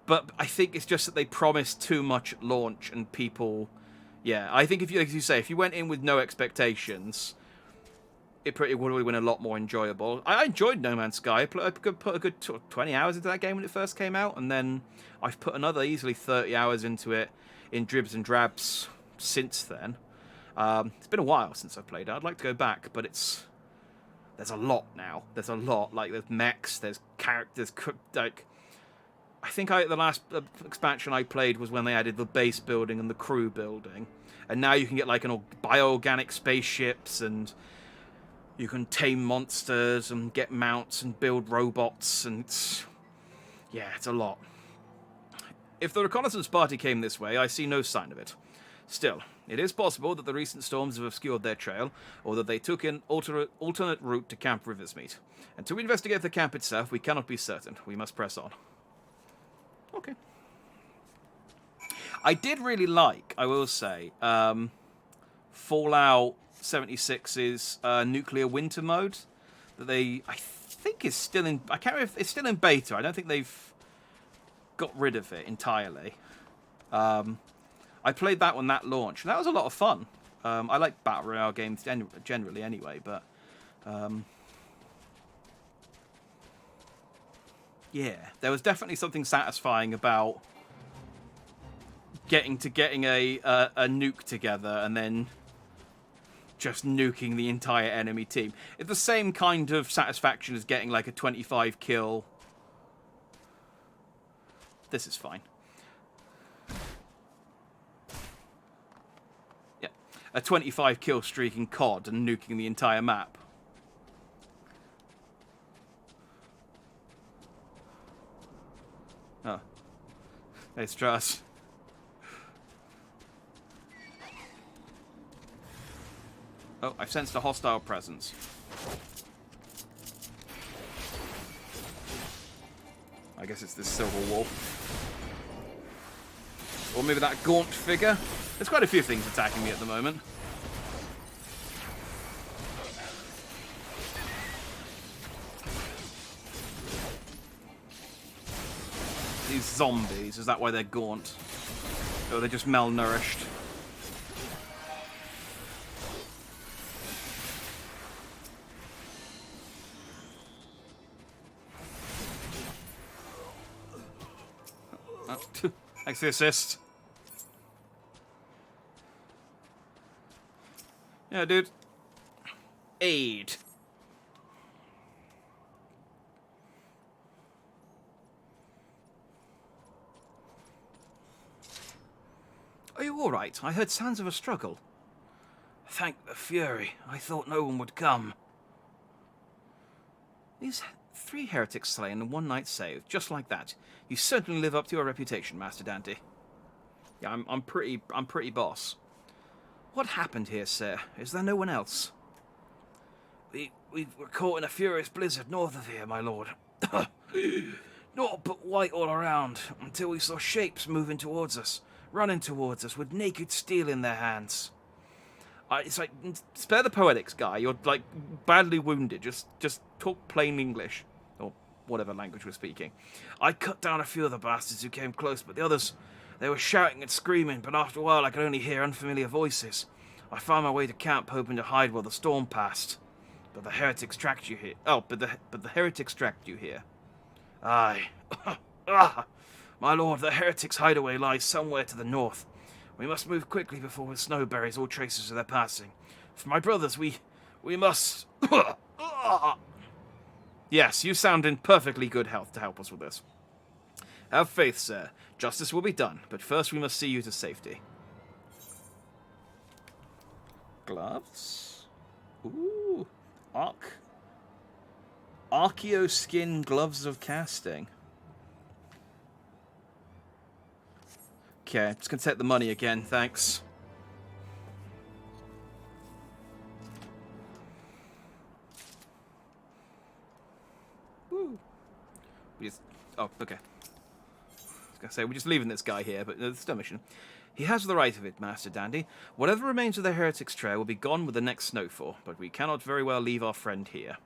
but I think it's just that they promised too much at launch, and people, yeah, I think if you went in with no expectations, it would have been a lot more enjoyable. I enjoyed No Man's Sky. I put a good 20 hours into that game when it first came out, and then I've put another easily 30 hours into it in dribs and drabs since then. It's been a while since I've played it. I'd like to go back, but there's a lot now. There's a lot. Like, there's mechs, there's characters. Like, I think the last expansion I played was when they added the base building and the crew building, and now you can get like bioorganic spaceships, and you can tame monsters and get mounts and build robots, and it's a lot. If the reconnaissance party came this way, I see no sign of it. Still, it is possible that the recent storms have obscured their trail, or that they took an alternate route to Camp Riversmeet. And to investigate the camp itself, we cannot be certain. We must press on. Okay. I did really like, I will say, Fallout 76's nuclear winter mode that I think is still in. I can't remember if it's still in beta. I don't think they've got rid of it entirely. I played that when that launched, and that was a lot of fun. I like battle royale games generally anyway, but yeah, there was definitely something satisfying about getting a nuke together and then just nuking the entire enemy team. It's the same kind of satisfaction as getting like a 25 kill. This is fine. Yeah, a 25 kill streak in COD and nuking the entire map. Oh. Hey, Strauss. Oh, I've sensed a hostile presence. I guess it's this silver wolf. Or maybe that gaunt figure. There's quite a few things attacking me at the moment. These zombies, is that why they're gaunt? Or they're just malnourished? Thanks for the assist. Yeah, dude. Aid. Are you all right? I heard sounds of a struggle. Thank the Fury. I thought no one would come. These 3 heretics slain and 1 knight saved, just like that. You certainly live up to your reputation, Master Dante. Yeah, I'm pretty boss. What happened here, sir? Is there no one else? We were caught in a furious blizzard north of here, my lord. Naught but white all around, until we saw shapes moving towards us, running towards us with naked steel in their hands. It's like, spare the poetics, guy. You're like badly wounded. Just talk plain English. Or whatever language we're speaking. I cut down a few of the bastards who came close, but the others, they were shouting and screaming, but after a while I could only hear unfamiliar voices. I found my way to camp, hoping to hide while the storm passed. But the heretics tracked you here. Oh, but the heretics tracked you here. Aye. My lord, the heretics' hideaway lies somewhere to the north. We must move quickly before the snow buries all traces of their passing. For my brothers, we must... Yes, you sound in perfectly good health to help us with this. Have faith, sir. Justice will be done, but first we must see you to safety. Gloves? Ooh. Archeo skin gloves of casting. Okay, just gonna take the money again, thanks. Woo. Oh, okay. I was gonna say, we're just leaving this guy here, but it's no mission. He has the right of it, Master Dandy. Whatever remains of the heretic's trail will be gone with the next snowfall, but we cannot very well leave our friend here.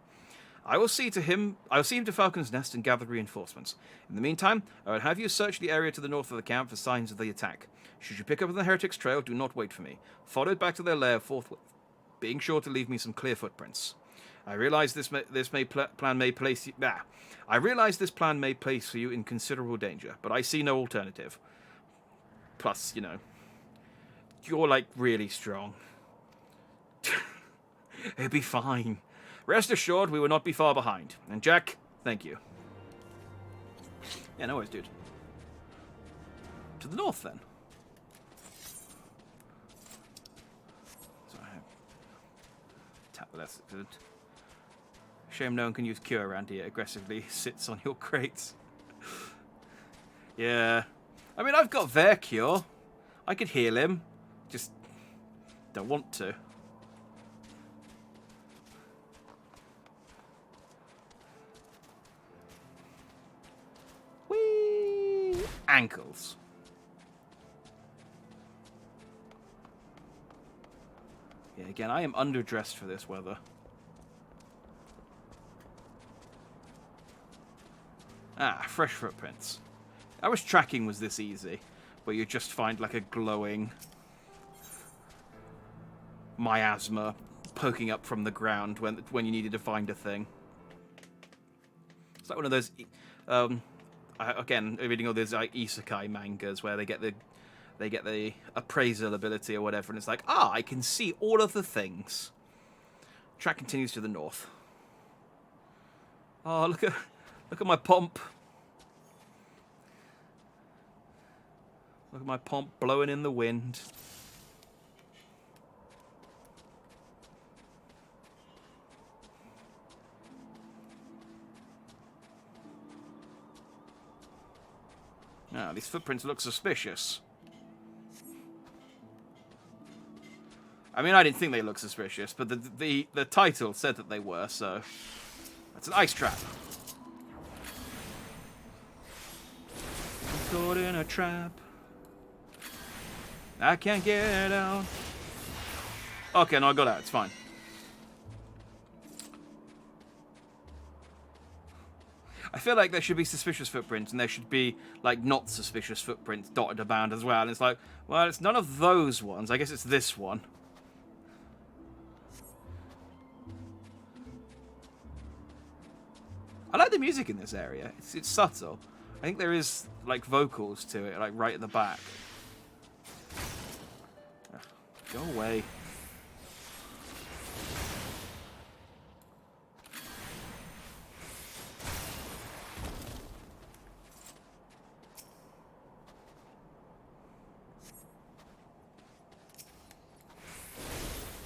I will see him to Falcon's Nest and gather reinforcements. In the meantime, I will have you search the area to the north of the camp for signs of the attack. Should you pick up on the heretic's trail, do not wait for me. Follow it back to their lair forthwith, being sure to leave me some clear footprints. I realize this plan may place you. I realize this plan may place you in considerable danger, but I see no alternative. Plus, you know, you're like really strong. It'll be fine. Rest assured, we will not be far behind. And Jack, thank you. Yeah, no worries, dude. To the north, then. So I have... Tap the left. Shame no one can use cure around here. Aggressively sits on your crates. Yeah. I mean, I've got their cure. I could heal him. Just don't want to. Ankles. Yeah, Again, I am underdressed for this weather. Ah, fresh footprints. I wish tracking was this easy, where you just find like a glowing miasma poking up from the ground when you needed to find a thing. It's like one of those. Again, reading all those like isekai mangas where they get the appraisal ability or whatever, and it's like, I can see all of the things. Track continues to the north. Oh, look at my pomp. Look at my pomp blowing in the wind. Now, these footprints look suspicious. I mean, I didn't think they looked suspicious, but the title said that they were, so... That's an ice trap. I'm caught in a trap. I can't get out. Okay, no, I got out. It's fine. I feel like there should be suspicious footprints, and there should be, like, not suspicious footprints dotted about as well. And it's like, well, it's none of those ones. I guess it's this one. I like the music in this area. It's subtle. I think there is, like, vocals to it, like, right at the back. Ugh, go away.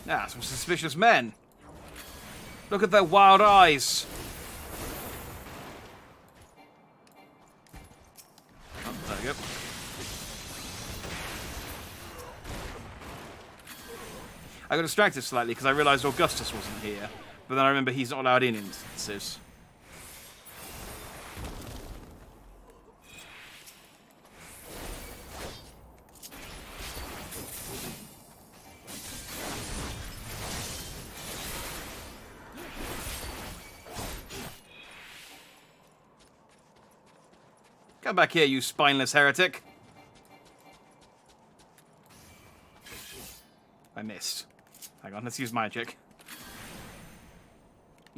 Ah, some suspicious men. Look at their wild eyes. Oh, there we go. I got distracted slightly because I realised Augustus wasn't here. But then I remember he's not allowed in instances. Come back here, you spineless heretic. I missed. Hang on, let's use magic.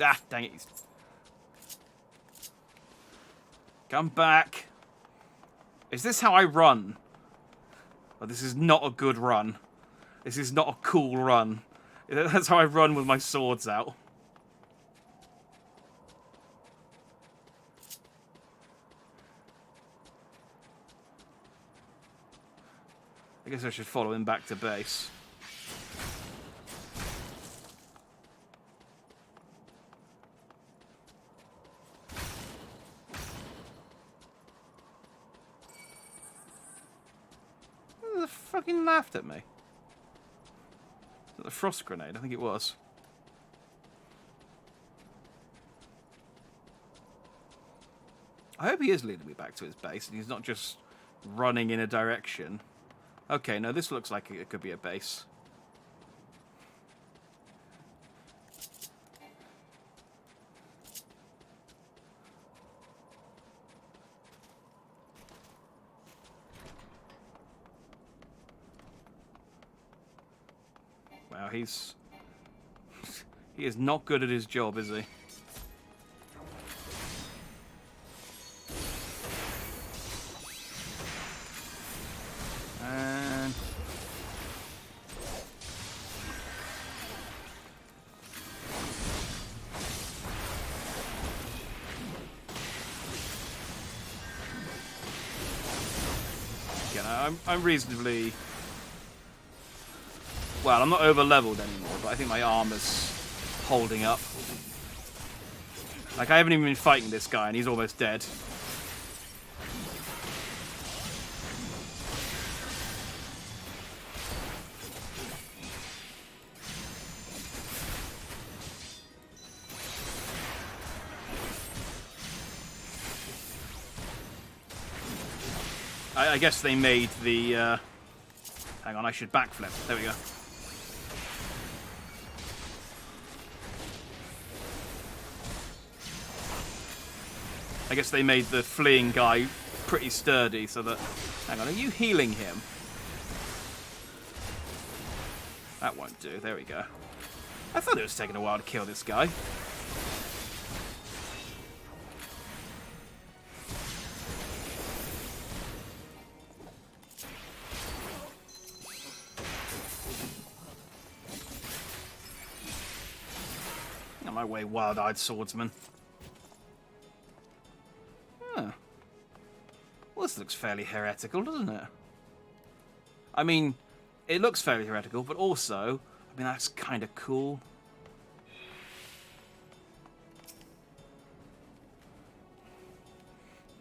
Ah, dang it. Come back. Is this how I run? Oh, this is not a good run. This is not a cool run. That's how I run with my swords out. I guess I should follow him back to base. They fucking laughed at me. Was that the frost grenade? I think it was. I hope he is leading me back to his base and he's not just running in a direction. Okay, no, this looks like it could be a base. Wow, he is not good at his job, is he? I'm reasonably... Well, I'm not over-leveled anymore, but I think my armor's holding up. Like, I haven't even been fighting this guy, and he's almost dead. I guess they made the... Hang on, I should backflip. There we go. I guess they made the fleeing guy pretty sturdy so that... Hang on, are you healing him? That won't do. There we go. I thought it was taking a while to kill this guy. On my way, wild-eyed swordsman. Huh. Well, this looks fairly heretical, doesn't it? I mean, it looks fairly heretical, but also, I mean, that's kind of cool.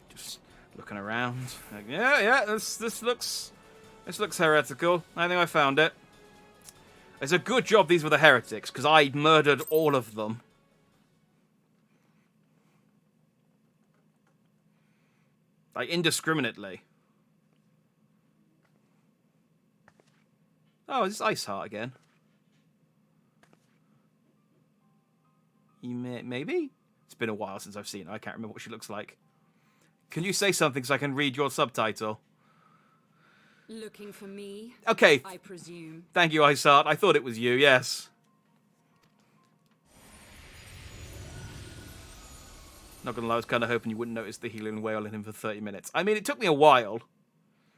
Just looking around. Like, yeah, this looks heretical. I think I found it. It's a good job these were the heretics, because I murdered all of them. Like, indiscriminately. Oh, is this Ice Heart again? Maybe? It's been a while since I've seen her. I can't remember what she looks like. Can you say something so I can read your subtitle? Looking for me? Okay. I presume. Thank you, Ice Heart. I thought it was you, yes. Not gonna lie, I was kind of hoping you wouldn't notice the healing wail in him for 30 minutes. I mean, it took me a while.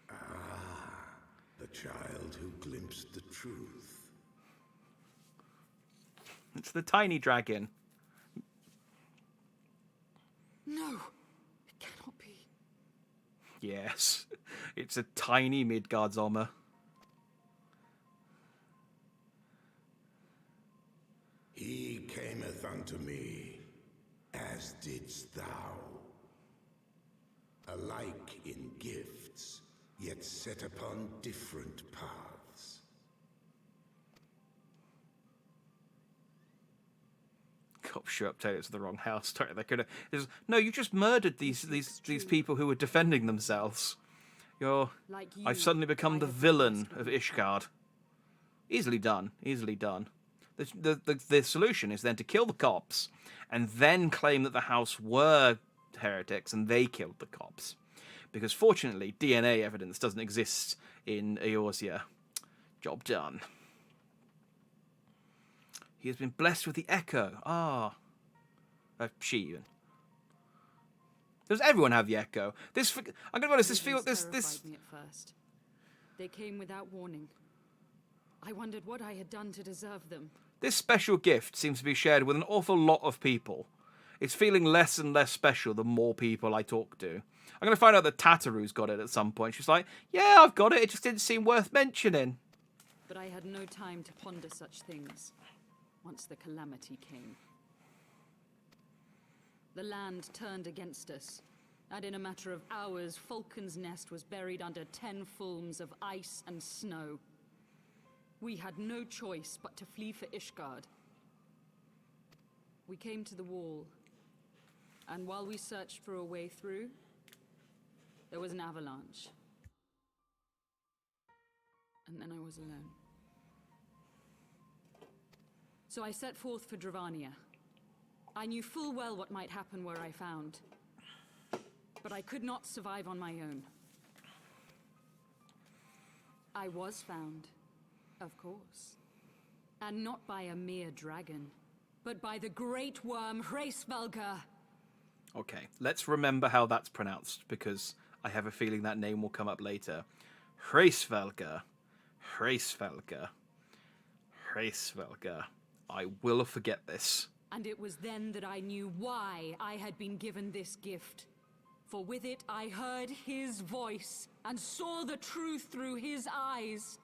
Ah, the child who glimpsed the truth. It's the tiny dragon. No, it cannot be. Yes, it's a tiny Midgard's armor. He cameth unto me, as didst thou. Alike in gifts, yet set upon different paths. Cops show up, tell you it's the wrong house. They could have. No, you just murdered these people who were defending themselves. Like you, I've suddenly become I the have villain lost of them. Ishgard. Easily done. Easily done. The solution is then to kill the cops and then claim that the house were heretics and they killed the cops. Because fortunately, DNA evidence doesn't exist in Eorzea. Job done. He has been blessed with the echo. Ah. She even. Does everyone have the echo? I'm gonna be honest, this feels Visions this terrified me at first. They came without warning. I wondered what I had done to deserve them. this special gift seems to be shared with an awful lot of people. It's feeling less and less special the more people I talk to. I'm gonna find out that Tataru's got it at some point. She's like, yeah, I've got it. It just didn't seem worth mentioning. But I had no time to ponder such things once the calamity came. The land turned against us, and in a matter of hours, Falcon's nest was buried under 10 fulms of ice and snow. We had no choice but to flee for Ishgard. We came to the wall, and while we searched for a way through, there was an avalanche. And then I was alone. So I set forth for Dravania. I knew full well what might happen where I found. But I could not survive on my own. I was found, of course. And not by a mere dragon, but by the great worm Hraesvelgr. Okay, let's remember how that's pronounced, because I have a feeling that name will come up later. Hraesvelgr. Hraesvelgr. Hraesvelgr. I will forget this. And it was then that I knew why I had been given this gift. For with it I heard his voice, and saw the truth through his eyes.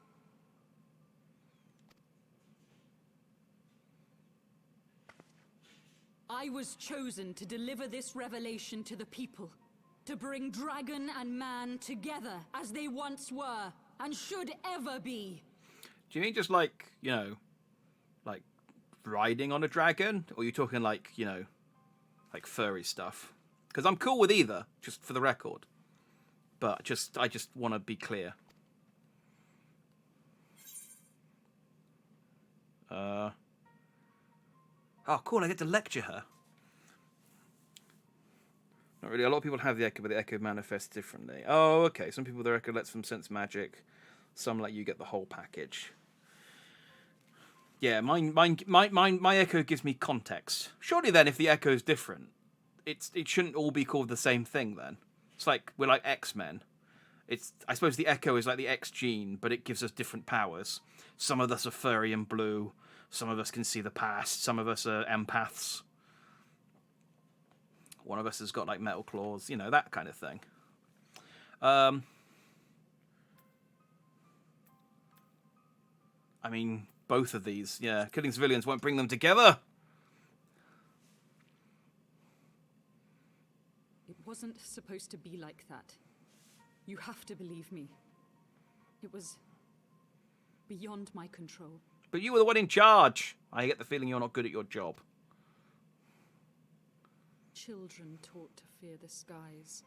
I was chosen to deliver this revelation to the people, to bring dragon and man together as they once were, and should ever be. Do you mean just like, like riding on a dragon? Or are you talking like, like furry stuff? Because I'm cool with either, just for the record. But I just want to be clear. Oh, cool, I get to lecture her. Not really. A lot of people have the echo, but the echo manifests differently. Oh, okay. Some people, their echo lets them sense magic. Some let you get the whole package. Yeah, my echo gives me context. Surely then, if the echo is different, it shouldn't all be called the same thing then. It's like, we're like X-Men. I suppose the echo is like the X gene, but it gives us different powers. Some of us are furry and blue. Some of us can see the past. Some of us are empaths. One of us has got like metal claws, you know, that kind of thing. I mean, both of these, yeah. Killing civilians won't bring them together. It wasn't supposed to be like that. You have to believe me. It was beyond my control. But you were the one in charge. I get the feeling you're not good at your job. Children taught to fear the skies,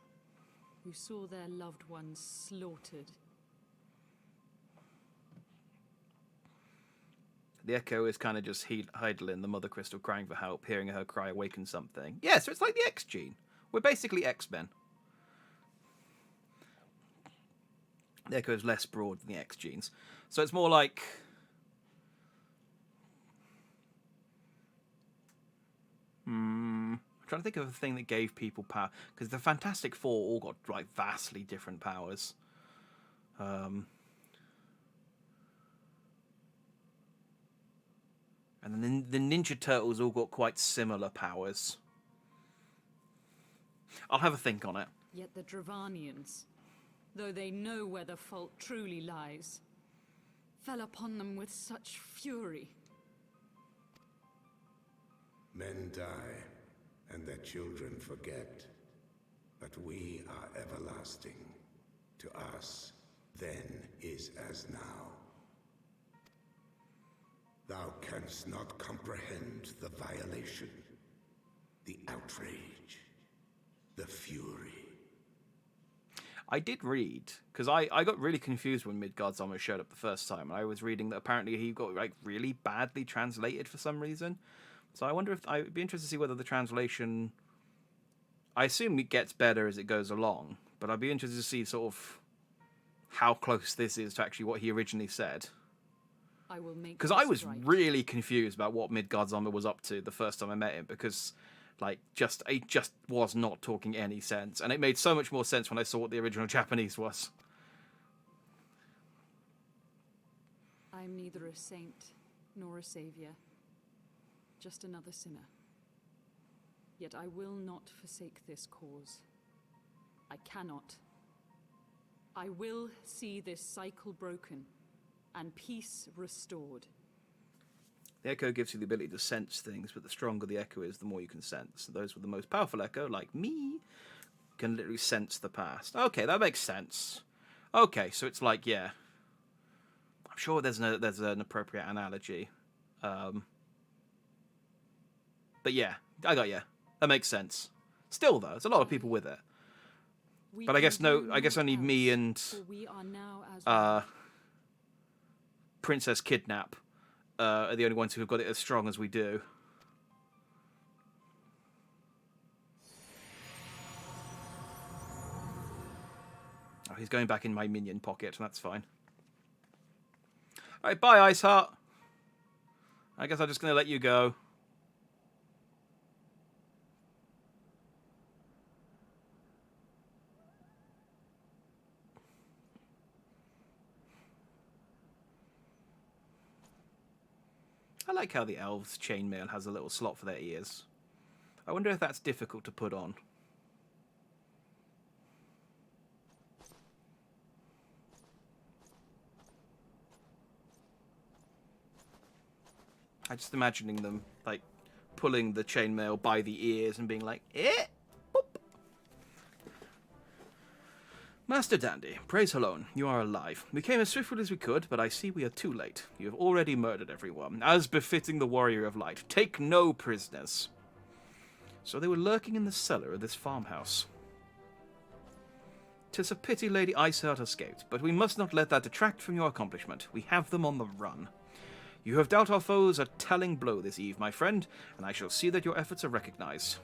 who saw their loved ones slaughtered. The echo is kind of just Heidelin, the Mother Crystal, crying for help. Hearing her cry awakens something. Yeah, so it's like the X gene. We're basically X-Men. The echo is less broad than the X genes. So it's more like... I'm trying to think of a thing that gave people power. Because the Fantastic Four all got like vastly different powers. And then the Ninja Turtles all got quite similar powers. I'll have a think on it. Yet the Dravanians, though they know where the fault truly lies, fell upon them with such fury. Men die, and their children forget. But we are everlasting. To us, then is as now. Thou canst not comprehend the violation, the outrage, the fury. I did read, because I got really confused when Midgard's armor showed up the first time. I was reading that apparently he got like really badly translated for some reason. So I wonder if I'd be interested to see whether the translation... I assume it gets better as it goes along, but I'd be interested to see sort of how close this is to actually what he originally said. I will make Because I was really confused about what Midgard's armor was up to the first time I met him, because like it just was not talking any sense, and it made so much more sense when I saw what the original Japanese was. I'm neither a saint nor a savior, just another sinner. Yet I will not forsake this cause. I cannot. I will see this cycle broken and peace restored. The echo gives you the ability to sense things, but the stronger the echo is, the more you can sense. Those with the most powerful echo, like me, can literally sense the past. Okay, that makes sense. Okay, so it's like, yeah. I'm sure there's an appropriate analogy. But yeah, I got you. That makes sense. Still, though, there's a lot of people with it. But I guess only me and Princess Kidnap are the only ones who have got it as strong as we do. Oh, he's going back in my minion pocket, that's fine. Alright, bye, Ice Heart. I guess I'm just going to let you go. I like how the elves' chainmail has a little slot for their ears. I wonder if that's difficult to put on. I'm just imagining them, like, pulling the chainmail by the ears and being like, eh, boop. Master Dandy, praise Halone, you are alive. We came as swiftly as we could, but I see we are too late. You have already murdered everyone, as befitting the Warrior of Light. Take no prisoners. So they were lurking in the cellar of this farmhouse. 'Tis a pity Lady Iceheart escaped, but we must not let that detract from your accomplishment. We have them on the run. You have dealt our foes a telling blow this eve, my friend, and I shall see that your efforts are recognized.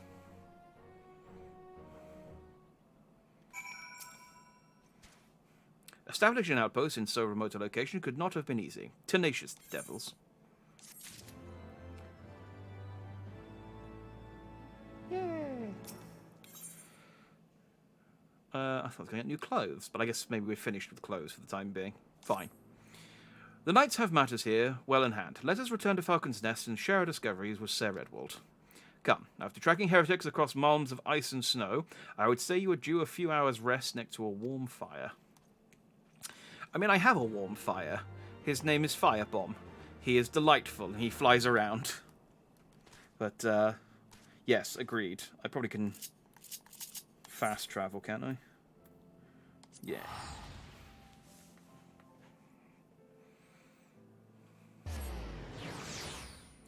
establishing an outpost in so remote a location could not have been easy. Tenacious devils. Yay! I thought I was going to get new clothes, but I guess maybe we're finished with clothes for the time being. Fine. The knights have matters here well in hand. Let us return to Falcon's Nest and share our discoveries with Sir Redwald. Come, after tracking heretics across mounds of ice and snow, I would say you are due a few hours' rest next to a warm fire. I mean, I have a warm fire. His name is Firebomb. He is delightful, and he flies around. But, yes, agreed. I probably can fast travel, can't I? Yeah.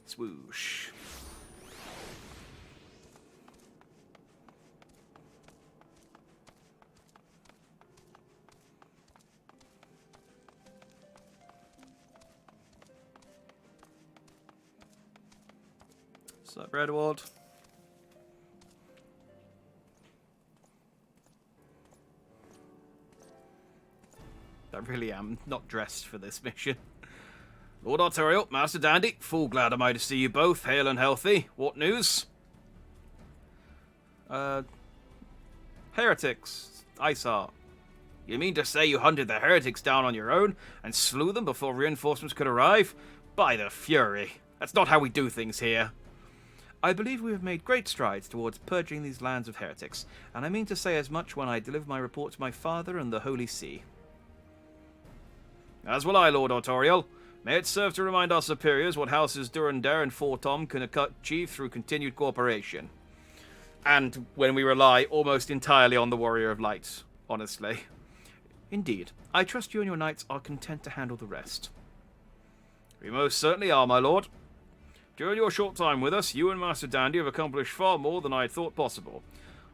Swoosh. What's up, Redwald? I really am not dressed for this mission. Lord Arterial, Master Dandy, full glad am I to see you both, hale and healthy. What news? Heretics. Iceheart. You mean to say you hunted the heretics down on your own and slew them before reinforcements could arrive? By the Fury. That's not how we do things here. I believe we have made great strides towards purging these lands of heretics, and I mean to say as much when I deliver my report to my father and the Holy See. As will I, Lord Artorial. May it serve to remind our superiors what houses Durandare and Fortom can achieve through continued cooperation. And when we rely almost entirely on the Warrior of Light, honestly. Indeed, I trust you and your knights are content to handle the rest. We most certainly are, my lord. During your short time with us, you and Master Dandy have accomplished far more than I had thought possible.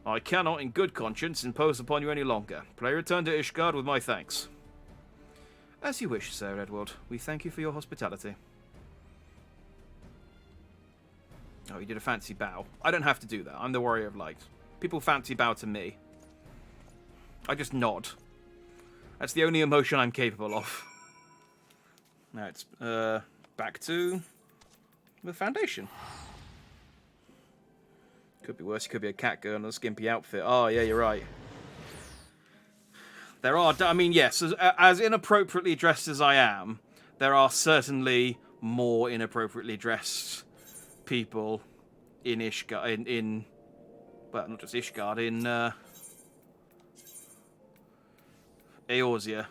I cannot, in good conscience, impose upon you any longer. Pray return to Ishgard with my thanks. As you wish, Sir Edward. We thank you for your hospitality. Oh, you did a fancy bow. I don't have to do that. I'm the Warrior of Light. People fancy bow to me. I just nod. That's the only emotion I'm capable of. Now it's back to the Foundation. Could be worse. It could be a cat girl in a skimpy outfit. Oh, yeah, you're right. There are, I mean, yes, as inappropriately dressed as I am, there are certainly more inappropriately dressed people in Ishgard, well, not just Ishgard, in Eorzea.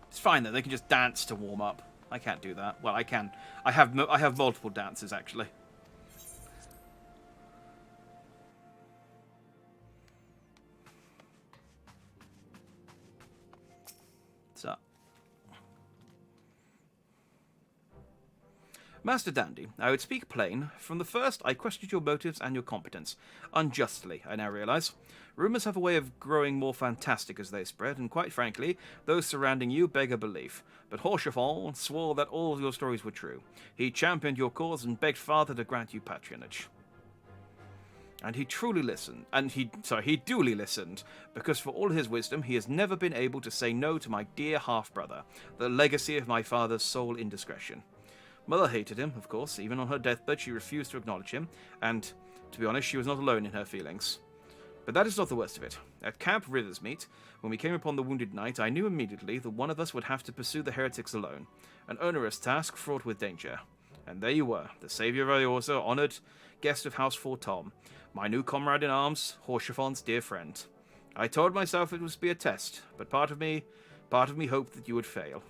It's fine though; they can just dance to warm up. I can't do that. Well, I can. I have multiple dances actually. What's up? Master Dandy, I would speak plain. From the first, I questioned your motives and your competence. Unjustly, I now realize. Rumours have a way of growing more fantastic as they spread, and quite frankly, those surrounding you beg a belief. But Haurchefant swore that all your stories were true. He championed your cause and begged Father to grant you patronage. And he truly listened, he duly listened, because for all his wisdom, he has never been able to say no to my dear half-brother, the legacy of my father's sole indiscretion. Mother hated him, of course. Even on her deathbed, she refused to acknowledge him, and, to be honest, she was not alone in her feelings. But that is not the worst of it. At Camp Rithersmeet, when we came upon the wounded knight, I knew immediately that one of us would have to pursue the heretics alone, an onerous task fraught with danger. And there you were, the saviour of Eorzea, honoured guest of House Fortom, my new comrade in arms, Haurchefant's dear friend. I told myself it must be a test, but part of me hoped that you would fail.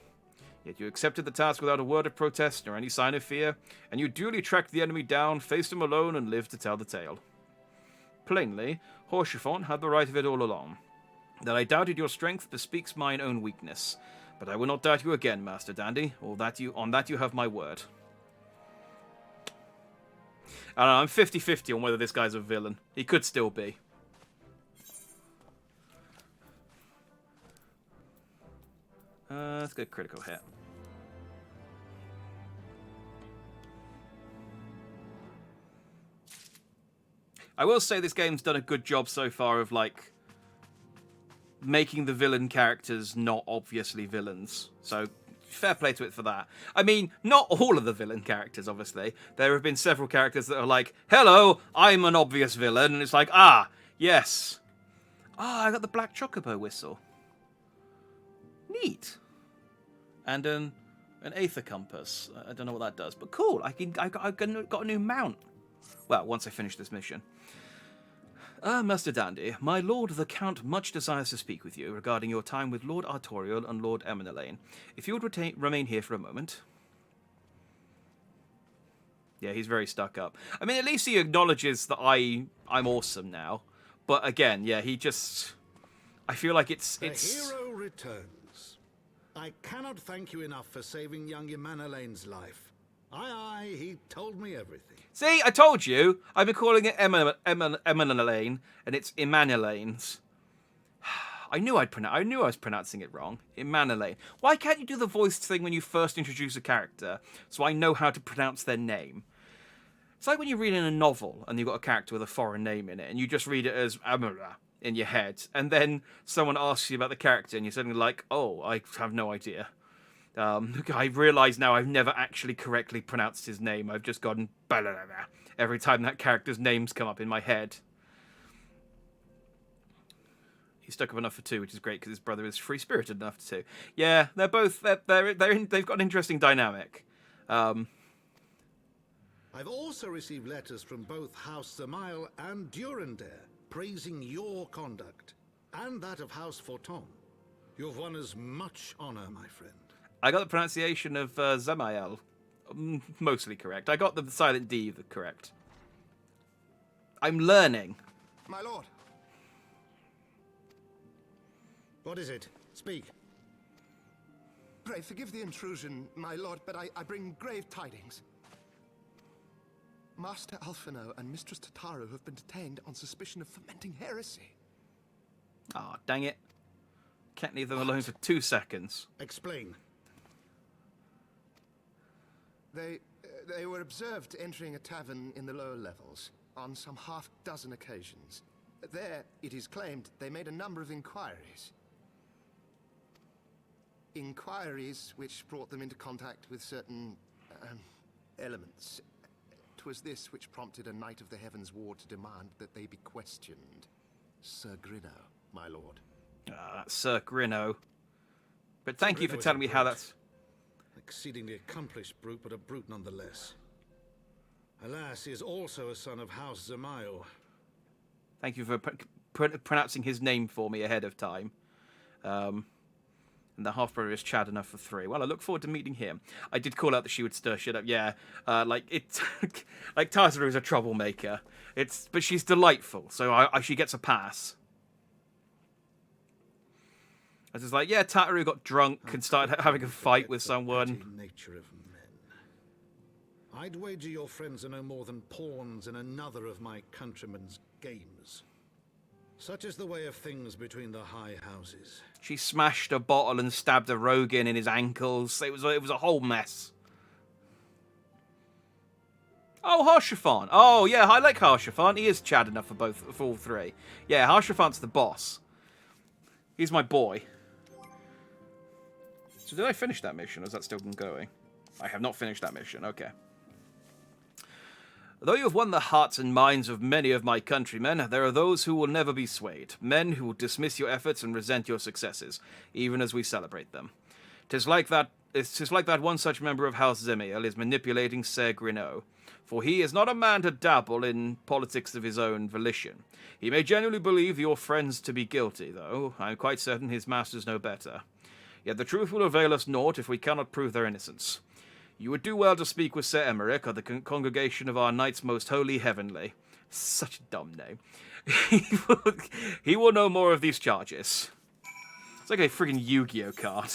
Yet you accepted the task without a word of protest nor any sign of fear, and you duly tracked the enemy down, faced him alone, and lived to tell the tale. Plainly, Haurchefant had the right of it all along. That I doubted your strength bespeaks mine own weakness, but I will not doubt you again, Master Dandy, on that you have my word. I don't know, I'm 50-50 on whether this guy's a villain. He could still be. Let's go critical hit. I will say this game's done a good job so far of, like, making the villain characters not obviously villains. So, fair play to it for that. I mean, not all of the villain characters, obviously. There have been several characters that are like, hello, I'm an obvious villain. And it's like, ah, yes. Ah, I got the black Chocobo whistle. Neat. And an Aether Compass. I don't know what that does, but cool. I got a new mount. Well, once I finish this mission. Master Dandy, my lord the Count much desires to speak with you regarding your time with Lord Artorial and Lord Eminelane. If you would remain here for a moment. Yeah, he's very stuck up. I mean, at least he acknowledges that I'm awesome now. But again, yeah, he just... I feel like it's... The hero returns. I cannot thank you enough for saving young Eminelane's life. Aye, he told me everything. See, I told you. I've been calling it Eminelane, and it's Emmanulane's. I knew I was pronouncing it wrong. Emmanulane. Why can't you do the voice thing when you first introduce a character, so I know how to pronounce their name? It's like when you read in a novel, and you've got a character with a foreign name in it, and you just read it as Amara in your head, and then someone asks you about the character, and you're suddenly like, oh, I have no idea. I realise now I've never actually correctly pronounced his name. I've just gone every time that character's names come up in my head. He's stuck up enough for 2, which is great because his brother is free-spirited enough to 2. Yeah, they're both they've got an interesting dynamic. I've also received letters from both House Zamail and Durandare praising your conduct and that of House Forton. You've won us much honor, my friend. I got the pronunciation of Zamael mostly correct. I got the silent D correct. I'm learning. My lord. What is it? Speak. Pray forgive the intrusion, my lord, but I bring grave tidings. Master Alphino and Mistress Tataru have been detained on suspicion of fomenting heresy. Ah, dang it. Can't leave them alone for 2 seconds. Explain. They were observed entering a tavern in the lower levels on some half-dozen occasions. There, it is claimed, they made a number of inquiries. Inquiries which brought them into contact with certain elements. 'Twas this which prompted a Knight of the Heavens Ward to demand that they be questioned. Sir Grinno, my lord. Ah, that's Sir Grinno. But thank you for telling me how that's... Exceedingly accomplished brute, but a brute nonetheless. Alas, he is also a son of House Zamail. Thank you for pronouncing his name for me ahead of time. And the half-brother is Chad enough for 3. Well, I look forward to meeting him. I did call out that she would stir shit up. Yeah, like Tataru is a troublemaker. But she's delightful, so she gets a pass. I was just like, yeah, Tataru got drunk and started having a fight with someone. Nature of men. I'd wager your friends are no more than pawns in another of my countrymen's games. Such is the way of things between the high houses. She smashed a bottle and stabbed a Rogan in his ankles. It was a whole mess. Oh, Harshaphant. Oh, yeah, I like Harshaphant. He is Chad enough for all 3. Yeah, Harshaphant's the boss. He's my boy. So did I finish that mission, or is that still going? I have not finished that mission. Okay. Though you have won the hearts and minds of many of my countrymen, there are those who will never be swayed. Men who will dismiss your efforts and resent your successes, even as we celebrate them. 'Tis like that one such member of House Zemiel is manipulating Ser Grinno. For he is not a man to dabble in politics of his own volition. He may genuinely believe your friends to be guilty, though I am quite certain his masters know better. Yet the truth will avail us naught if we cannot prove their innocence. You would do well to speak with Sir Emmerich of the congregation of our Knights Most Holy Heavenly. Such a dumb name. He will know more of these charges. It's like a friggin' Yu-Gi-Oh card.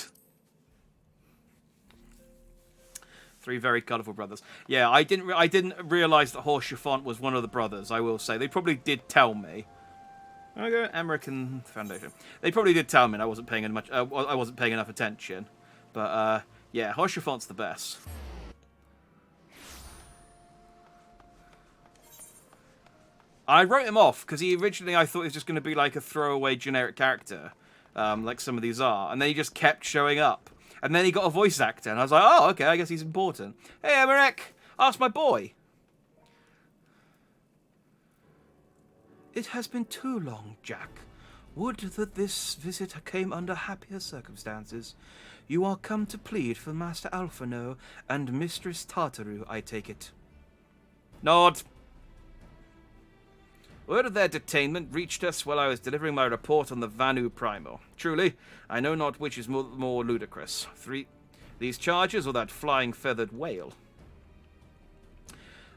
3 very colourful brothers. Yeah, I didn't realise that Harshaphant was one of the brothers, I will say. They probably did tell me. Okay, American Foundation. They probably did tell me, and I wasn't paying enough attention. But yeah, Harshaphant's the best. I wrote him off because originally I thought he was just going to be like a throwaway generic character, like some of these are, and then he just kept showing up. And then he got a voice actor, and I was like, oh, okay, I guess he's important. Hey, Emmerich, ask my boy. It has been too long, Jack. Would that this visit came under happier circumstances. You are come to plead for Master Alphino and Mistress Tartaru, I take it. Nod. Word of their detainment reached us while I was delivering my report on the Vanu Primal. Truly, I know not which is more ludicrous. These charges or that flying feathered whale?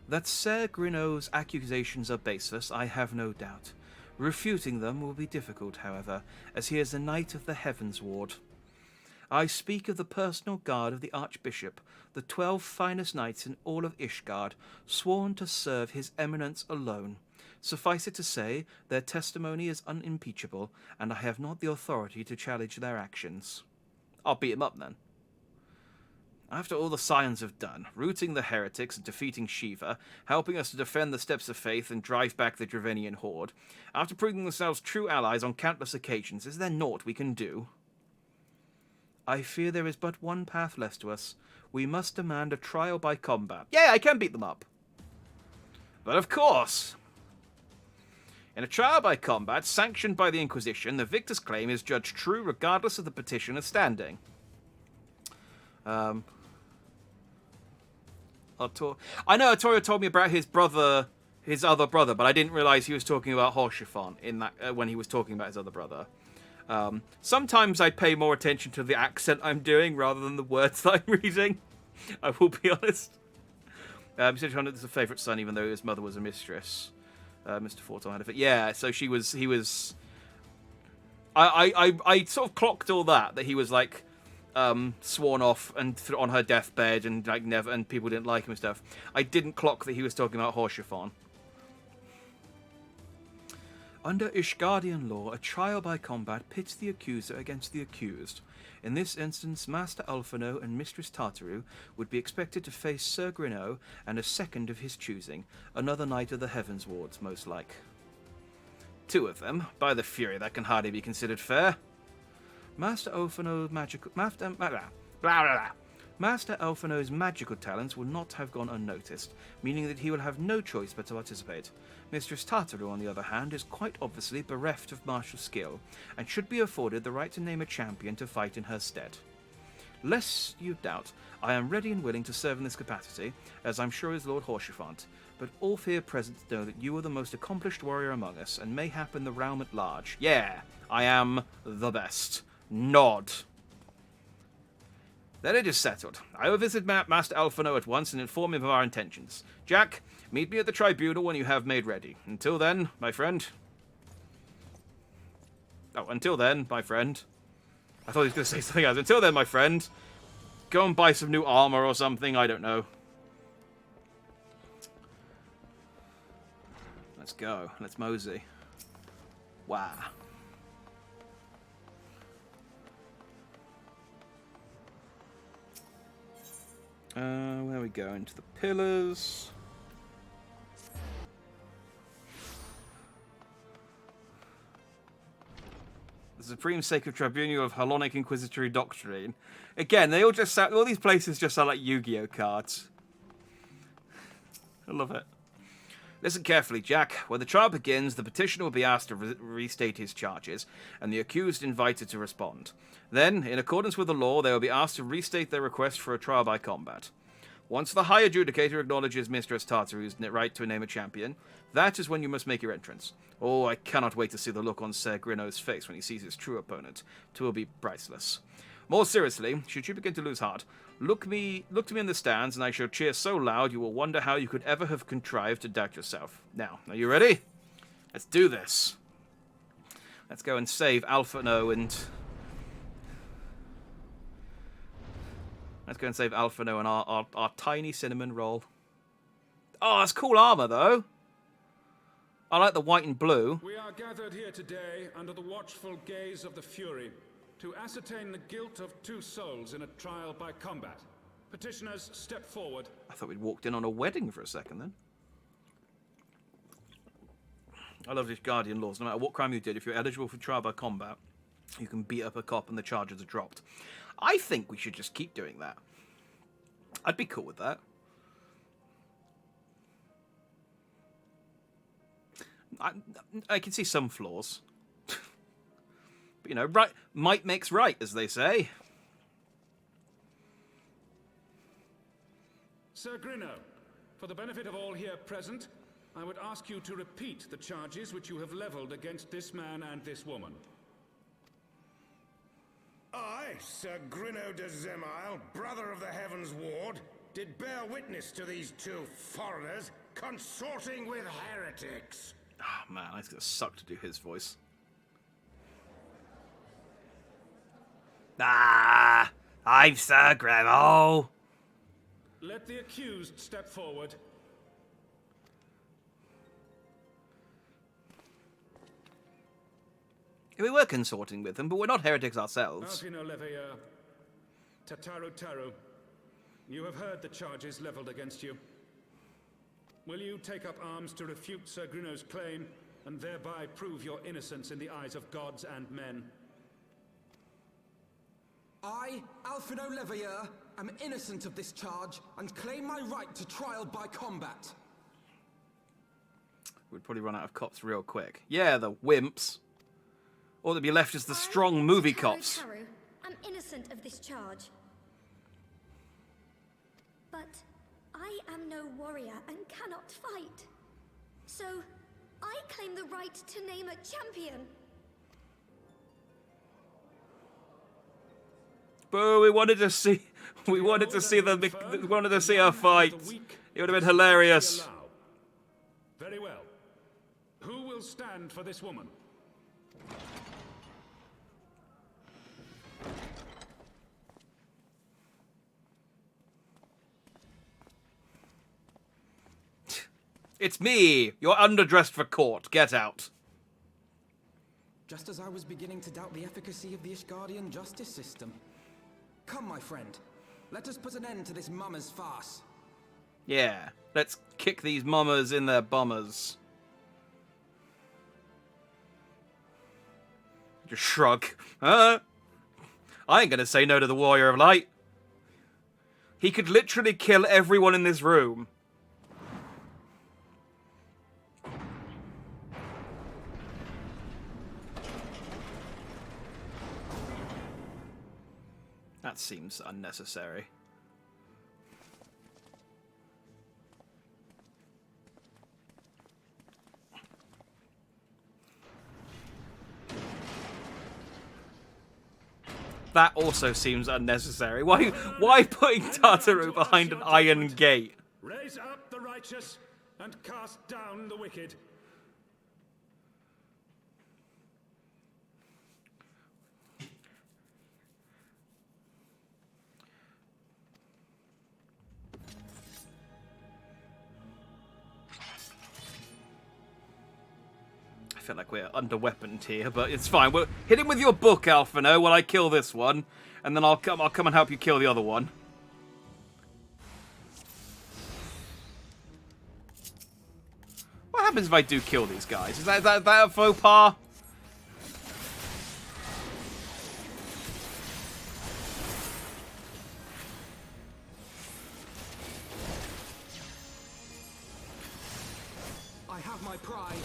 That Ser Grino's accusations are baseless, I have no doubt. Refuting them will be difficult, however, as he is a knight of the Heavens Ward. I speak of the personal guard of the Archbishop, the 12 finest knights in all of Ishgard, sworn to serve his eminence alone. Suffice it to say, their testimony is unimpeachable, and I have not the authority to challenge their actions. I'll beat him up then. After all the Scions have done, routing the heretics and defeating Shiva, helping us to defend the steps of faith and drive back the Dravenian horde, after proving themselves true allies on countless occasions, is there naught we can do? I fear there is but one path left to us. We must demand a trial by combat. Yeah, I can beat them up. But of course, in a trial by combat, sanctioned by the Inquisition, the victor's claim is judged true regardless of the petitioner's standing. I know Artorio told me about his other brother, but I didn't realize he was talking about Horschiffon in that when he was talking about his other brother. Sometimes I pay more attention to the accent I'm doing rather than the words that I'm reading. I will be honest. He said Sean is a favourite son, even though his mother was a mistress. Mr. Forton had a fit. Yeah, so he was. I sort of clocked all that he was like sworn off and on her deathbed and like never, and people didn't like him and stuff. I didn't clock that he was talking about Horschiffon. Under Ishgardian law, a trial by combat pits the accuser against the accused. In this instance, Master Alphino and Mistress Tartaru would be expected to face Ser Grino and a second of his choosing, another knight of the Heavens Wards, most like. Two of them, by the fury, that can hardly be considered fair. Master Alphino's magical talents will not have gone unnoticed, meaning that he will have no choice but to participate. Mistress Tartaru, on the other hand, is quite obviously bereft of martial skill, and should be afforded the right to name a champion to fight in her stead. Lest you doubt, I am ready and willing to serve in this capacity, as I'm sure is Lord Horschiffant, but all here present know that you are the most accomplished warrior among us, and mayhap in the realm at large. Yeah, I am the best. Nod. Then it is settled. I will visit Master Alphino at once and inform him of our intentions. Jack, meet me at the tribunal when you have made ready. Until then, my friend... Oh, until then, my friend... I thought he was going to say something else. Until then, my friend, go and buy some new armor or something, I don't know. Let's go. Let's mosey. Wow. Where we go? Into the pillars. The Supreme Sacred Tribunal of Hellenic Inquisitory Doctrine. Again, they all just sound, all these places just sound like Yu-Gi-Oh cards. I love it. Listen carefully, Jack. When the trial begins, the petitioner will be asked to restate his charges, and the accused invited to respond. Then, in accordance with the law, they will be asked to restate their request for a trial by combat. Once the High Adjudicator acknowledges Mistress Tartaru's right to name a champion, that is when you must make your entrance. Oh, I cannot wait to see the look on Ser Grino's face when he sees his true opponent. 'Twill be priceless. More seriously, should you begin to lose heart, look to me in the stands, and I shall cheer so loud you will wonder how you could ever have contrived to doubt yourself. Now, are you ready? Let's do this. Let's go and save Alphino and... Let's go and save Alphino and our tiny cinnamon roll. Oh, that's cool armor, though. I like the white and blue. We are gathered here today under the watchful gaze of the Fury to ascertain the guilt of 2 souls in a trial by combat. Petitioners, step forward. I thought we'd walked in on a wedding for a second then. I love these Guardian laws. No matter what crime you did, if you're eligible for trial by combat, you can beat up a cop and the charges are dropped. I think we should just keep doing that. I'd be cool with that. I can see some flaws. But, you know, right, might makes right, as they say. Sir Grinno, for the benefit of all here present, I would ask you to repeat the charges which you have leveled against this man and this woman. I, Sir Grinno de Zemile, brother of the Heavens Ward, did bear witness to these two foreigners consorting with heretics. Oh man, it's gonna suck to do his voice. Ah, I'm Sir Grimo. Let the accused step forward. We were consorting with them, but we're not heretics ourselves. Alfino Leveilleur, Tataru Taru, you have heard the charges leveled against you. Will you take up arms to refute Sir Grinno's claim, and thereby prove your innocence in the eyes of gods and men? I, Alfino Leveilleur, am innocent of this charge, and claim my right to trial by combat. We'd probably run out of cops real quick. Yeah, the wimps. Or they'd be left as the strong movie cops. I'm innocent of this charge. But I am no warrior and cannot fight. So, I claim the right to name a champion. Boo, we wanted to see her fight. It would have been hilarious. Very well. Who will stand for this woman? It's me! You're underdressed for court. Get out. Just as I was beginning to doubt the efficacy of the Ishgardian justice system. Come, my friend. Let us put an end to this mummer's farce. Yeah, let's kick these mummers in their bummers. Just shrug. I ain't gonna say no to the Warrior of Light. He could literally kill everyone in this room. That seems unnecessary. That also seems unnecessary. Why putting Tataru behind an iron gate? Raise up the righteous and cast down the wicked. I feel like we're under-weaponed here, but it's fine. We'll hit him with your book, Alphino, while I kill this one, and then I'll come and help you kill the other one. What happens if I do kill these guys? Is that a faux pas? I have my pride.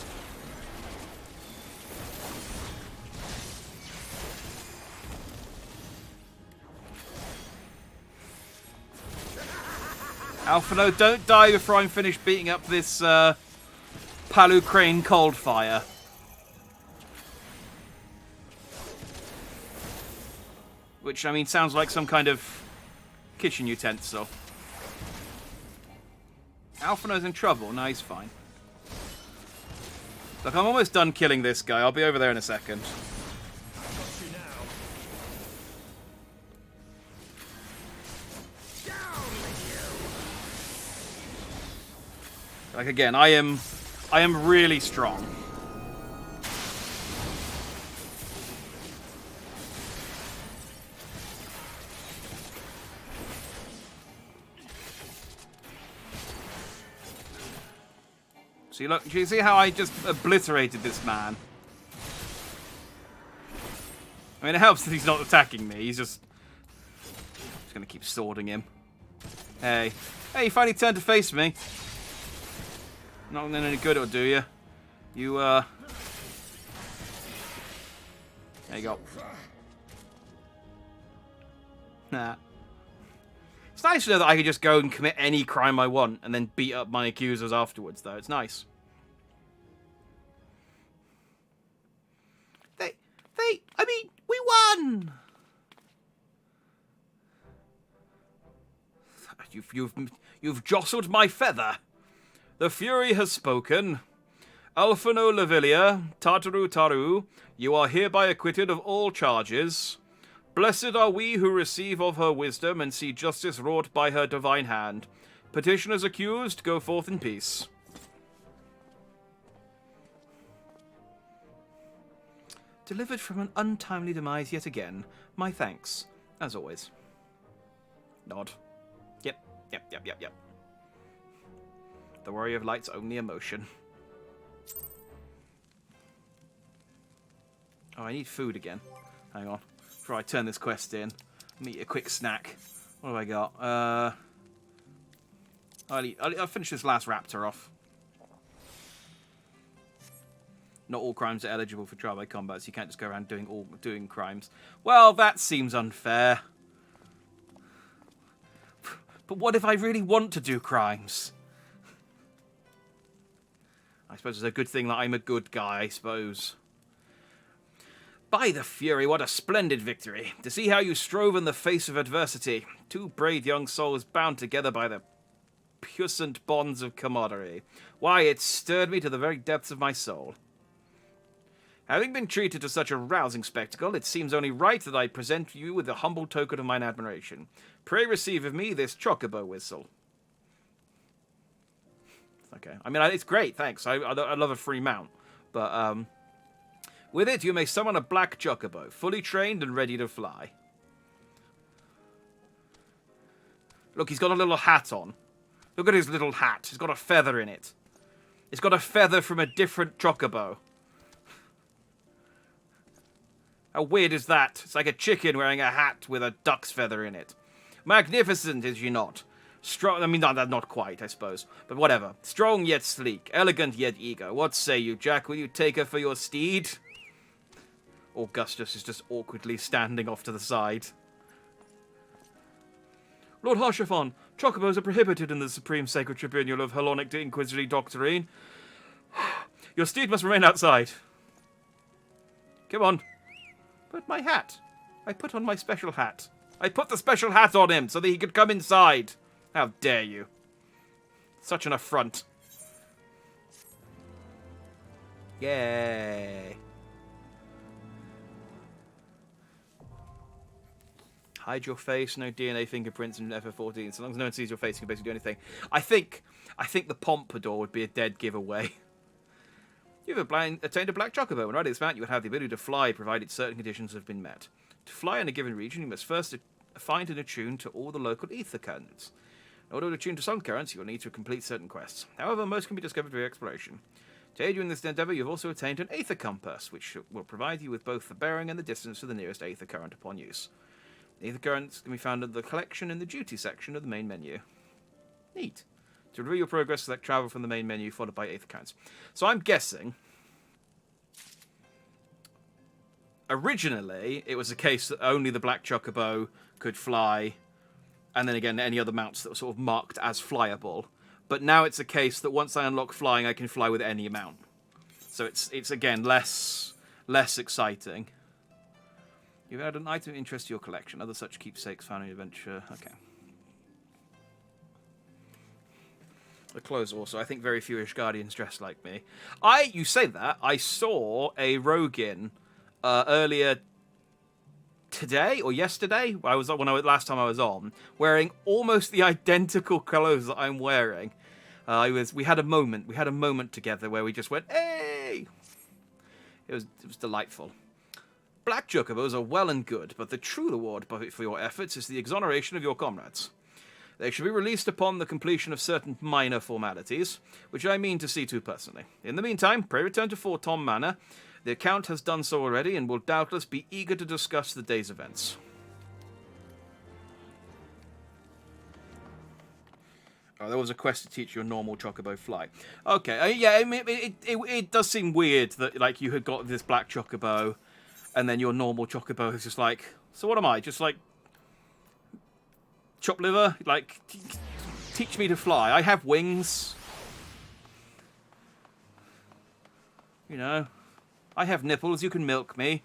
Alphino, don't die before I'm finished beating up this Palu Crane Coldfire. Which, I mean, sounds like some kind of kitchen utensil. Alphino's in trouble. No, he's fine. Look, I'm almost done killing this guy. I'll be over there in a second. Like, again, I am really strong. See, look, do you see how I just obliterated this man? I mean, it helps that he's not attacking me. He's just gonna keep swording him. Hey, you finally turned to face me. Not doing any good, it'll do you. You there you go. Nah. It's nice to know that I can just go and commit any crime I want and then beat up my accusers afterwards, though. It's nice. I mean, we won! You've jostled my feather. The Fury has spoken. Alphano Lavilia, Tartaru Taru, you are hereby acquitted of all charges. Blessed are we who receive of her wisdom and see justice wrought by her divine hand. Petitioners accused, go forth in peace. Delivered from an untimely demise yet again. My thanks, as always. Nod. Yep. The Warrior of Light's only emotion. Oh, I need food again. Hang on. Before I turn this quest in, let me eat a quick snack. What have I got? I'll finish this last raptor off. Not all crimes are eligible for trial by combat, so you can't just go around doing crimes. Well, that seems unfair. But what if I really want to do crimes? I suppose it's a good thing that I'm a good guy, I suppose. By the Fury, what a splendid victory. To see how you strove in the face of adversity. Two brave young souls bound together by the puissant bonds of camaraderie. Why, it stirred me to the very depths of my soul. Having been treated to such a rousing spectacle, it seems only right that I present you with a humble token of mine admiration. Pray receive of me this Chocobo whistle. Okay. I mean, it's great, thanks. I love a free mount. But, with it, you may summon a black Chocobo, fully trained and ready to fly. Look, he's got a little hat on. Look at his little hat. He's got a feather in it. It's got a feather from a different Chocobo. How weird is that? It's like a chicken wearing a hat with a duck's feather in it. Magnificent, is she not? Strong, I mean, not quite, I suppose. But whatever. Strong yet sleek. Elegant yet eager. What say you, Jack? Will you take her for your steed? Augustus is just awkwardly standing off to the side. Lord Harshaphon, chocobos are prohibited in the Supreme Sacred Tribunal of Hellenic Inquisitive Doctrine. Your steed must remain outside. Come on. But my hat. I put on my special hat. I put the special hat on him so that he could come inside. How dare you. Such an affront. Yay. Hide your face, no DNA fingerprints in FF14. So long as no one sees your face, you can basically do anything. I think the Pompadour would be a dead giveaway. You've attained a black chocobo. When riding this mount, you would have the ability to fly, provided certain conditions have been met. To fly in a given region, you must first find and attune to all the local ether currents. In order to attune to some currents, you will need to complete certain quests. However, most can be discovered via exploration. To aid you in this endeavour, you've also attained an aether compass, which will provide you with both the bearing and the distance to the nearest aether current upon use. The aether currents can be found in the collection in the duty section of the main menu. Neat. To review your progress, select travel from the main menu, followed by aether currents. So I'm guessing originally it was a case that only the black chocobo could fly, and then again any other mounts that were sort of marked as flyable. But now it's a case that once I unlock flying, I can fly with any mount. So it's again less exciting. You've added an item of interest to your collection. Other such keepsakes found in your adventure. Okay. The clothes also. I think very few Ishgardians dress like me. You say that. I saw a Rogin earlier today or yesterday. Last time I was on, wearing almost the identical clothes that I'm wearing. We had a moment together where we just went, hey! It was delightful. Black chocobos are well and good, but the true reward for your efforts is the exoneration of your comrades. They should be released upon the completion of certain minor formalities, which I mean to see to personally. In the meantime, pray return to Fort Tom Manor. The Count has done so already and will doubtless be eager to discuss the day's events. Oh, there was a quest to teach you a normal Chocobo fly. Okay, yeah, I mean, it does seem weird that like you had got this black Chocobo, and then your normal Chocobo is just like, so what am I? Just like chop liver? Like, teach me to fly. I have wings. You know, I have nipples. You can milk me.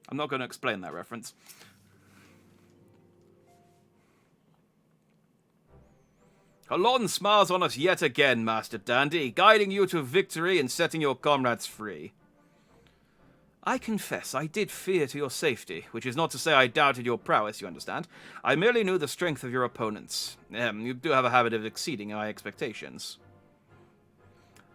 I'm not going to explain that reference. Halon smiles on us yet again, Master Dandy, guiding you to victory and setting your comrades free. I confess I did fear to your safety, which is not to say I doubted your prowess, you understand. I merely knew the strength of your opponents. You do have a habit of exceeding my expectations.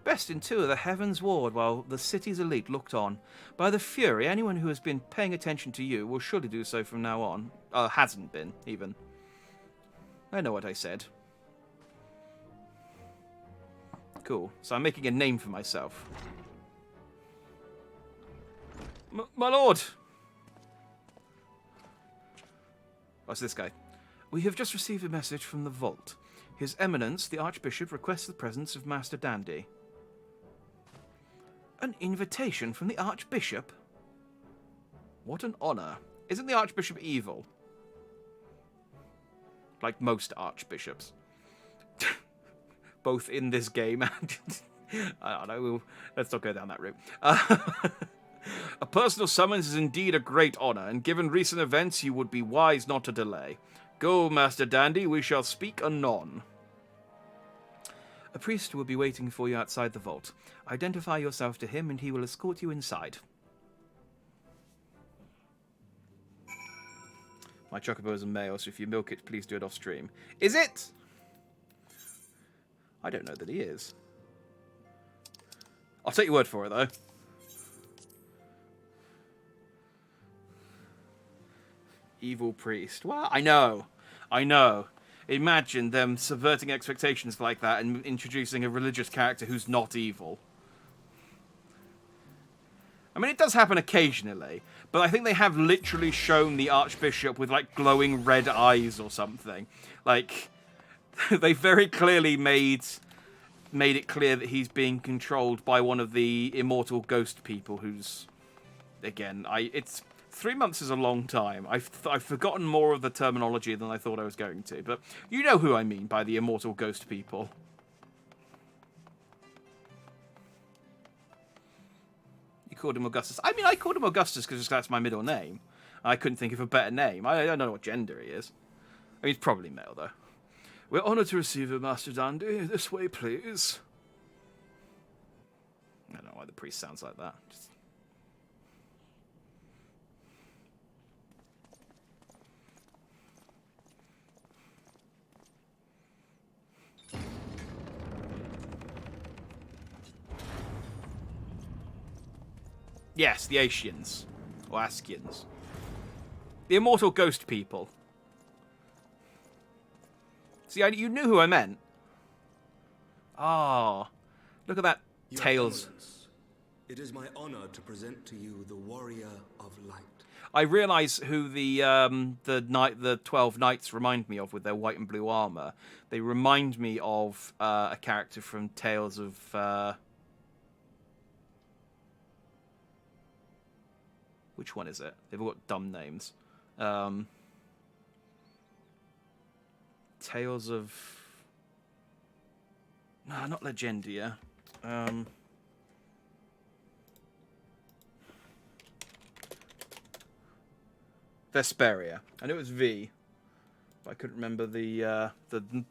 Best in two of the Heaven's Ward while the city's elite looked on. By the Fury, anyone who has been paying attention to you will surely do so from now on. Hasn't been, even. I know what I said. Cool. So I'm making a name for myself. My lord! What's this guy? We have just received a message from the Vault. His Eminence, the Archbishop, requests the presence of Master Dandy. An invitation from the Archbishop? What an honor. Isn't the Archbishop evil? Like most Archbishops. Both in this game and... I don't know, let's not go down that route. A personal summons is indeed a great honor, and given recent events, you would be wise not to delay. Go, Master Dandy, we shall speak anon. A priest will be waiting for you outside the vault. Identify yourself to him, and he will escort you inside. My Chocobo is a male, so if you milk it, please do it off stream. Is it? I don't know that he is. I'll take your word for it, though. Evil priest. Well, I know. I know. Imagine them subverting expectations like that and introducing a religious character who's not evil. I mean, it does happen occasionally, but I think they have literally shown the Archbishop with, like, glowing red eyes or something. Like... They very clearly made it clear that he's being controlled by one of the immortal ghost people who's... Again, it's 3 months is a long time. I've forgotten more of the terminology than I thought I was going to, but you know who I mean by the immortal ghost people. You called him Augustus. I mean, I called him Augustus because that's my middle name. I couldn't think of a better name. I don't know what gender he is. I mean, he's probably male, though. We're honoured to receive you, Master Dandy. This way, please. I don't know why the priest sounds like that. Just... Yes, the Asians. Or Askians. The immortal ghost people. See, you knew who I meant. Ah, look at that tails. It is my honor to present to you the Warrior of Light. I realise who the 12 Knights remind me of with their white and blue armour. They remind me of a character from Tales of... Which one is it? They've all got dumb names. Tales of... No, not Legendia. Vesperia. I knew it was V, but I couldn't remember the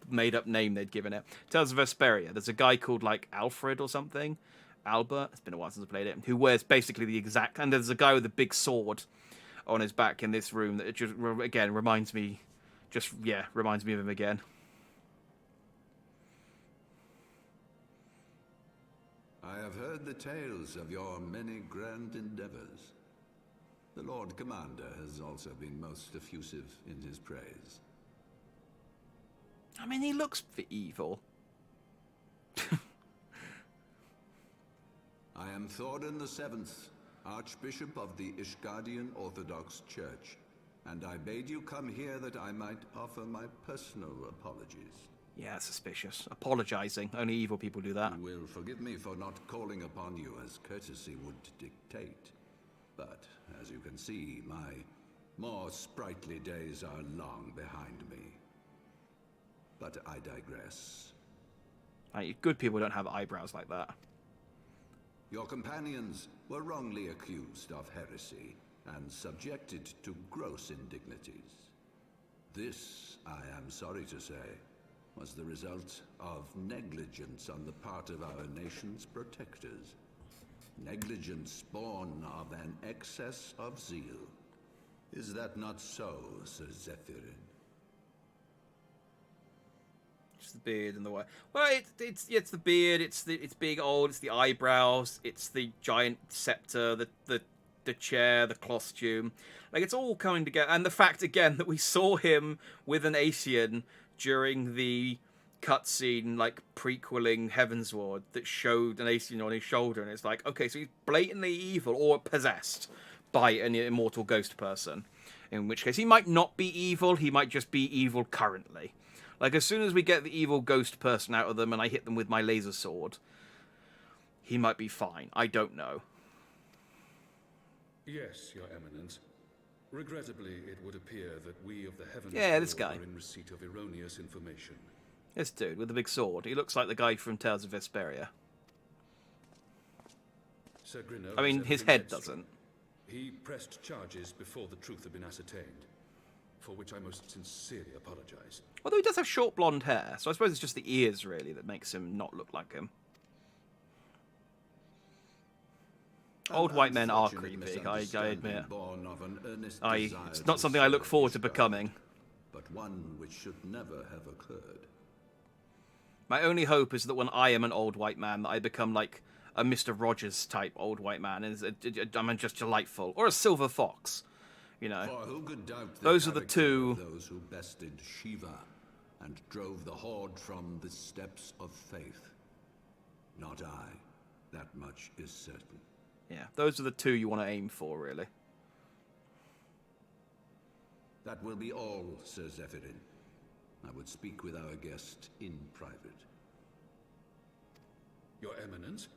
made-up name they'd given it. Tales of Vesperia. There's a guy called, like, Alfred or something. Albert. It's been a while since I played it. Who wears basically the exact... And there's a guy with a big sword on his back in this room that it just, again, reminds me... Just, yeah, reminds me of him again. I have heard the tales of your many grand endeavors. The Lord Commander has also been most effusive in his praise. I mean, he looks evil. I am Thordan VII, Archbishop of the Ishgardian Orthodox Church, and I bade you come here that I might offer my personal apologies. Yeah, suspicious. Apologizing. Only evil people do that. You will forgive me for not calling upon you as courtesy would dictate. But, as you can see, my more sprightly days are long behind me. But I digress. Good people don't have eyebrows like that. Your companions were wrongly accused of heresy and subjected to gross indignities. This, I am sorry to say, was the result of negligence on the part of our nation's protectors. Negligence born of an excess of zeal. Is that not so, Sir Zephyrin? It's the beard and the way. Well, it's the beard. It's being old. It's the eyebrows. It's the giant scepter. The chair. The costume. Like, it's all coming together. And the fact again that we saw him with an Asian during the cutscene, like prequeling Heavensward, that showed an Asian on his shoulder, and it's like, okay, so he's blatantly evil or possessed by an immortal ghost person. In which case, he might not be evil. He might just be evil currently. Like, as soon as we get the evil ghost person out of them and I hit them with my laser sword, he might be fine. I don't know. Yes, Your Eminence. Regrettably, it would appear that we of the Heavens this guy are in receipt of erroneous information. This dude with the big sword. He looks like the guy from Tales of Vesperia. Sir Grinno I mean, has his been head headstrong. doesn't. He pressed charges before the truth had been ascertained, for which I most sincerely apologize. Although he does have short blonde hair, so I suppose it's just the ears, really, that makes him not look like him. Old white men are creepy, I admit. It's not something I look forward to becoming. But one which should never have occurred. My only hope is that when I am an old white man, that I become like a Mr. Rogers type old white man, and I'm just delightful, or a silver fox, you know. For who could doubt the Those are the character two. of those who bested Shiva and drove the Horde from the steps of faith. Not I. That much is certain. Yeah, those are the two you want to aim for, really. That will be all, Sir Zephyrin. I would speak with our guest in private. Your Eminence,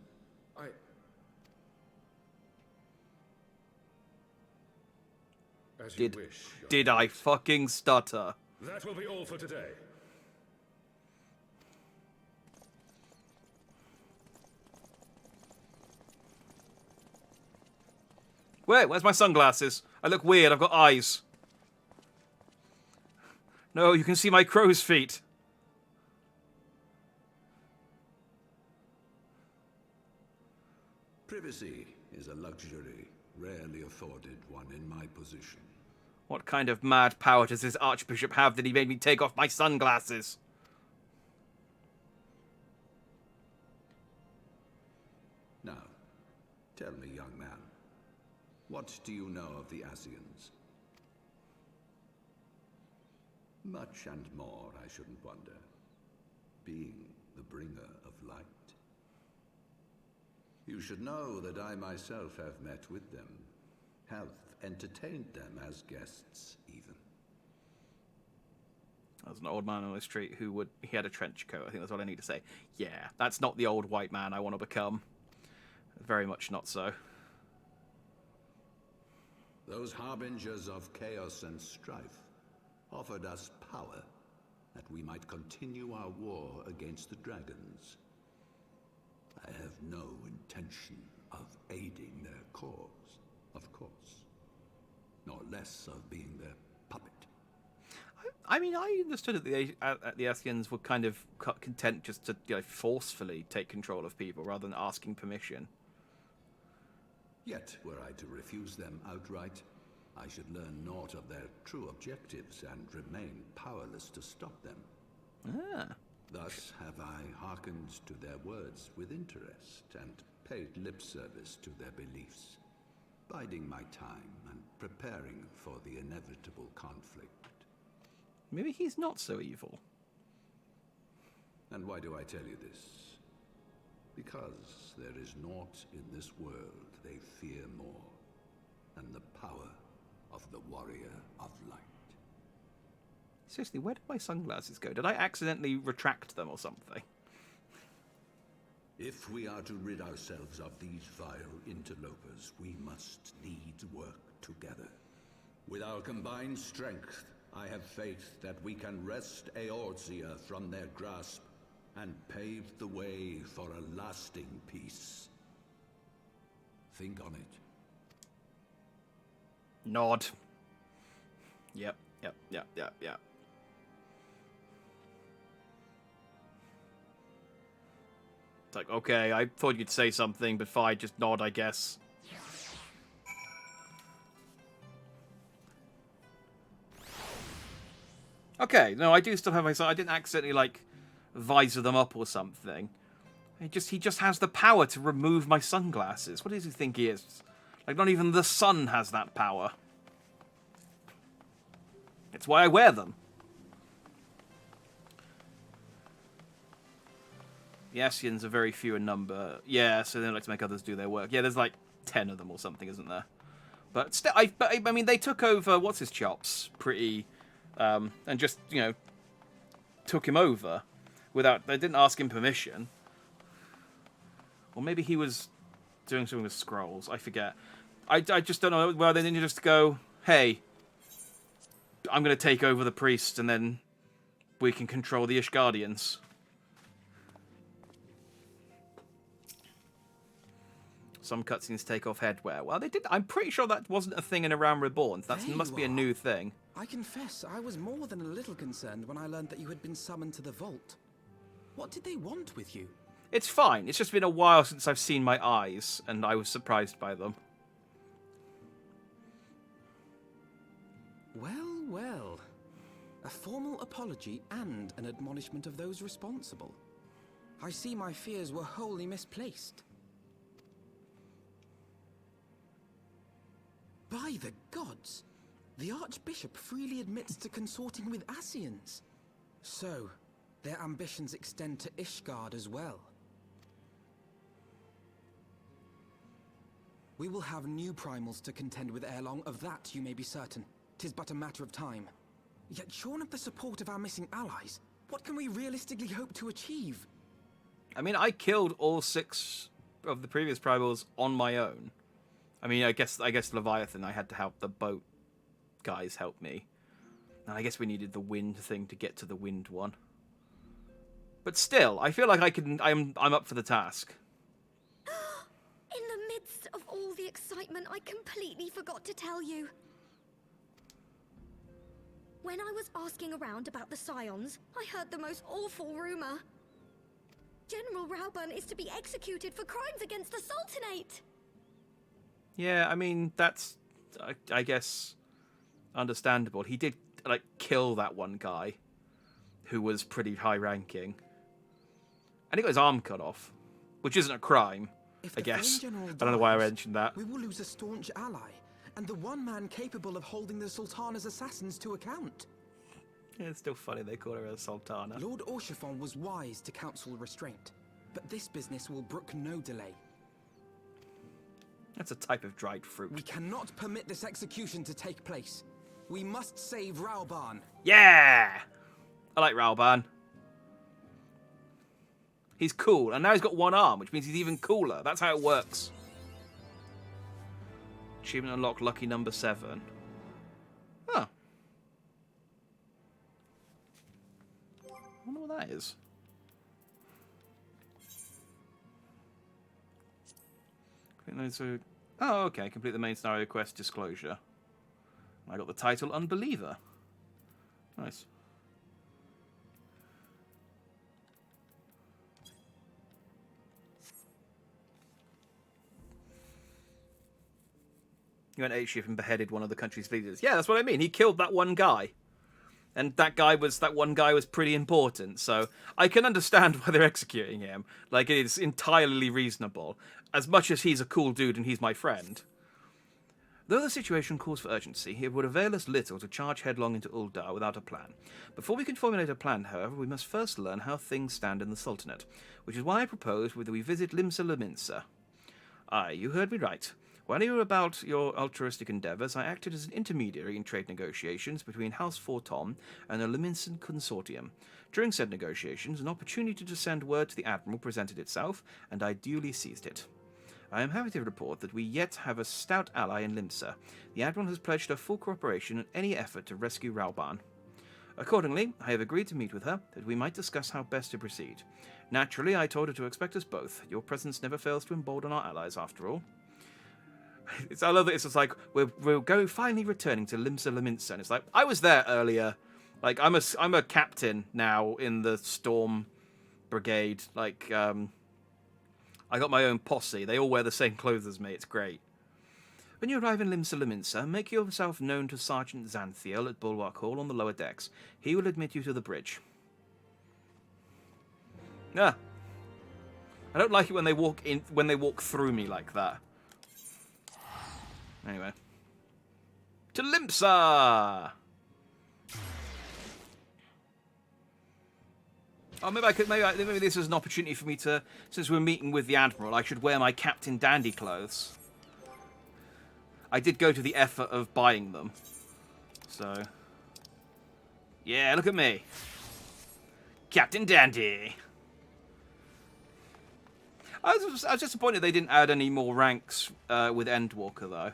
As you wish, Your Did I fucking stutter? That will be all for today. Where's my sunglasses? I look weird, I've got eyes. No, you can see my crow's feet. Privacy is a luxury rarely afforded one in my position. What kind of mad power does this Archbishop have that he made me take off my sunglasses? Now, tell me, young man, what do you know of the Asians? Much and more, I shouldn't wonder, being the bringer of light. You should know that I myself have met with them, have entertained them as guests, even. There's an old man on the street he had a trench coat. I think that's what I need to say. Yeah, that's not the old white man I want to become. Very much not so. Those harbingers of chaos and strife offered us power that we might continue our war against the dragons. I have no intention of aiding their cause, of course, nor less of being their puppet. I mean, I understood that the Asians were kind of content just to forcefully take control of people rather than asking permission. Yet, were I to refuse them outright, I should learn naught of their true objectives and remain powerless to stop them. Ah. Thus have I hearkened to their words with interest and paid lip service to their beliefs. biding my time and preparing for the inevitable conflict. Maybe he's not so evil. And why do I tell you this? Because there is naught in this world they fear more than the power of the warrior of light. Seriously, where did my sunglasses go? Did I accidentally retract them or something? If we are to rid ourselves of these vile interlopers, we must needs work together. With our combined strength, I have faith that we can wrest Eorzea from their grasp and pave the way for a lasting peace. Think on it. Nod. Yep. It's like, okay, I thought you'd say something, but fine, just nod, I guess. Okay, no, I do still have my... I didn't accidentally, like, visor them up or something. He just has the power to remove my sunglasses. What does he think he is? Like, not even the sun has that power. It's why I wear them. The Ascians are very few in number. Yeah, so they like to make others do their work. Yeah, there's like 10 of them or something, isn't there? But still, I mean, they took over what's his chops pretty, and just, you know, took him over without. They didn't ask him permission. Or maybe he was doing something with scrolls. I forget. I just don't know. Well, they didn't just go, hey, I'm going to take over the priest, and then we can control the Ishgardians. Some cutscenes take off headwear. Well, they did. I'm pretty sure that wasn't a thing in A Realm Reborn. That must be a new thing. I confess, I was more than a little concerned when I learned that you had been summoned to the vault. What did they want with you? It's fine. It's just been a while since I've seen my eyes, and I was surprised by them. Well. A formal apology and an admonishment of those responsible. I see my fears were wholly misplaced. By the gods! The Archbishop freely admits to consorting with Ascians. So, their ambitions extend to Ishgard as well. We will have new primals to contend with ere long, of that you may be certain. 'Tis but a matter of time. Yet shorn of the support of our missing allies, what can we realistically hope to achieve? I mean, I killed all 6 of the previous primals on my own. I mean, I guess Leviathan, I had to help the boat guys help me. And I guess we needed the wind thing to get to the wind one. But still, I feel like I'm up for the task. In the midst of all the excitement, I completely forgot to tell you. When I was asking around about the Scions, I heard the most awful rumor. General Rauburn is to be executed for crimes against the Sultanate. Yeah, I mean, that's, I guess, understandable. He did, like, kill that one guy who was pretty high-ranking. And he got his arm cut off, which isn't a crime, I guess. I don't know why I mentioned that. We will lose a staunch ally, and the one man capable of holding the Sultana's assassins to account. Yeah, it's still funny they call her a Sultana. Lord Orchiphon was wise to counsel restraint, but this business will brook no delay. That's a type of dried fruit. We cannot permit this execution to take place. We must save Rauburn. Yeah! I like Rauburn. He's cool, and now he's got one arm, which means he's even cooler. That's how it works. Achievement unlocked, lucky number 7. Huh. I wonder what that is. Oh, okay. Complete the main scenario quest disclosure. I got the title Unbeliever. Nice. You went 8 ship and beheaded one of the country's leaders. Yeah, that's what I mean. He killed that one guy. And that one guy was pretty important, so I can understand why they're executing him. Like, it is entirely reasonable. As much as he's a cool dude and he's my friend. Though the situation calls for urgency, it would avail us little to charge headlong into Uldar without a plan. Before we can formulate a plan, however, we must first learn how things stand in the Sultanate, which is why I propose that we visit Limsa Lominsa. Aye, you heard me right. While you were about your altruistic endeavours, I acted as an intermediary in trade negotiations between House Fortom and the Lominsan Consortium. During said negotiations, an opportunity to send word to the Admiral presented itself, and I duly seized it. I am happy to report that we yet have a stout ally in Limsa. The Admiral has pledged her full cooperation in any effort to rescue Rauban. Accordingly, I have agreed to meet with her, that we might discuss how best to proceed. Naturally, I told her to expect us both. Your presence never fails to embolden our allies, after all. I love that it's just like, we're finally returning to Limsa Lominsa, and it's like, I was there earlier. Like, I'm a captain now in the Storm Brigade. Like, I got my own posse. They all wear the same clothes as me. It's great. When you arrive in Limsa Lominsa, make yourself known to Sergeant Xanthiel at Bulwark Hall on the lower decks. He will admit you to the bridge. Ah. I don't like it when they walk through me like that. Anyway. To Limsa! Oh, maybe this is an opportunity for me to, since we're meeting with the Admiral, I should wear my Captain Dandy clothes. I did go to the effort of buying them. So. Yeah, look at me. Captain Dandy. I was disappointed they didn't add any more ranks with Endwalker, though.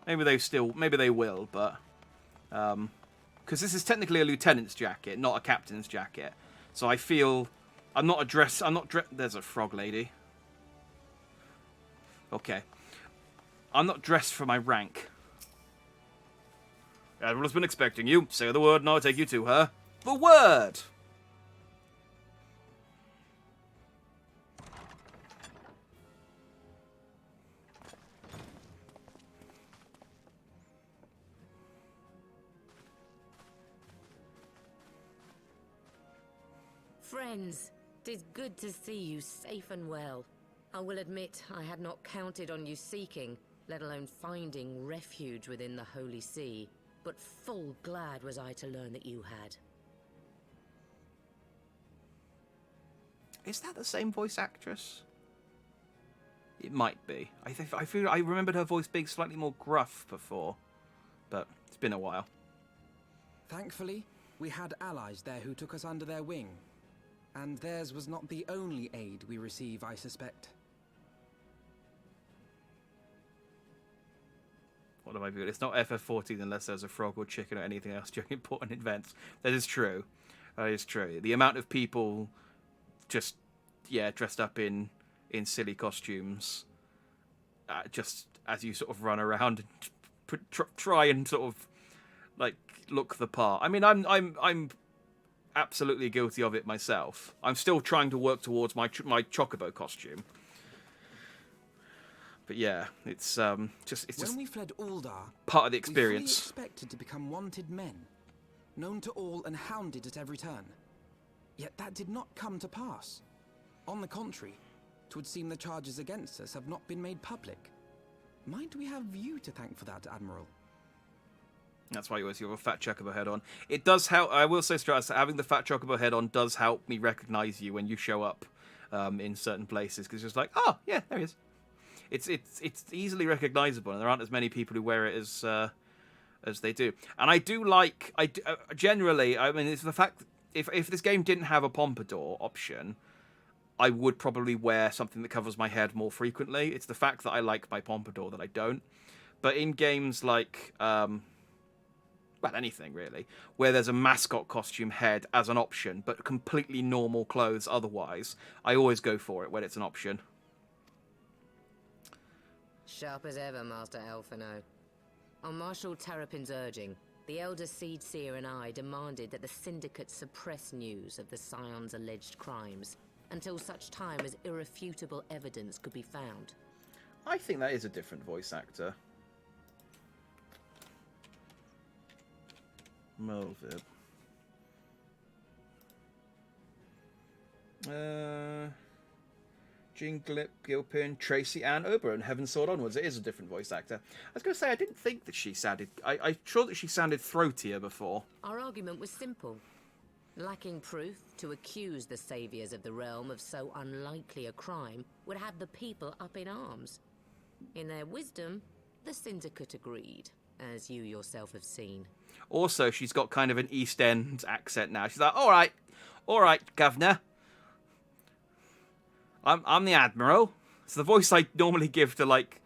Maybe they will, but because this is technically a lieutenant's jacket, not a captain's jacket. So I feel there's a frog lady. Okay. I'm not dressed for my rank. Admiral's been expecting you. Say the word and I'll take you to her. The word! Friends, 'tis good to see you safe and well. I will admit I had not counted on you seeking, let alone finding refuge within the Holy See, but full glad was I to learn that you had. Is that the same voice actress? It might be. I feel I remembered her voice being slightly more gruff before, but it's been a while. Thankfully, we had allies there who took us under their wing. And theirs was not the only aid we receive, I suspect. What have I viewed? It's not FF14 unless there's a frog or chicken or anything else during important events. That is true. That is true. The amount of people just, dressed up in silly costumes, just as you sort of run around and try and sort of, like, look the part. I mean, I'm absolutely guilty of it myself. I'm still trying to work towards my Chocobo costume. But yeah, it's just when we fled Uldar, part of the experience. We fully expected to become wanted men, known to all and hounded at every turn. Yet that did not come to pass. On the contrary, 'twould seem the charges against us have not been made public. Might we have you to thank for that, Admiral? That's why you always have a fat Chocobo head on. It does help. I will say straight out, having the fat Chocobo head on does help me recognize you when you show up in certain places, because it's just like, oh yeah, there he is. It's easily recognizable, and there aren't as many people who wear it as they do. And I do like generally. I mean, it's the fact if this game didn't have a pompadour option, I would probably wear something that covers my head more frequently. It's the fact that I like my pompadour that I don't. But in games like well, anything really, where there's a mascot costume head as an option, but completely normal clothes otherwise, I always go for it when it's an option. Sharp as ever, Master Elfino. On Marshal Terrapin's urging, the Elder Seed Seer and I demanded that the Syndicate suppress news of the Scion's alleged crimes, until such time as irrefutable evidence could be found. I think that is a different voice actor. Melvib. Jean Gilpin, Tracy Ann Oberon, Heaven Sword Onwards. It is a different voice actor. I was going to say, I didn't think that she sounded... I'm sure that she sounded throatier before. Our argument was simple. Lacking proof, to accuse the saviors of the realm of so unlikely a crime would have the people up in arms. In their wisdom, the Syndicate agreed, as you yourself have seen. Also, she's got kind of an East End accent now. She's like, all right, governor. I'm the Admiral. It's the voice I normally give to, like,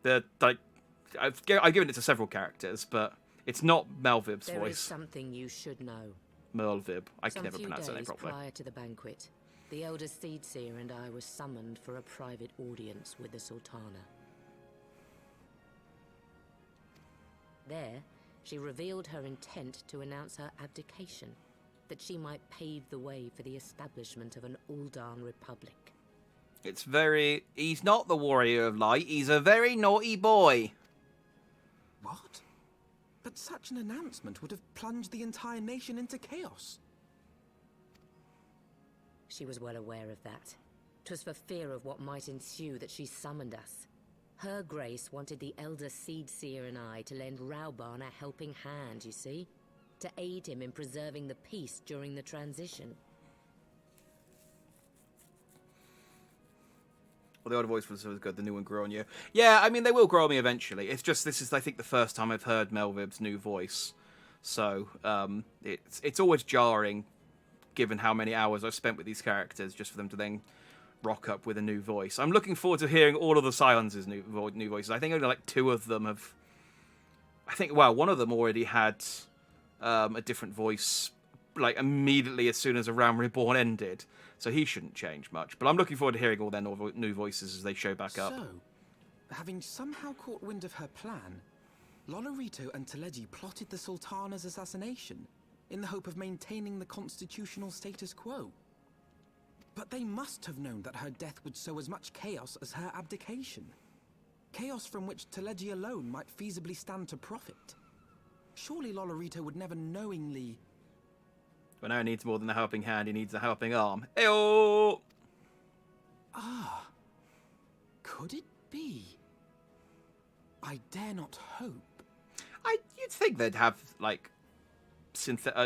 I've given it to several characters, but it's not Melvib's There voice. is something you should know. Melvib. I can Some never few pronounce that name days properly. prior to the banquet, the Elder Seedseer and I were summoned for a private audience with the Sultana. There, she revealed her intent to announce her abdication, that she might pave the way for the establishment of an Uldan Republic. It's very... He's not the Warrior of Light. He's a very naughty boy. What? But such an announcement would have plunged the entire nation into chaos. She was well aware of that. 'Twas for fear of what might ensue that she summoned us. Her Grace wanted the Elder Seedseer and I to lend Rauban a helping hand, you see? To aid him in preserving the peace during the transition. Well, the older voice was good. The new one grew on you. Yeah, I mean, they will grow on me eventually. It's just, this is, I think, the first time I've heard Melvib's new voice. So, it's always jarring, given how many hours I've spent with these characters, just for them to then rock up with a new voice. I'm looking forward to hearing all of the Scions' new voices. I think only like 2 of them have... one of them already had a different voice, like, immediately as soon as A Realm Reborn ended. So he shouldn't change much. But I'm looking forward to hearing all their new voices as they show back up. So, having somehow caught wind of her plan, Lolorito and Teleji plotted the Sultana's assassination in the hope of maintaining the constitutional status quo. But they must have known that her death would sow as much chaos as her abdication. Chaos from which Teleji alone might feasibly stand to profit. Surely Lolorito would never knowingly... But now he needs more than a helping hand, he needs a helping arm. Eyo! Ah, could it be? I dare not hope. You'd think they'd have, like,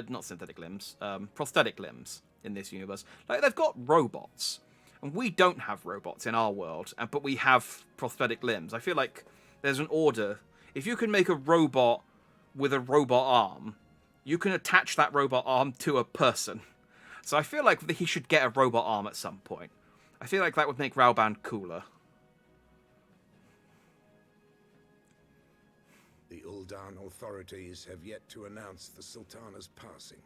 not synthetic limbs, prosthetic limbs in this universe. Like, they've got robots, and we don't have robots in our world, but we have prosthetic limbs. I feel like there's an order. If you can make a robot with a robot arm, you can attach that robot arm to a person. So I feel like he should get a robot arm at some point. I feel like that would make Rauban cooler. The Uldan authorities have yet to announce the Sultana's passing.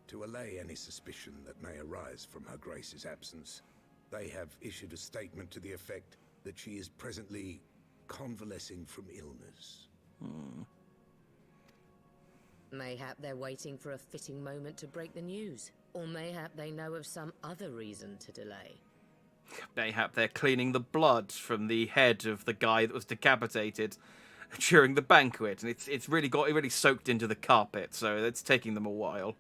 To allay any suspicion that may arise from Her Grace's absence, they have issued a statement to the effect that she is presently convalescing from illness. Mayhap they're waiting for a fitting moment to break the news. Or mayhap they know of some other reason to delay. Mayhap they're cleaning the blood from the head of the guy that was decapitated during the banquet, and it's really soaked into the carpet, so it's taking them a while.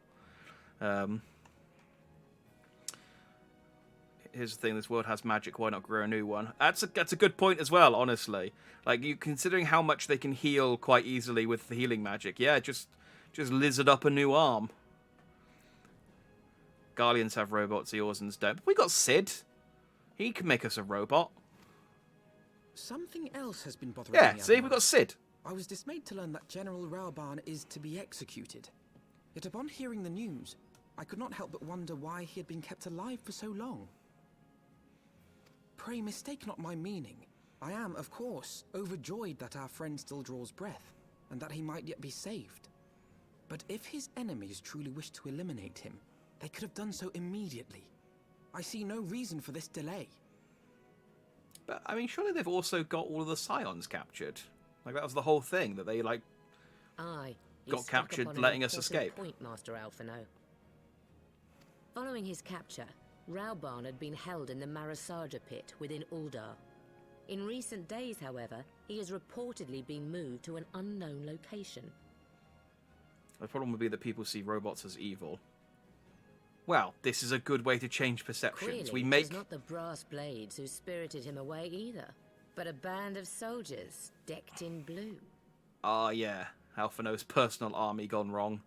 Here's the thing: this world has magic. Why not grow a new one? That's a good point as well. Honestly, like, you considering how much they can heal quite easily with the healing magic. Yeah, just lizard up a new arm. Guardians have robots, the Orzans don't. But we got Sid. He can make us a robot. Something else has been bothering me. Yeah, see, we got Sid. I was dismayed to learn that General Rauban is to be executed. Yet upon hearing the news, I could not help but wonder why he had been kept alive for so long. Pray mistake not my meaning. I am, of course, overjoyed that our friend still draws breath, and that he might yet be saved. But if his enemies truly wished to eliminate him, they could have done so immediately. I see no reason for this delay. But, I mean, surely they've also got all of the Scions captured. Like, that was the whole thing, that they, like, Aye, got captured letting us escape. Point, Master Alphino. Following his capture, Rauban had been held in the Marasaja pit within Uldar. In recent days, however, he has reportedly been moved to an unknown location. The problem would be that people see robots as evil. Well, this is a good way to change perceptions. Clearly, We make... it was not the brass blades who spirited him away either, but a band of soldiers decked in blue. Ah, yeah. Alphino's personal army gone wrong.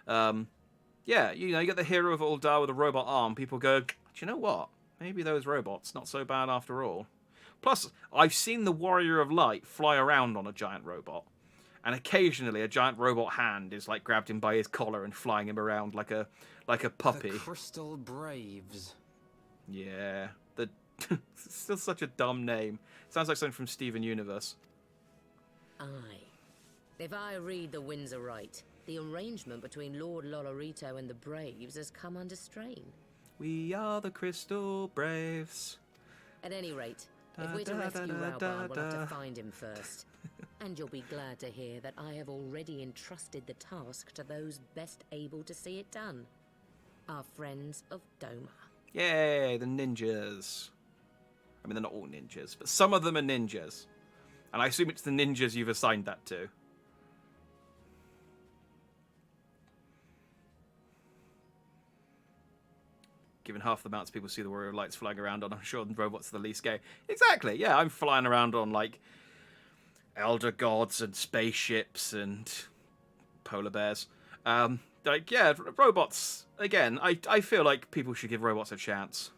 Yeah, you know, you get the hero of Uldar with a robot arm. People go, do you know what? Maybe those robots not so bad after all. Plus, I've seen the Warrior of Light fly around on a giant robot. And occasionally a giant robot hand is like grabbed him by his collar and flying him around like a puppy. The Crystal Braves. Yeah. It's still such a dumb name. Sounds like something from Steven Universe. Aye. If I read the winds aright, the arrangement between Lord Lolorito and the Braves has come under strain. We are the Crystal Braves. At any rate, if we're to rescue Rauban, we'll have to find him first. And you'll be glad to hear that I have already entrusted the task to those best able to see it done. Our friends of Doma. Yay, the ninjas. I mean, they're not all ninjas, but some of them are ninjas. And I assume it's the ninjas you've assigned that to. Given half the amounts people see the Warrior of Lights flying around on, I'm sure the robots are the least gay. Exactly, yeah, I'm flying around on, like, elder gods and spaceships and polar bears. Like, yeah, robots, again, I feel like people should give robots a chance.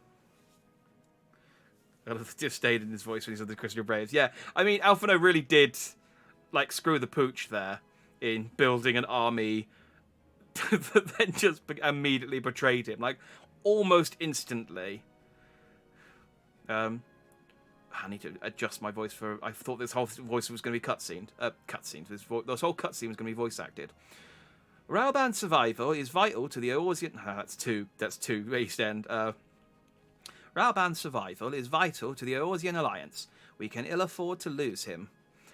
Just stayed in his voice when he said the Crystal Braves. Yeah, I mean, Alphino really did, like, screw the pooch there in building an army that then just immediately betrayed him. Like, almost instantly. I need to adjust my voice for... I thought this whole voice was going to be cutscened. This whole cutscene was going to be voice acted. Rauban's survival is vital to the Eorzean... that's two East End. Rauban's survival is vital to the Eorzean Alliance. We can ill afford to lose him.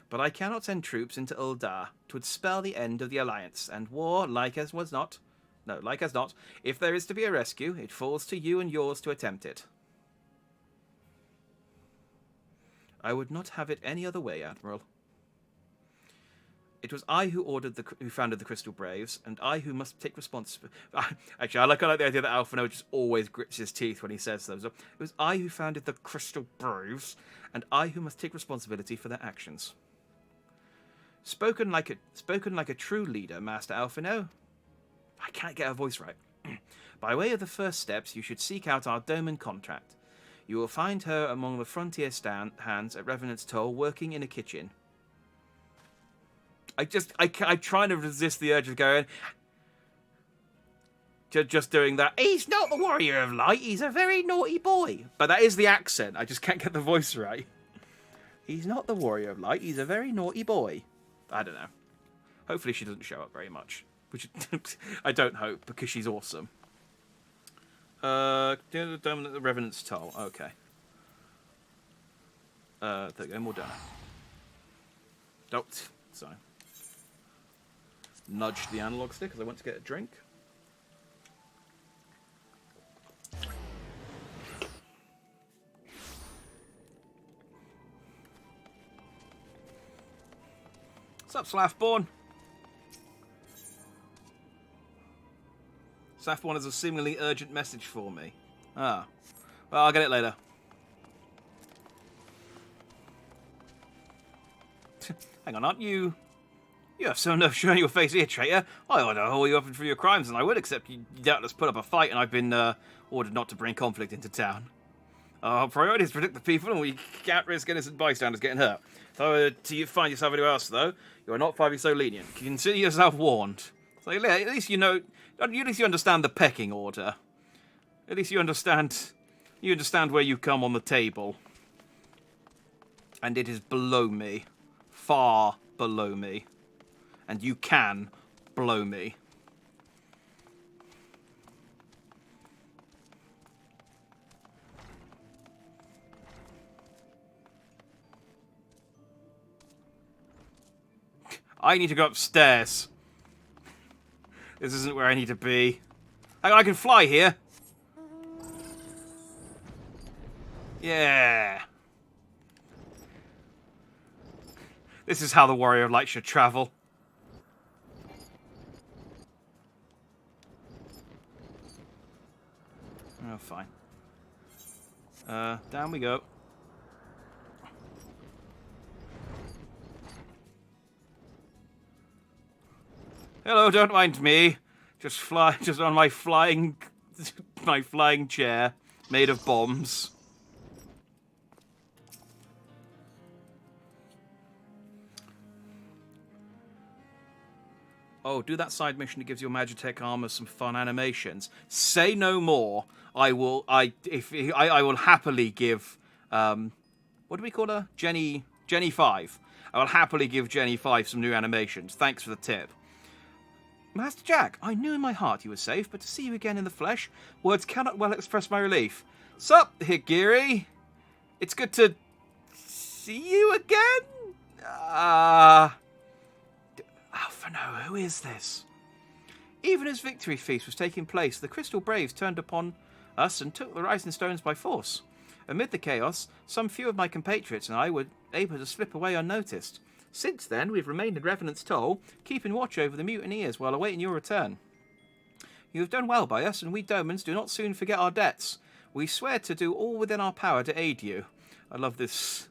But I cannot send troops into Uldar. 'Twould spell the end of the Alliance, and war, like as not, if there is to be a rescue, it falls to you and yours to attempt it. I would not have it any other way, Admiral. It was I who founded the Crystal Braves, and I who must take responsibility. Actually, I like the idea that Alphino just always grits his teeth when he says those. It was I who founded the Crystal Braves, and I who must take responsibility for their actions. Spoken like a true leader, Master Alphino. I can't get her voice right. By way of the first steps, you should seek out our Doman contract. You will find her among the frontier hands at Revenant's Toll, working in a kitchen. I'm trying to resist the urge of going... Just doing that. He's not the Warrior of Light, he's a very naughty boy. But that is the accent, I just can't get the voice right. He's not the Warrior of Light, he's a very naughty boy. I don't know. Hopefully she doesn't show up very much. Which I don't hope, because she's awesome. The Revenant's Toll. Okay. There we go, more done. Don't. Sorry. Nudged the analog stick because I went to get a drink. What's up, Slaffborn? Slaffborn has a seemingly urgent message for me. Ah. Well, I'll get it later. Hang on, aren't you... You have some nerve showing your face here, traitor. I ought to haul you up for your crimes, and I would, except you doubtless put up a fight, and I've been ordered not to bring conflict into town. Our priority is to protect the people, and we can't risk innocent bystanders getting hurt. So, till you find yourself anywhere else, though, you are not finding so lenient. Consider yourself warned. So, at least you know... At least you understand the pecking order. At least you understand... You understand where you come on the table. And it is below me. Far below me. And you can blow me. I need to go upstairs. This isn't where I need to be. I can fly here. Yeah. This is how the Warrior of Light should travel. Oh, fine. Down we go. Hello, don't mind me. Just on my flying chair made of bombs. Oh, do that side mission that gives your Magitech armor some fun animations. Say no more. I will happily give what do we call her? Jenny 5. I will happily give Jenny 5 some new animations. Thanks for the tip. Master Jack, I knew in my heart you were safe, but to see you again in the flesh, words cannot well express my relief. Sup, Higiri? It's good to see you again? Alphino, who is this? Even as Victory Feast was taking place, the Crystal Braves turned upon us and took the Rising Stones by force. Amid the chaos, some few of my compatriots and I were able to slip away unnoticed. Since then, we've remained in Revenant's Toll, keeping watch over the mutineers while awaiting your return. You have done well by us, and we Domans do not soon forget our debts. We swear to do all within our power to aid you. I love this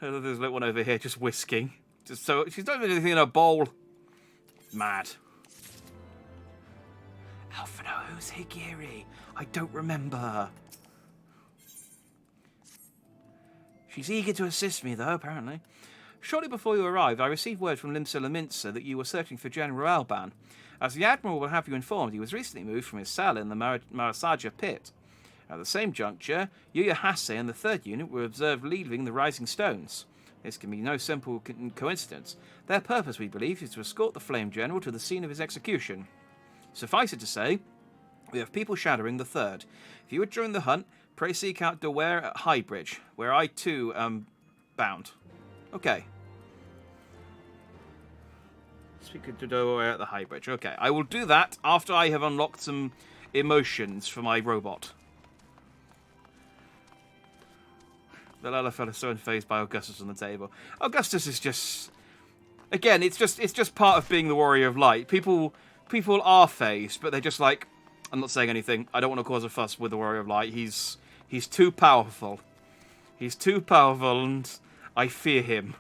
little one over here just whisking. So she's not even anything in a bowl. Mad. Alphino, who's Higiri? I don't remember. She's eager to assist me, though, apparently. Shortly before you arrived, I received word from Limsa Laminsa that you were searching for General Alban. As the Admiral will have you informed, he was recently moved from his cell in the Marasaja pit. At the same juncture, Yuya Hase and the 3rd Unit were observed leaving the Rising Stones. This can be no simple coincidence. Their purpose, we believe, is to escort the Flame General to the scene of his execution. Suffice it to say, we have people shadowing the 3rd. If you would join the hunt, pray seek out Deware at Highbridge, where I too am bound. Okay. Speak to Deware at the Highbridge. Okay, I will do that after I have unlocked some emotions for my robot. The Lalafell is so unfazed by Augustus on the table. Augustus is just... Again, it's just part of being the Warrior of Light. People are phased, but they're just like, I'm not saying anything. I don't want to cause a fuss with the Warrior of Light. He's too powerful. He's too powerful, and I fear him.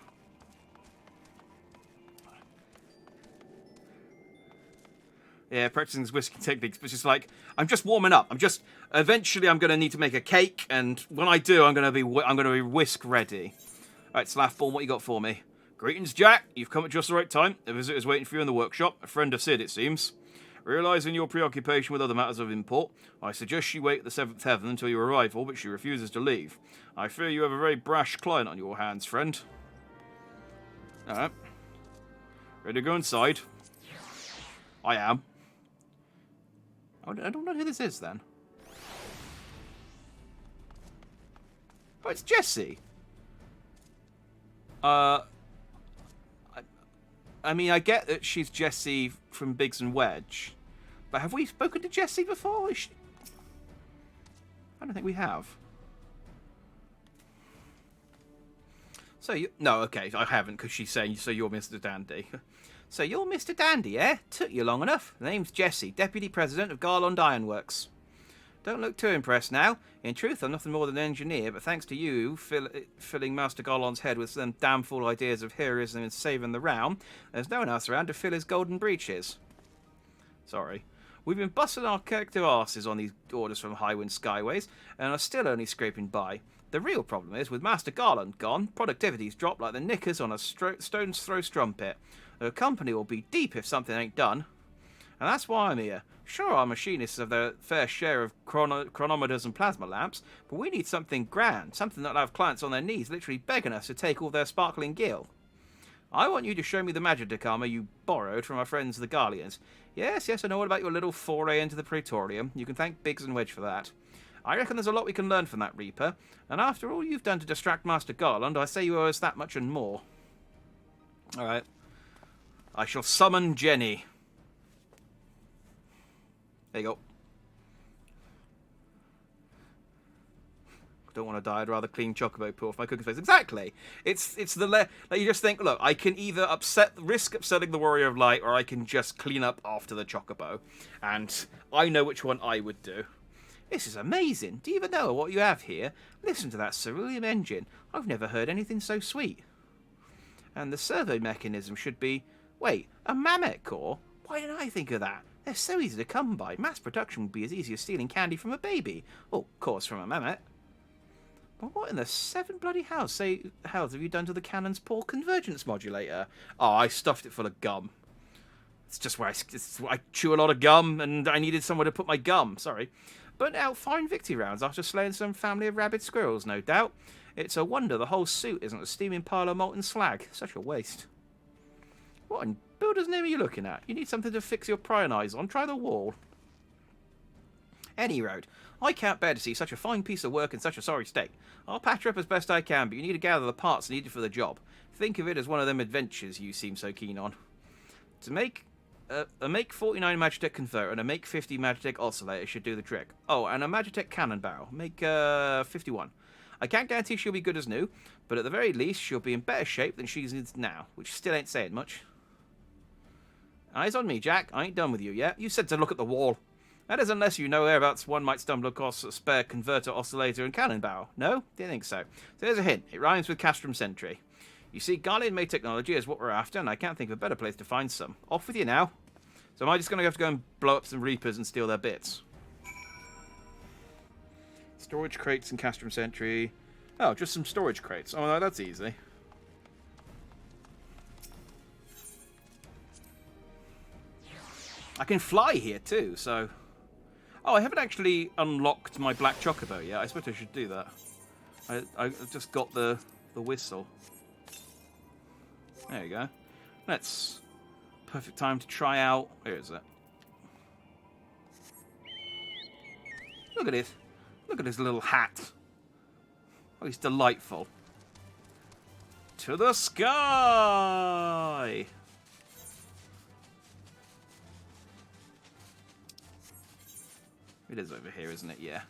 Yeah, practicing his whisking techniques, but it's just like, I'm just warming up. Eventually I'm going to need to make a cake, and when I do, I'm going to be whisk ready. All right, Slaffball, what you got for me? Greetings, Jack. You've come at just the right time. A visitor's waiting for you in the workshop. A friend of Sid, it seems. Realising your preoccupation with other matters of import, I suggest she wait at the 7th Heaven until your arrival, but she refuses to leave. I fear you have a very brash client on your hands, friend. All right. Ready to go inside? I am. I don't know who this is, then. Oh, it's Jessie. I mean, I get that she's Jessie from Biggs and Wedge, but have we spoken to Jessie before? I don't think we have. So you... No, okay, I haven't, because she's saying, so you're Mr. Dandy. So you're Mr. Dandy, eh? Took you long enough. The name's Jessie, Deputy President of Garland Ironworks. Don't look too impressed now. In truth, I'm nothing more than an engineer, but thanks to you filling Master Garland's head with some damn fool ideas of heroism and saving the realm, there's no one else around to fill his golden breeches. Sorry. We've been busting our collective arses on these orders from Highwind Skyways, and are still only scraping by. The real problem is, with Master Garland gone, productivity's dropped like the knickers on a stone's throw strumpet. The company will be deep if something ain't done. And that's why I'm here. Sure, our machinists have their fair share of chronometers and plasma lamps, but we need something grand, something that'll have clients on their knees literally begging us to take all their sparkling gil. I want you to show me the Magitech armor you borrowed from our friends the Garleans. Yes, I know all about your little foray into the Praetorium. You can thank Biggs and Wedge for that. I reckon there's a lot we can learn from that Reaper, and after all you've done to distract Master Garland, I say you owe us that much and more. Alright. I shall summon Jenny. There you go. Don't want to die. I'd rather clean Chocobo poo off my cooking face. Exactly. It's the like you just think. Look, I can either risk upsetting the Warrior of Light, or I can just clean up after the Chocobo. And I know which one I would do. This is amazing. Do you even know what you have here? Listen to that cerulean engine. I've never heard anything so sweet. And the servo mechanism should be... Wait, a mammoth core? Why didn't I think of that? They're so easy to come by. Mass production would be as easy as stealing candy from a baby. Oh, of course, from a mammoth. But what in the seven bloody hells have you done to the cannon's poor convergence modulator? Oh, I stuffed it full of gum. It's just where I chew a lot of gum, and I needed somewhere to put my gum. Sorry. Burnt out fine victory rounds after slaying some family of rabid squirrels, no doubt. It's a wonder the whole suit isn't a steaming pile of molten slag. Such a waste. What in builder's name are you looking at? You need something to fix your prying eyes on. Try the wall. Any road. I can't bear to see such a fine piece of work in such a sorry state. I'll patch her up as best I can, but you need to gather the parts needed for the job. Think of it as one of them adventures you seem so keen on. To make a Make 49 Magitech converter and a Make 50 Magitech oscillator should do the trick. Oh, and a Magitech cannon barrel. Make 51. I can't guarantee she'll be good as new, but at the very least she'll be in better shape than she is now, which still ain't saying much. Eyes on me, Jack. I ain't done with you yet. You said to look at the wall. That is unless you know whereabouts one might stumble across a spare converter, oscillator, and cannon barrel. No? Didn't think so. So there's a hint. It rhymes with Castrum Sentry. You see, Guardian-made technology is what we're after, and I can't think of a better place to find some. Off with you now. So am I just going to have to go and blow up some Reapers and steal their bits? Storage crates and Castrum Sentry. Oh, just some storage crates. Oh, no, that's easy. I can fly here too, so... Oh, I haven't actually unlocked my black Chocobo yet. I suppose I should do that. I just got the whistle. There you go. That's perfect time to try out... Where is it? Look at it. Look at his little hat. Oh, he's delightful. To the sky! It is over here, isn't it? Yeah.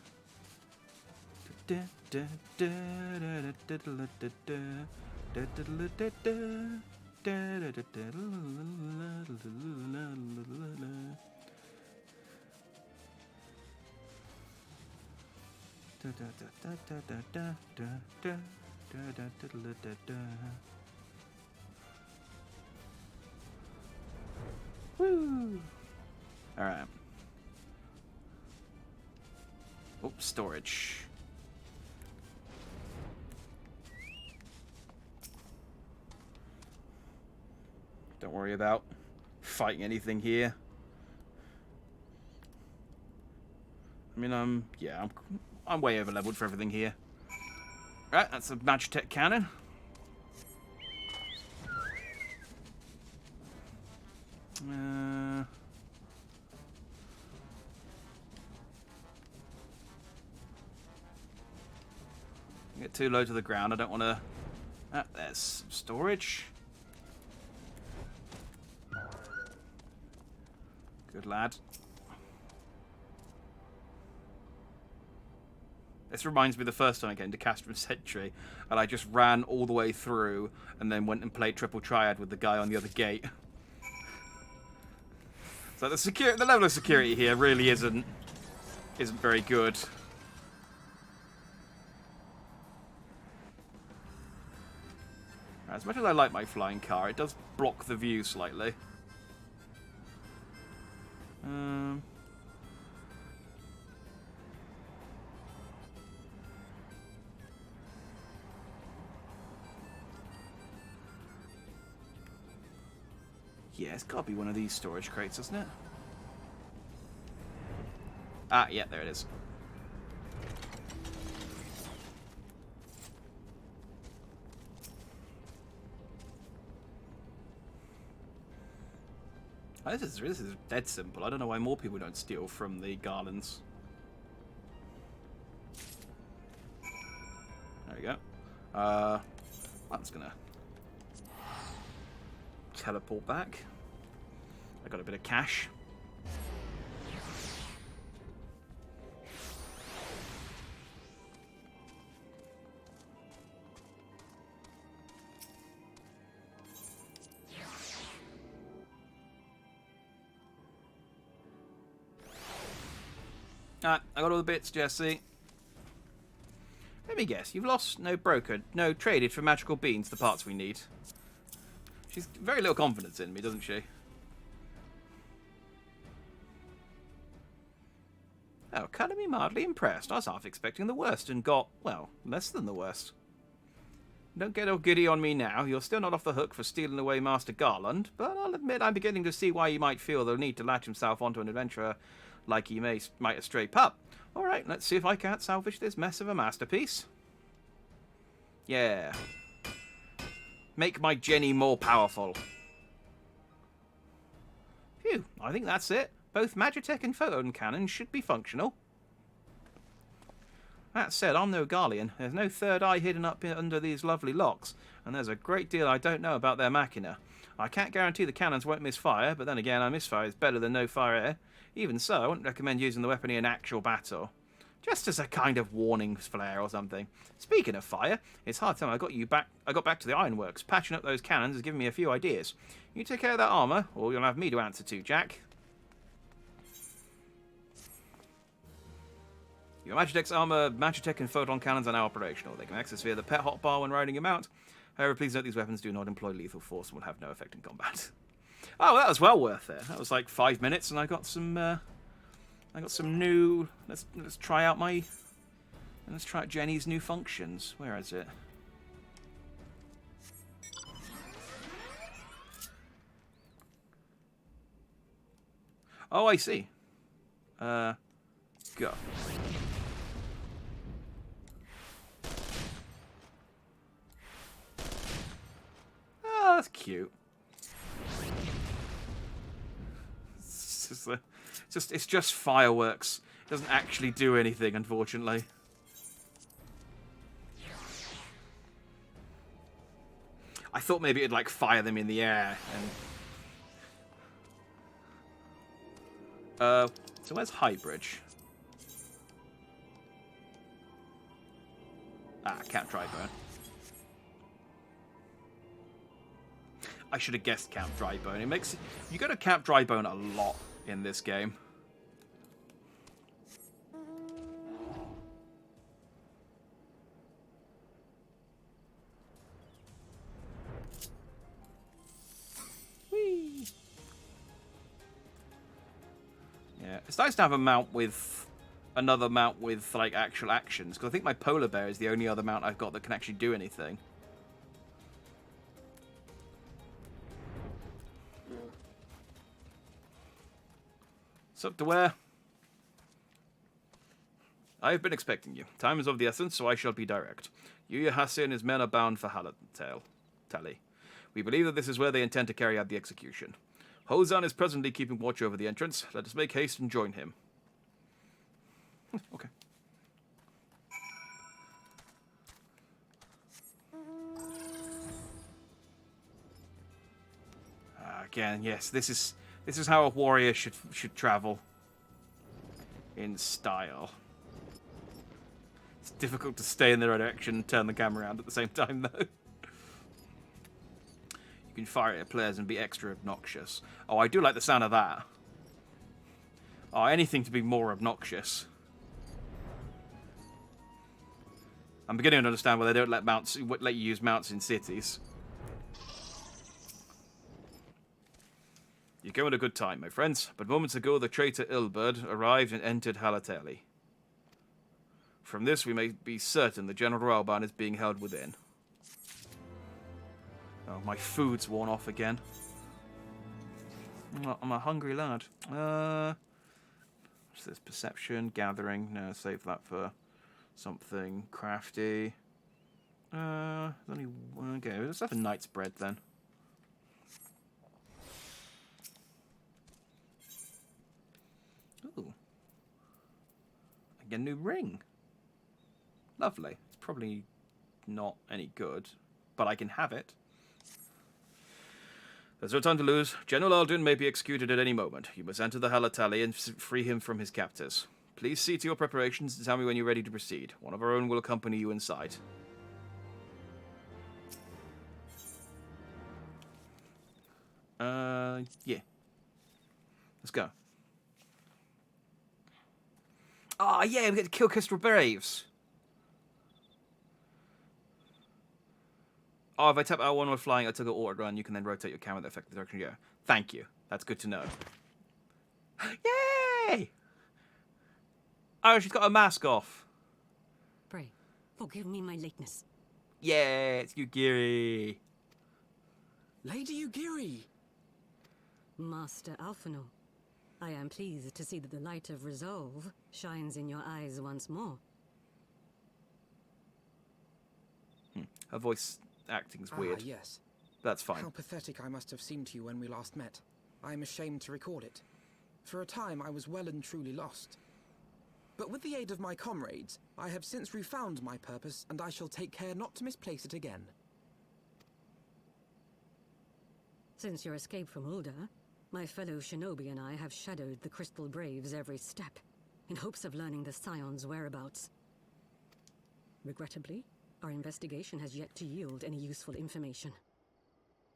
Woo! All right. Oops, storage. Don't worry about fighting anything here. I mean, yeah, I'm way over leveled for everything here. Right, that's a Magitech cannon. Get too low to the ground. I don't want to... there's some storage. Good lad. This reminds me of the first time I came to Castrum Sentry, and I just ran all the way through, and then went and played Triple Triad with the guy on the other gate. So the level of security here really isn't very good. As much as I like my flying car, it does block the view slightly. Yeah, it's got to be one of these storage crates, doesn't it? Ah, yeah, there it is. Oh, this is dead simple. I don't know why more people don't steal from the garlands. There we go. I'm just gonna teleport back. I got a bit of cash. I got all the bits, Jesse. Let me guess, you've lost, no brokered, no traded for magical beans, the parts we need. She's very little confidence in me, doesn't she? Oh, colour me mildly impressed. I was half expecting the worst and got, well, less than the worst. Don't get all giddy on me now. You're still not off the hook for stealing away Master Garland, but I'll admit I'm beginning to see why he might feel the need to latch himself onto an adventurer like he might a stray pup. All right, let's see if I can't salvage this mess of a masterpiece. Yeah. Make my Jenny more powerful. Phew, I think that's it. Both Magitech and photon cannons should be functional. That said, I'm no Garlean. There's no third eye hidden up under these lovely locks, and there's a great deal I don't know about their machina. I can't guarantee the cannons won't misfire, but then again, a misfire is better than no fire air. Even so, I wouldn't recommend using the weapon in actual battle. Just as a kind of warning flare or something. Speaking of fire, it's hard time I got back to the ironworks. Patching up those cannons has given me a few ideas. You take care of that armour, or you'll have me to answer to, Jack. Your Magitech's armor, Magitech and photon cannons are now operational. They can access via the pet hotbar when riding a mount. However, please note these weapons do not employ lethal force and will have no effect in combat. Oh, that was well worth it. That was like 5 minutes, and I got some new. Let's try out Jenny's new functions. Where is it? Oh, I see. Go. Oh, that's cute. It's just fireworks. It doesn't actually do anything, unfortunately. I thought maybe it'd like fire them in the air and. So where's Highbridge? Count Dryburn. I should have guessed Count Drybone. You go to Count Drybone a lot in this game. Whee! Yeah, it's nice to have a mount with another mount with like actual actions, because I think my polar bear is the only other mount I've got that can actually do anything. What's up to where? I have been expecting you. Time is of the essence, so I shall be direct. Yuya and his men are bound for Tally. We believe that this is where they intend to carry out the execution. Hozan is presently keeping watch over the entrance. Let us make haste and join him. Okay. Again, yes, this is how a warrior should travel. In style. It's difficult to stay in the right direction and turn the camera around at the same time, though. You can fire at players and be extra obnoxious. Oh, I do like the sound of that. Oh, anything to be more obnoxious. I'm beginning to understand why they don't let you use mounts in cities. You go at a good time, my friends, but moments ago the traitor Ilberd arrived and entered Halateli. From this we may be certain the General Railban is being held within. Oh, my food's worn off again. I'm a hungry lad. What's this? Perception, gathering. No, save that for something crafty. Okay, let's have a knight's bread then. Ooh. I get a new ring. Lovely. It's probably not any good, but I can have it. There's no time to lose. General Alduin may be executed at any moment. You must enter the Halatali and free him from his captors. Please see to your preparations and tell me when you're ready to proceed. One of our own will accompany you inside. Yeah. Let's go. Oh, yeah, we get to kill Crystal Braves. Oh, if I tap L1 while flying, I took an auto run. You can then rotate your camera that affects the direction you go. Thank you. That's good to know. Yay! Oh, she's got her mask off. Pray, forgive me my lateness. Yeah, it's Yugiri. Lady Yugiri! Master Alphinaud, I am pleased to see that the light of resolve shines in your eyes once more. Her voice acting's weird. Ah, yes. That's fine. How pathetic I must have seemed to you when we last met. I am ashamed to record it. For a time, I was well and truly lost. But with the aid of my comrades, I have since refound my purpose, and I shall take care not to misplace it again. Since your escape from Ulda, my fellow shinobi and I have shadowed the Crystal Braves every step, in hopes of learning the Scion's whereabouts. Regrettably, our investigation has yet to yield any useful information.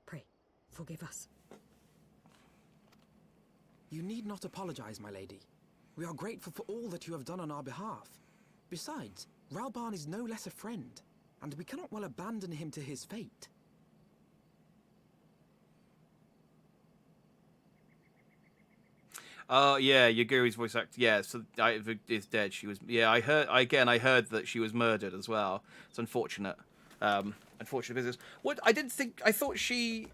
Pray, forgive us. You need not apologize, my lady. We are grateful for all that you have done on our behalf. Besides, Rauban is no less a friend, and we cannot well abandon him to his fate. Yeah, Yaguri's voice actor. Yeah, so is dead. She was. Yeah, I heard that she was murdered as well. It's unfortunate. Unfortunate business. What I didn't think. I thought she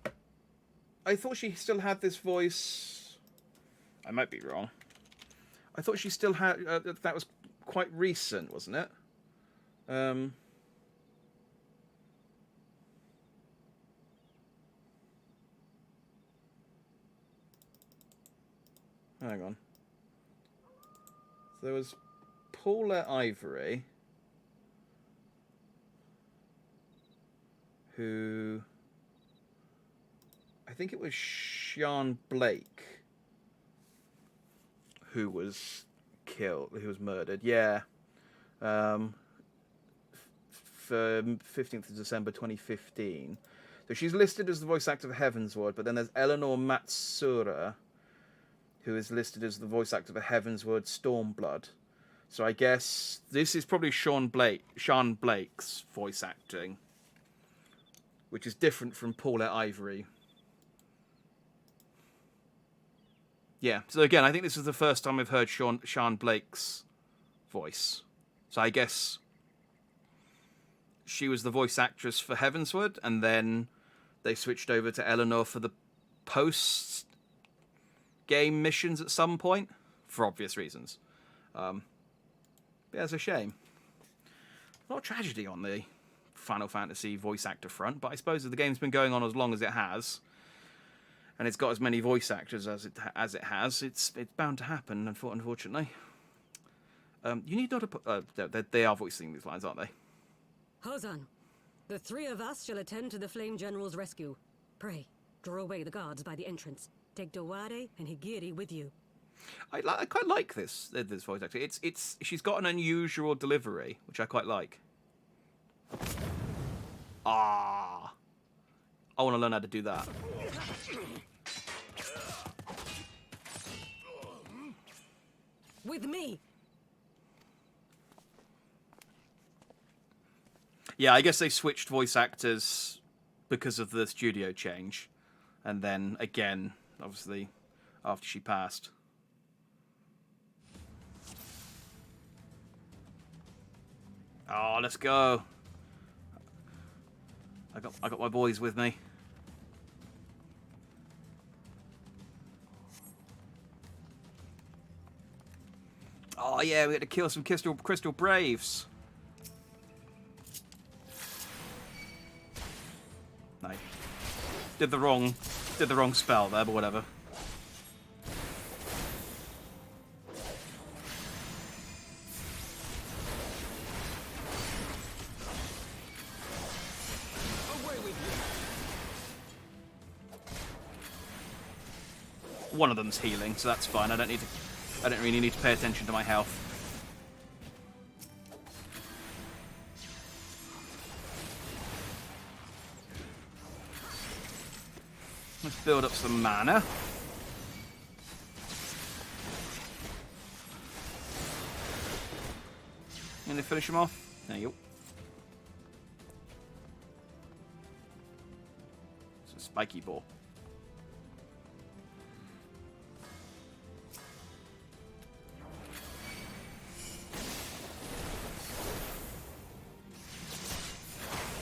still had this voice. I might be wrong. I thought she still had. That was quite recent, wasn't it? Hang on. So there was Paula Ivory, who I think it was Sean Blake who was killed, who was murdered. Yeah. For 15th of December 2015. So she's listed as the voice actor of Heavensward, but then there's Eleanor Matsura, who is listed as the voice actor for Heavensward Stormblood. So I guess this is probably Sean Blake's voice acting, which is different from Paulette Ivory. Yeah, so again, I think this is the first time I've heard Sean Blake's voice. So I guess she was the voice actress for Heavensward, and then they switched over to Eleanor for the post game missions at some point, for obvious reasons. Yeah, it's a shame. A lot of tragedy on the Final Fantasy voice actor front, but I suppose if the game's been going on as long as it has, and it's got as many voice actors as it has, it's bound to happen. Unfortunately, you need not. They are voicing these lines, aren't they? Hozan, the three of us shall attend to the Flame General's rescue. Pray, draw away the guards by the entrance. Take Dowade and Higiri with you. I quite like this voice actor. She's got an unusual delivery, which I quite like. I want to learn how to do that. With me. Yeah, I guess they switched voice actors because of the studio change, and then again, obviously, after she passed. Oh, let's go. I got my boys with me. Oh yeah, we had to kill some Crystal Braves. No. Did the wrong spell there, but whatever. One of them's healing, so that's fine. I don't really need to pay attention to my health. Let's build up some mana. Gonna finish him off. There you go. It's a spiky ball.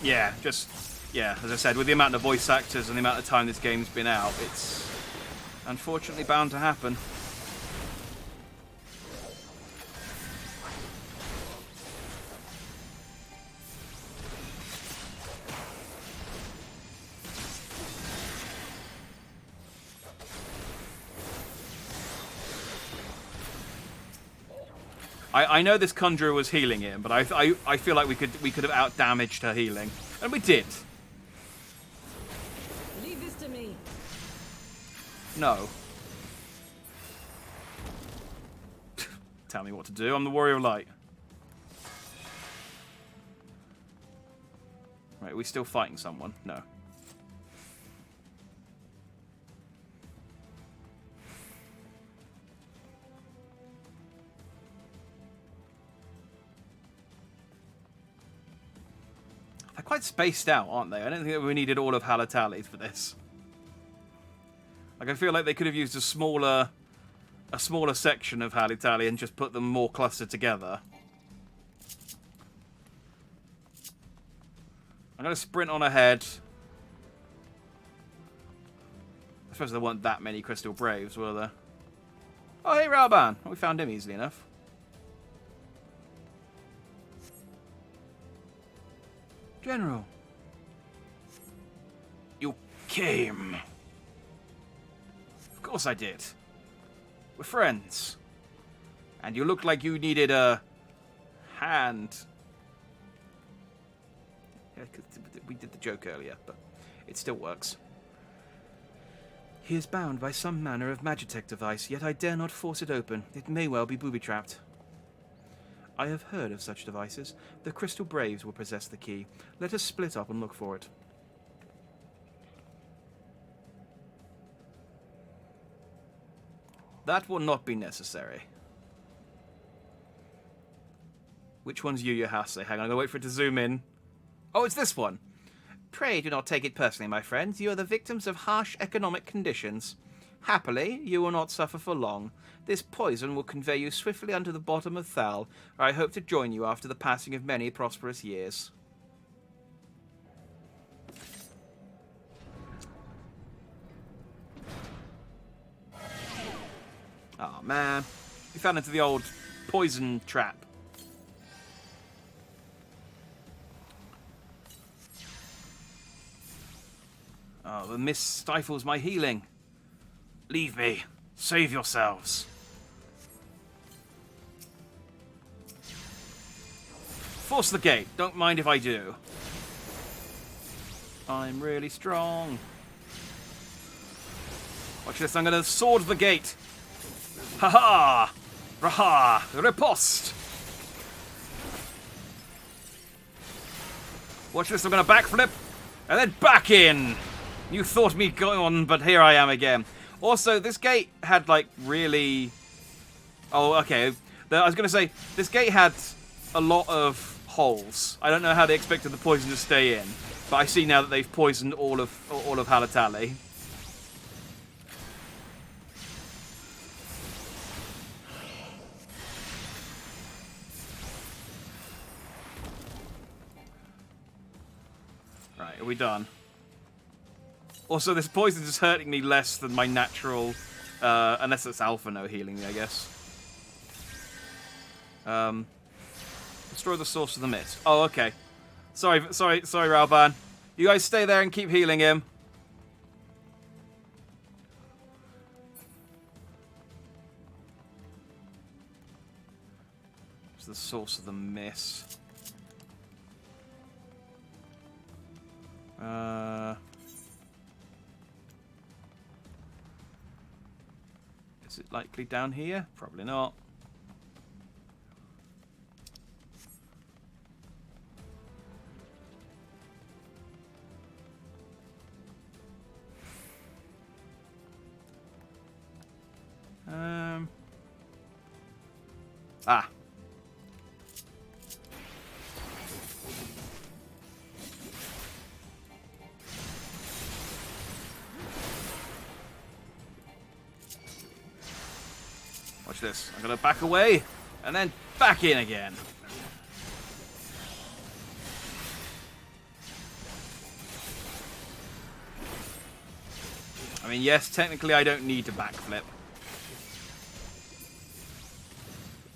Yeah, as I said, with the amount of voice actors and the amount of time this game's been out, it's unfortunately bound to happen. I know this conjurer was healing him, but I feel like we could have out-damaged her healing. And we did. Leave this to me. No. Tell me what to do. I'm the Warrior of Light. Right, are we still fighting someone? No. They're quite spaced out, aren't they? I don't think that we needed all of Halatali for this. Like, I feel like they could have used a smaller section of Halatali and just put them more clustered together. I'm going to sprint on ahead. I suppose there weren't that many Crystal Braves, were there? Oh, hey, Rauban. We found him easily enough. General. You came. Of course I did. We're friends. And you looked like you needed a hand. Yeah, 'cause we did the joke earlier, but it still works. He is bound by some manner of magitech device, yet I dare not force it open. It may well be booby-trapped. I have heard of such devices. The Crystal Braves will possess the key. Let us split up and look for it. That will not be necessary. Which one's Yu Yu Hase? Hang on, I'm going to wait for it to zoom in. Oh, it's this one. Pray do not take it personally, my friends. You are the victims of harsh economic conditions. Happily, you will not suffer for long. This poison will convey you swiftly unto the bottom of Thal, where I hope to join you after the passing of many prosperous years. Oh man, we fell into the old poison trap. Oh, the mist stifles my healing. Leave me. Save yourselves. Force the gate. Don't mind if I do. I'm really strong. Watch this. I'm going to sword the gate. Ha-ha! Raha! Riposte! Watch this. I'm going to backflip. And then back in. You thought me gone, but here I am again. Also, this gate had, like, really... Oh, okay. I was going to say, this gate had a lot of holes. I don't know how they expected the poison to stay in, but I see now that they've poisoned all of Halatali. Right, are we done? Also, this poison is hurting me less than my natural, unless it's Alpha no healing me, I guess. Destroy the source of the mist. Oh, okay. Sorry, Rauban. You guys stay there and keep healing him. It's the source of the mist. Is it likely down here? Probably not. Ah. Watch this. I'm going to back away, and then back in again. I mean, yes, technically I don't need to backflip.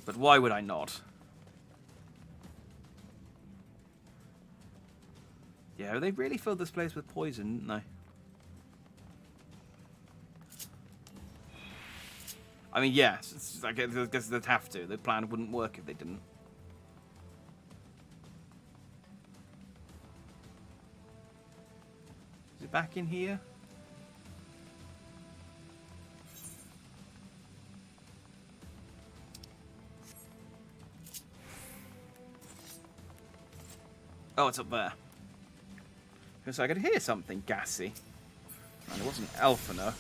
But why would I not? Yeah, they really filled this place with poison, didn't they? I mean, yes, I guess they'd have to. The plan wouldn't work if they didn't. Is it back in here? Oh, it's up there. Because I could hear something gassy. And it wasn't Elfino.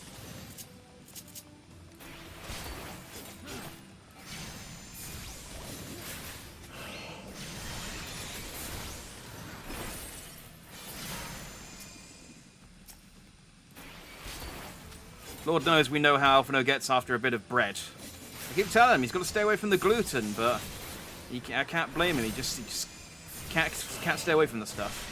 Lord knows we know how Elfino gets after a bit of bread. I keep telling him he's got to stay away from the gluten, but I can't blame him. He just can't stay away from the stuff.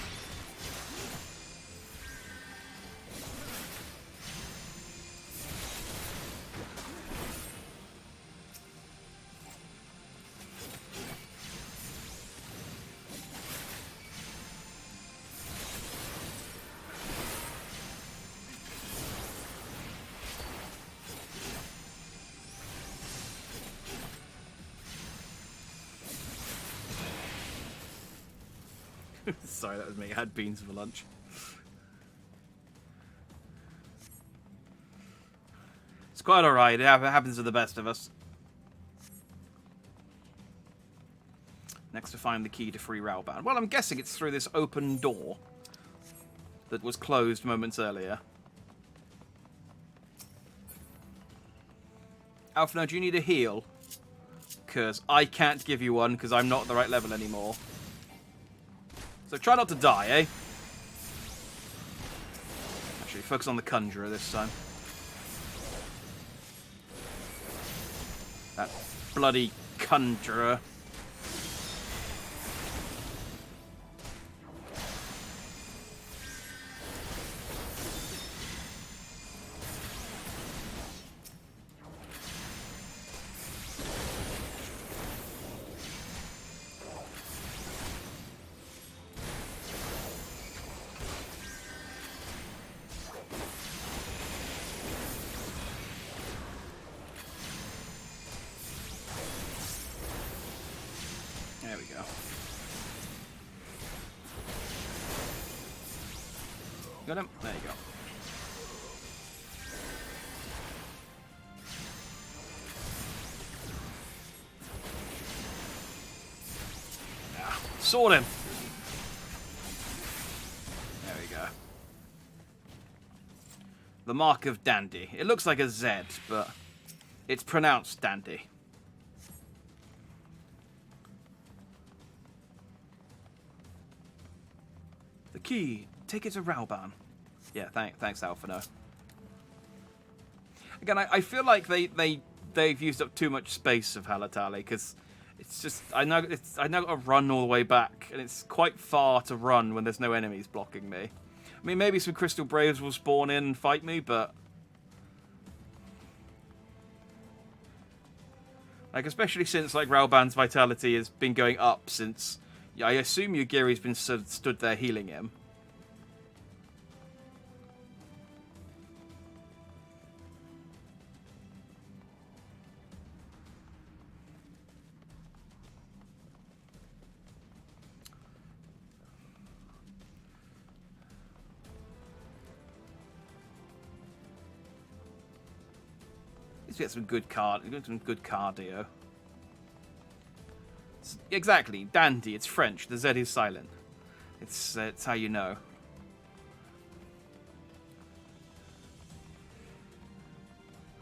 Sorry, that was me. I had beans for lunch. It's quite alright. It happens to the best of us. Next to find the key to free Raoban. Well, I'm guessing it's through this open door that was closed moments earlier. Alphino, do you need a heal? Because I can't give you one because I'm not at the right level anymore. So try not to die, eh? Actually, focus on the Conjurer this time. That bloody Conjurer. There we go. Got him? There you go. Yeah, sword him! There we go. The Mark of Dandy. It looks like a Z, but it's pronounced Dandy. The key. Take it to Raoban. Yeah, thanks, Alphino. Again, I feel like they've used up too much space of Halatali because it's just I now got to run all the way back, and it's quite far to run when there's no enemies blocking me. I mean, maybe some Crystal Braves will spawn in and fight me, but like especially since like Raoban's vitality has been going up since. I assume Yugiri's been stood there healing him. Let's get some good cardio. Exactly, Dandy. It's French. The Z is silent. It's how you know.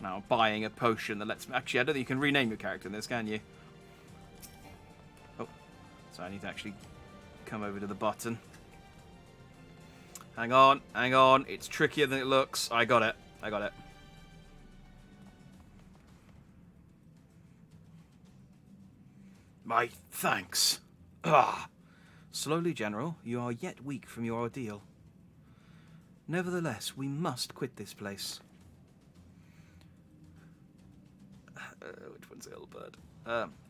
Now buying a potion that lets me. Actually, I don't think you can rename your character in this, can you? Oh, so I need to actually come over to the button. Hang on. It's trickier than it looks. I got it. My thanks. Ah. Slowly, General, you are yet weak from your ordeal. Nevertheless, we must quit this place. Which one's Ilbert?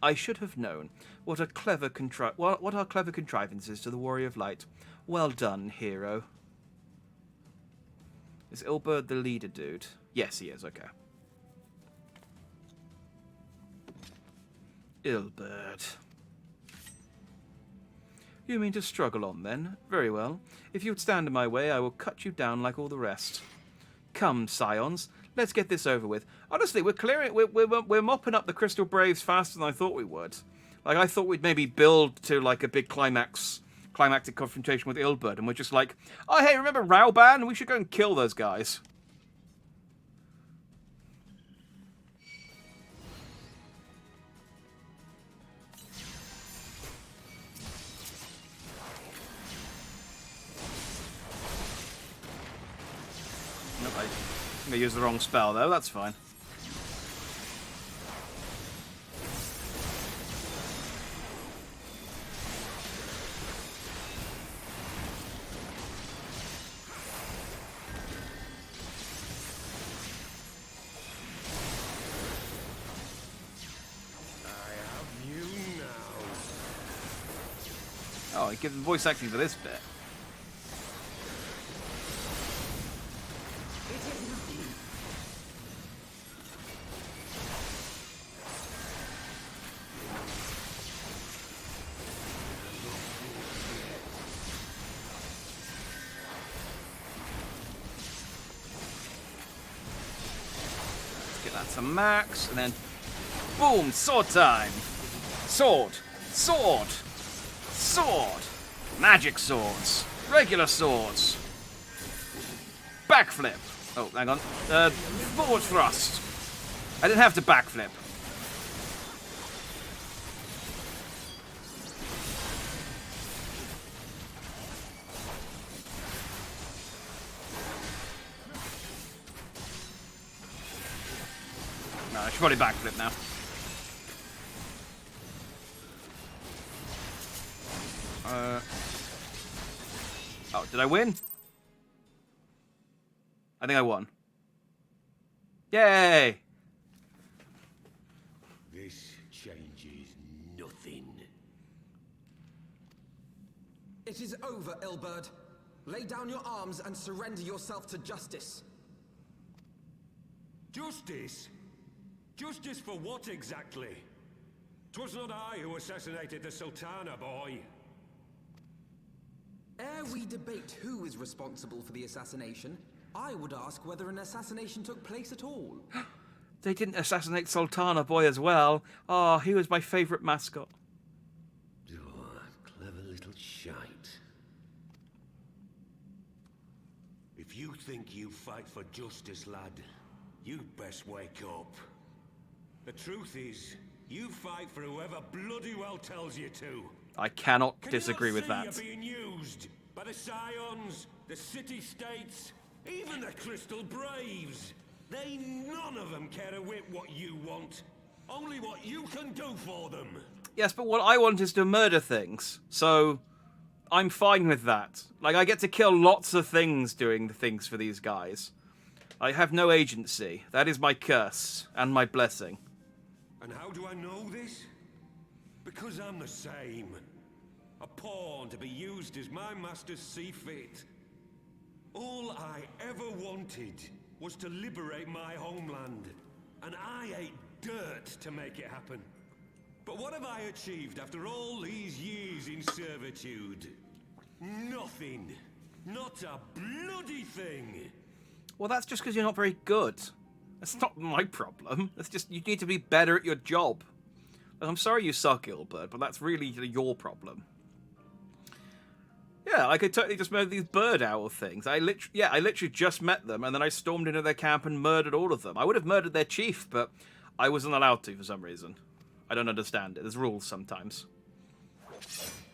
I should have known. What are clever contrivances to the Warrior of Light. Well done, hero. Is Ilbert the leader dude? Yes, he is, okay. Ilbert. You mean to struggle on, then? Very well. If you would stand in my way, I will cut you down like all the rest. Come, scions, let's get this over with. Honestly, we're mopping up the Crystal Braves faster than I thought we would. Like, I thought we'd maybe build to, like, a big climactic confrontation with Ilbert, and we're just like, oh, hey, remember Rauban? We should go and kill those guys. Nope, I think I used the wrong spell, though. That's fine. Oh, I give them voice acting for this bit. Let's get that to max, and then boom, sword time. Sword, sword. Sword! Magic swords! Regular swords! Backflip! Oh, hang on. Forward thrust! I didn't have to backflip. No, I should probably backflip now. Oh, did I win? I think I won. Yay! This changes nothing. It is over, Ilbert. Lay down your arms and surrender yourself to justice. Justice? Justice for what exactly? 'Twas not I who assassinated the Sultana, boy. Ere we debate who is responsible for the assassination, I would ask whether an assassination took place at all. They didn't assassinate Sultana Boy as well. Oh, he was my favourite mascot. Oh, clever little shite. If you think you fight for justice, lad, you'd best wake up. The truth is, you fight for whoever bloody well tells you to. I cannot disagree with that. You're being used by the Scions, the City-States, even the Crystal Braves. They none of them care a whit what you want, only what you can do for them. Yes, but what I want is to murder things, so I'm fine with that. Like, I get to kill lots of things doing the things for these guys. I have no agency. That is my curse and my blessing. And how do I know this? Because I'm the same. A pawn to be used as my masters see fit. All I ever wanted was to liberate my homeland, and I ate dirt to make it happen. But what have I achieved after all these years in servitude? Nothing. Not a bloody thing. Well, that's just because you're not very good. That's not my problem. That's just, you need to be better at your job. I'm sorry you suck, Ilbert, but that's really your problem. Yeah, I could totally just murder these bird owl things. I literally just met them, and then I stormed into their camp and murdered all of them. I would have murdered their chief, but I wasn't allowed to for some reason. I don't understand it. There's rules sometimes.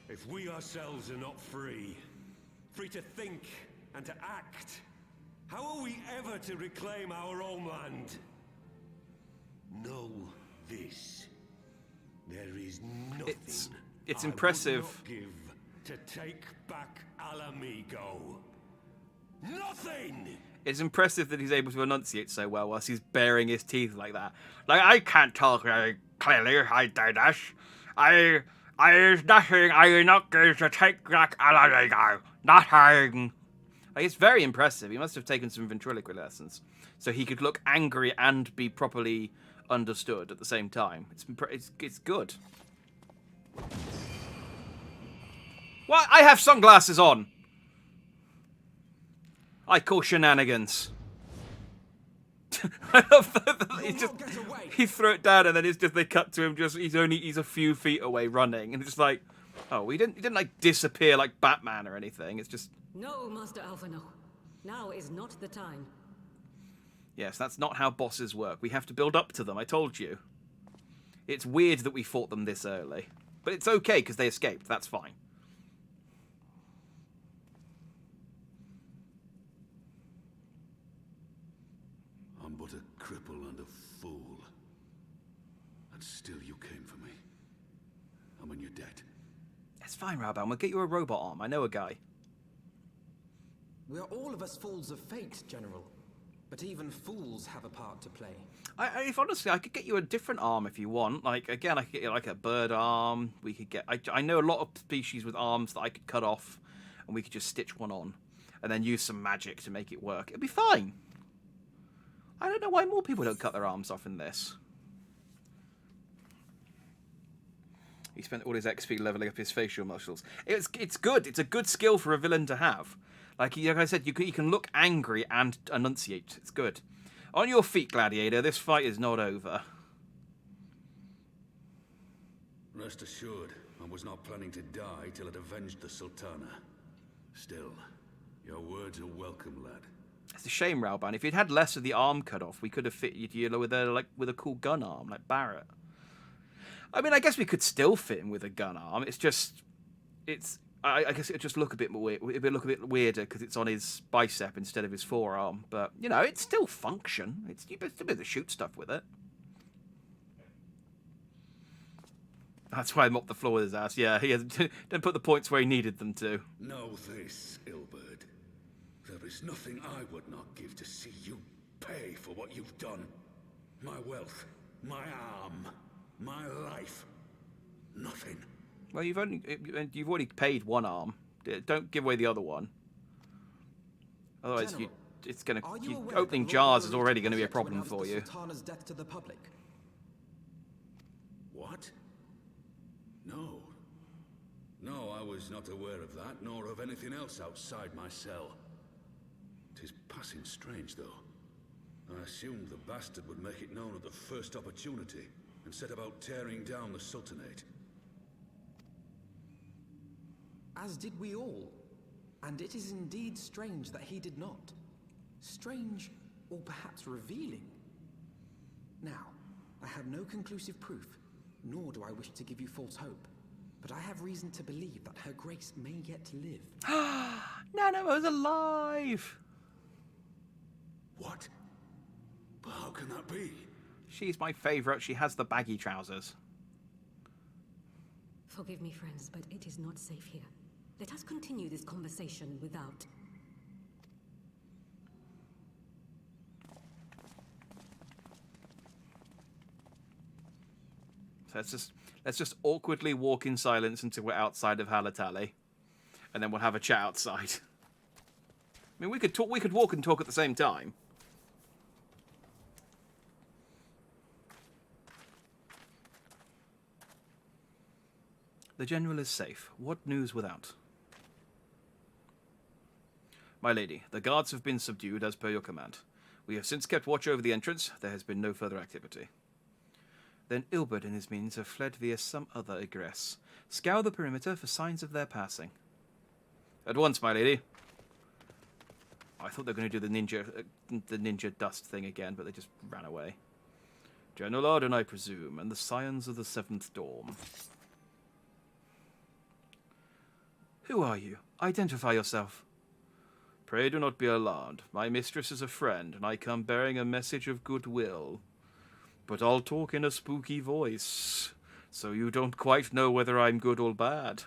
If we ourselves are not free, free to think and to act, how are we ever to reclaim our homeland? Know this. There is nothing It's I impressive. would not give to take back Alamigo. Nothing! It's impressive that he's able to enunciate so well whilst he's baring his teeth like that. Like, I can't talk very clearly, I dash. There's nothing I will not give to take back Alamigo. Nothing. Like, it's very impressive. He must have taken some ventriloquy lessons so he could look angry and be properly understood at the same time. It's good. What? I have sunglasses on. I call shenanigans. I love that he threw it down and then it's just they cut to him he's a few feet away running and it's just like, oh, he didn't like disappear like Batman or anything. It's just No, Master Alpha, no. Now is not the time. yes, that's not how bosses work. We have to build up to them. I told you. It's weird that we fought them this early, but it's okay because they escaped. That's fine. I'm but a cripple and a fool. And still you came for me. And when you're dead. It's fine, Raoban. We'll get you a robot arm. I know a guy. We are all of us fools of fate, General. But even fools have a part to play. If honestly, I could get you a different arm if you want. Like, again, I could get you like a bird arm. We could get... I know a lot of species with arms that I could cut off. And we could just stitch one on. And then use some magic to make it work. It'd be fine. I don't know why more people don't cut their arms off in this. He spent all his XP leveling up his facial muscles. It's good. It's a good skill for a villain to have. Like I said, you can look angry and enunciate. It's good. On your feet, Gladiator. This fight is not over. Rest assured, I was not planning to die till I'd avenged the Sultana. Still, your words are welcome, lad. It's a shame, Raoban. If you'd had less of the arm cut off, we could have fit you with a cool gun arm like Barrett. I mean, I guess we could still fit him with a gun arm. It's just, I guess it'd just look a bit more weird. It'd look a bit weirder because it's on his bicep instead of his forearm. But you know, it's still function. You'd be able to shoot stuff with it. That's why I mopped the floor with his ass. Yeah, he didn't put the points where he needed them to. Know this, Ilberd. There is nothing I would not give to see you pay for what you've done. My wealth, my arm, my life. Nothing. Well, you've already paid one arm. Don't give away the other one. Otherwise, General, opening jars is already going to be a problem for you. The Sultana's death to the public. What? No. No, I was not aware of that, nor of anything else outside my cell. 'Tis passing strange, though. I assumed the bastard would make it known at the first opportunity, and set about tearing down the Sultanate. As did we all. And it is indeed strange that he did not. Strange, or perhaps revealing. Now, I have no conclusive proof, nor do I wish to give you false hope. But I have reason to believe that Her Grace may yet live. Nano's alive! What? But how can that be? She's my favourite. She has the baggy trousers. Forgive me, friends, but it is not safe here. Let us continue this conversation without. So let's just awkwardly walk in silence until we're outside of Halatali, and then we'll have a chat outside. I mean, we could walk and talk at the same time. The General is safe. What news without? My lady, the guards have been subdued as per your command. We have since kept watch over the entrance. There has been no further activity. Then Ilberd and his minions have fled via some other egress. Scour the perimeter for signs of their passing. At once, my lady. I thought they were going to do the ninja dust thing again, but they just ran away. General Arden, I presume, and the scions of the Seventh Dawn. Who are you? Identify yourself. Pray do not be alarmed. My mistress is a friend, and I come bearing a message of goodwill. But I'll talk in a spooky voice, So you don't quite know whether I'm good or bad.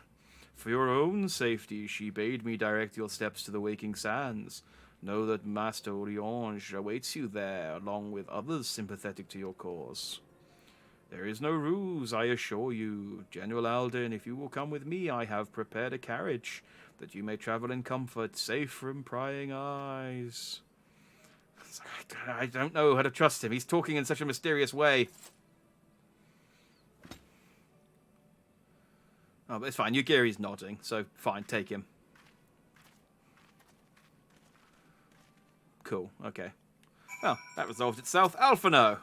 For your own safety, she bade me direct your steps to the Waking Sands. Know that Master Orionge awaits you there, along with others sympathetic to your cause. There is no ruse, I assure you. General Alden, if you will come with me, I have prepared a carriage, that you may travel in comfort, safe from prying eyes. I don't know how to trust him. He's talking in such a mysterious way. Oh, but it's fine. Yugiri's nodding, so fine, take him. Cool, okay. Well, that resolved itself. Alphino!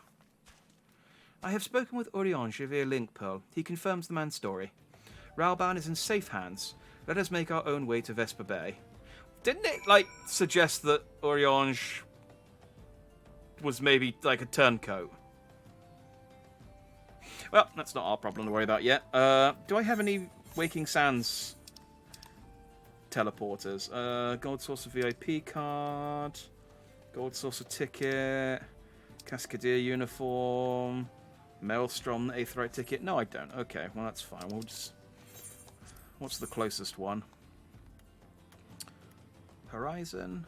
I have spoken with Orionge via link pearl. He confirms the man's story. Rauban is in safe hands. Let us make our own way to Vesper Bay. Didn't it, like, suggest that Orionge was maybe, like, a turncoat? Well, that's not our problem to worry about yet. Do I have any Waking Sands teleporters? Gold Saucer VIP card, Gold Saucer ticket, Cascadier uniform, Maelstrom Aetheryte ticket. No, I don't. Okay, well that's fine. We'll just... What's the closest one? Horizon?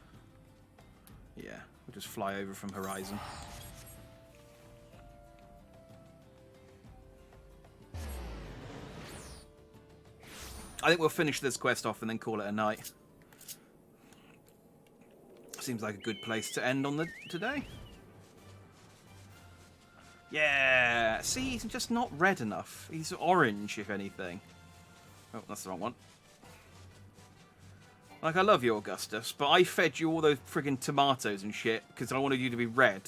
Yeah, we'll just fly over from Horizon. I think we'll finish this quest off and then call it a night. Seems like a good place to end on today. Yeah, see, he's just not red enough. He's orange, if anything. Oh, that's the wrong one. Like, I love you, Augustus, but I fed you all those friggin' tomatoes and shit because I wanted you to be red.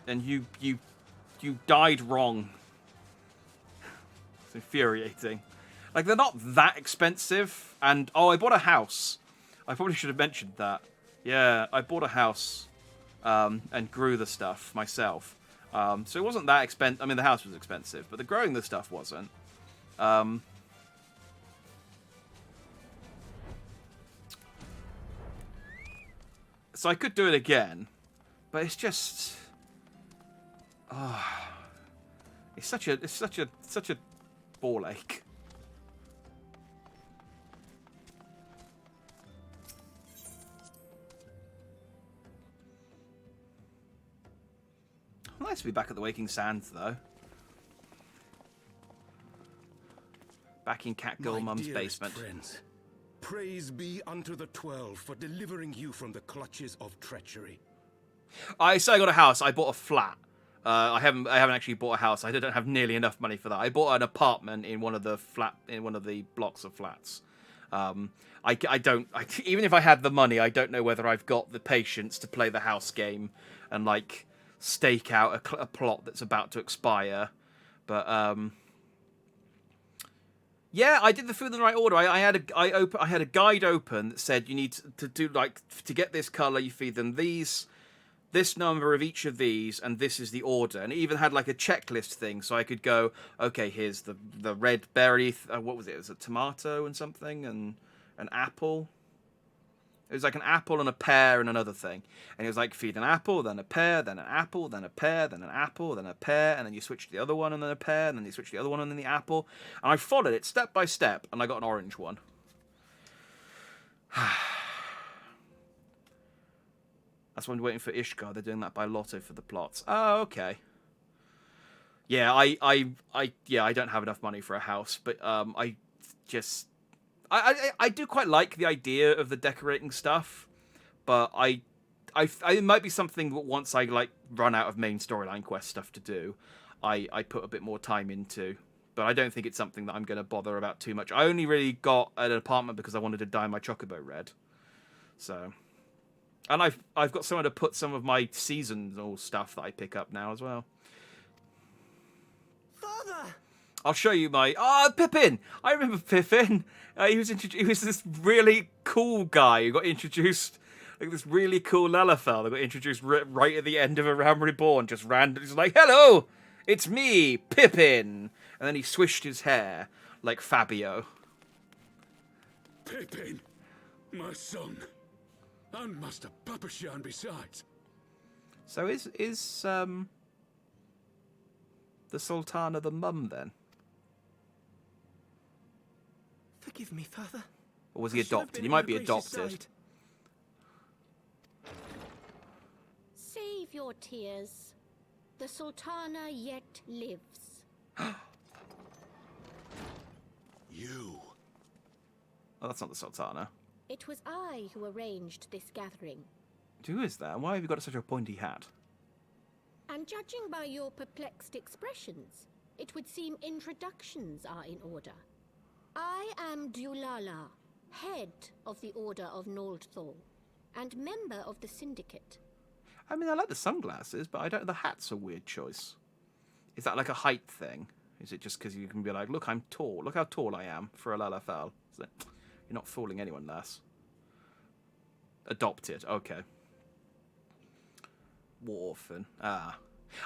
And you died wrong. It's infuriating. Like, they're not that expensive. And, oh, I bought a house. I probably should have mentioned that. Yeah, I bought a house and grew the stuff myself. So it wasn't that expensive. I mean, the house was expensive, but the growing the stuff wasn't. So I could do it again, but it's just... Oh, it's such a ball ache. Nice to be back at the Waking Sands, though. Back in Catgirl Mum's basement. Friends, praise be unto the 12 for delivering you from the clutches of treachery. I got a house. I bought a flat. I haven't actually bought a house. I don't have nearly enough money for that. I bought an apartment in one of the blocks of flats. Even if I had the money, I don't know whether I've got the patience to play the house game and like stake out a plot that's about to expire. But yeah, I did the food in the right order. I had a guide open that said you need to do, like, to get this color, you feed them this number of each of these, and this is the order. And it even had like a checklist thing, so I could go, okay, here's the red berry. What was it? It was a tomato and something, and an apple. It was like an apple and a pear and another thing. And it was like, feed an apple, then a pear, then an apple, then a pear, then an apple, then a pear, and then you switch to the other one, and then a pear, and then you switch to the other one, and then the apple. And I followed it step by step, and I got an orange one. That's why I'm waiting for Ishgard. They're doing that by lotto for the plots. Oh, okay. Yeah, I don't have enough money for a house, but I do quite like the idea of the decorating stuff, but it might be something that once I like run out of main storyline quest stuff to do, I put a bit more time into. But I don't think it's something that I'm going to bother about too much. I only really got an apartment because I wanted to dye my Chocobo red. So, and I've got somewhere to put some of my seasonal stuff that I pick up now as well. Father! I'll show you my... Oh, Pippin! I remember Pippin. He was this really cool guy who got introduced... Like this really cool Lalafell that got introduced right at the end of A Realm Reborn. Just like, hello! It's me, Pippin! And then he swished his hair like Fabio. Pippin! My son! And Master Papashan besides. So is the Sultana the mum then? Forgive me, Father. Or was he I should have adopted? been He on might Her be Grace's adopted. side. Save your tears. The Sultana yet lives. You. Oh, that's not the Sultana. It was I who arranged this gathering. Who is that? Why have you got such a pointy hat? And judging by your perplexed expressions, it would seem introductions are in order. I am Dulala, head of the Order of Noldthal, and member of the Syndicate. I mean, I like the sunglasses, but I don't. The hat's a weird choice. Is that like a height thing? Is it just because you can be like, look, I'm tall. Look how tall I am for a Lalafell. You're not fooling anyone, lass. Adopted. Okay. War orphan. Ah.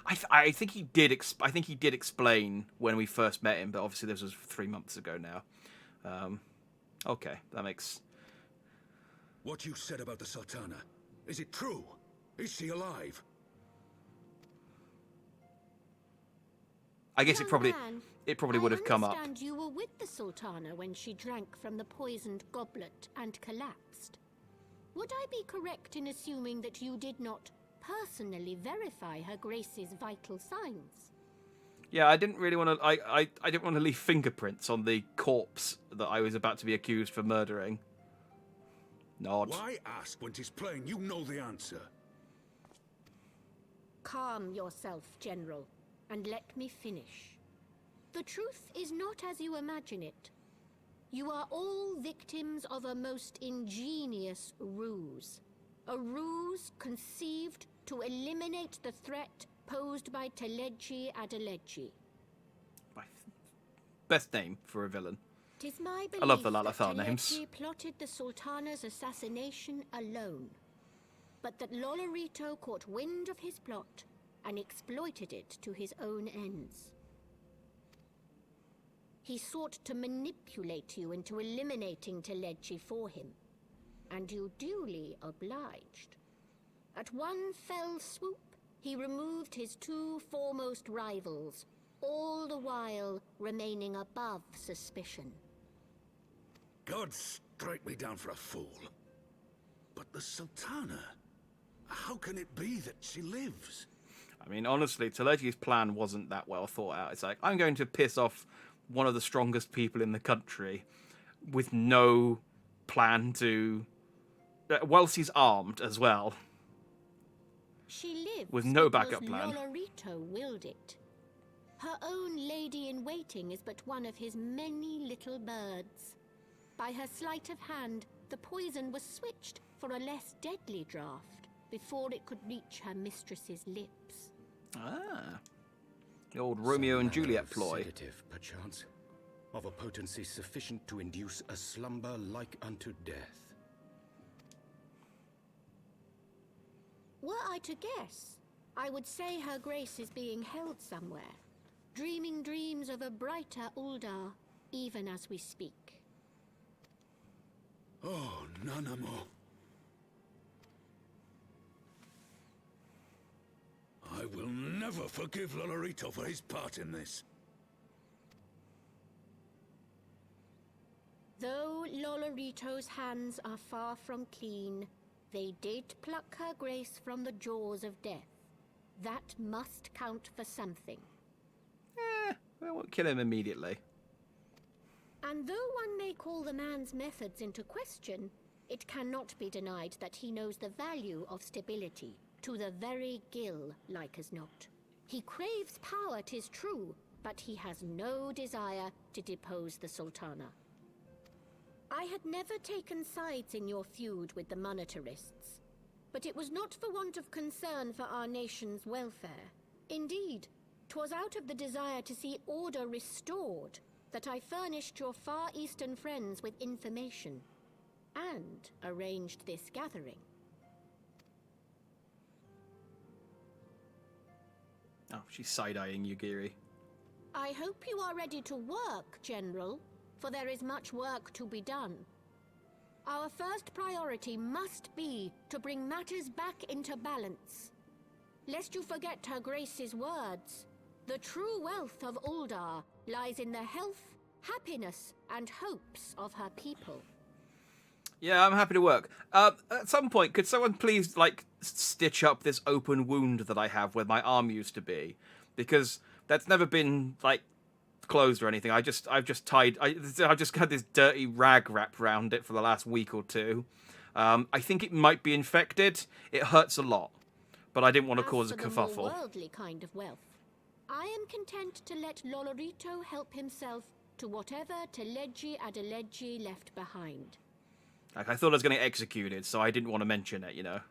I think he did. I think he did explain when we first met him, but obviously this was 3 months ago now. Okay, that makes. What you said about the Sultana, is it true? Is she alive? I guess it probably would have come up. I understand you were with the Sultana when she drank from the poisoned goblet and collapsed. Would I be correct in assuming that you did not personally verify Her Grace's vital signs? Yeah, I didn't really want to. I didn't want to leave fingerprints on the corpse that I was about to be accused for murdering. Nod. Why ask when 'tis plain you know the answer? Calm yourself, General, and let me finish. The truth is not as you imagine it. You are all victims of a most ingenious ruse. A ruse conceived to eliminate the threat posed by Teleji Adeleji. Best name for a villain. 'Tis my belief I love the that Lalafell names. Teleji plotted the Sultana's assassination alone, but that Lolorito caught wind of his plot and exploited it to his own ends. He sought to manipulate you into eliminating Teleji for him, and you duly obliged. At one fell swoop, he removed his 2 foremost rivals, all the while remaining above suspicion. God strike me down for a fool. But the Sultana, how can it be that she lives? I mean, honestly, Teleji's plan wasn't that well thought out. It's like, I'm going to piss off one of the strongest people in the country with no plan to... whilst he's armed as well. She lives with no backup because plan. Lolorito willed it. Her own lady-in-waiting is but one of his many little birds. By her sleight of hand, the poison was switched for a less deadly draught before it could reach her mistress's lips. Ah. The old Romeo and Juliet ploy. Sedative, perchance, of a potency sufficient to induce a slumber like unto death. Were I to guess, I would say Her Grace is being held somewhere, dreaming dreams of a brighter Uldar, even as we speak. Oh, Nanamo. I will never forgive Lolorito for his part in this. Though Lolorito's hands are far from clean, they did pluck Her Grace from the jaws of death. That must count for something. I won't kill him immediately. And though one may call the man's methods into question, it cannot be denied that he knows the value of stability, to the very gill, like as not. He craves power, 'tis true, but he has no desire to depose the Sultana. I had never taken sides in your feud with the monetarists, but it was not for want of concern for our nation's welfare. Indeed, 'twas out of the desire to see order restored that I furnished your Far Eastern friends with information, and arranged this gathering. Oh, she's side-eyeing Yugiri. I hope you are ready to work, General, for there is much work to be done. Our first priority must be to bring matters back into balance. Lest you forget Her Grace's words, the true wealth of Uldar lies in the health happiness and hopes of her people. Yeah, I'm happy to work. At some point, could someone please, like, stitch up this open wound that I have where my arm used to be? Because that's never been, like, closed or anything. I've just had this dirty rag wrapped around it for the last week or two. I think it might be infected. It hurts a lot, but I didn't want to cause a As for the kerfuffle. more worldly kind of wealth, I am content to let Lolorito help himself to whatever Teledji Adeledji left behind. Like, I thought I was going to get executed, so I didn't want to mention it, you know.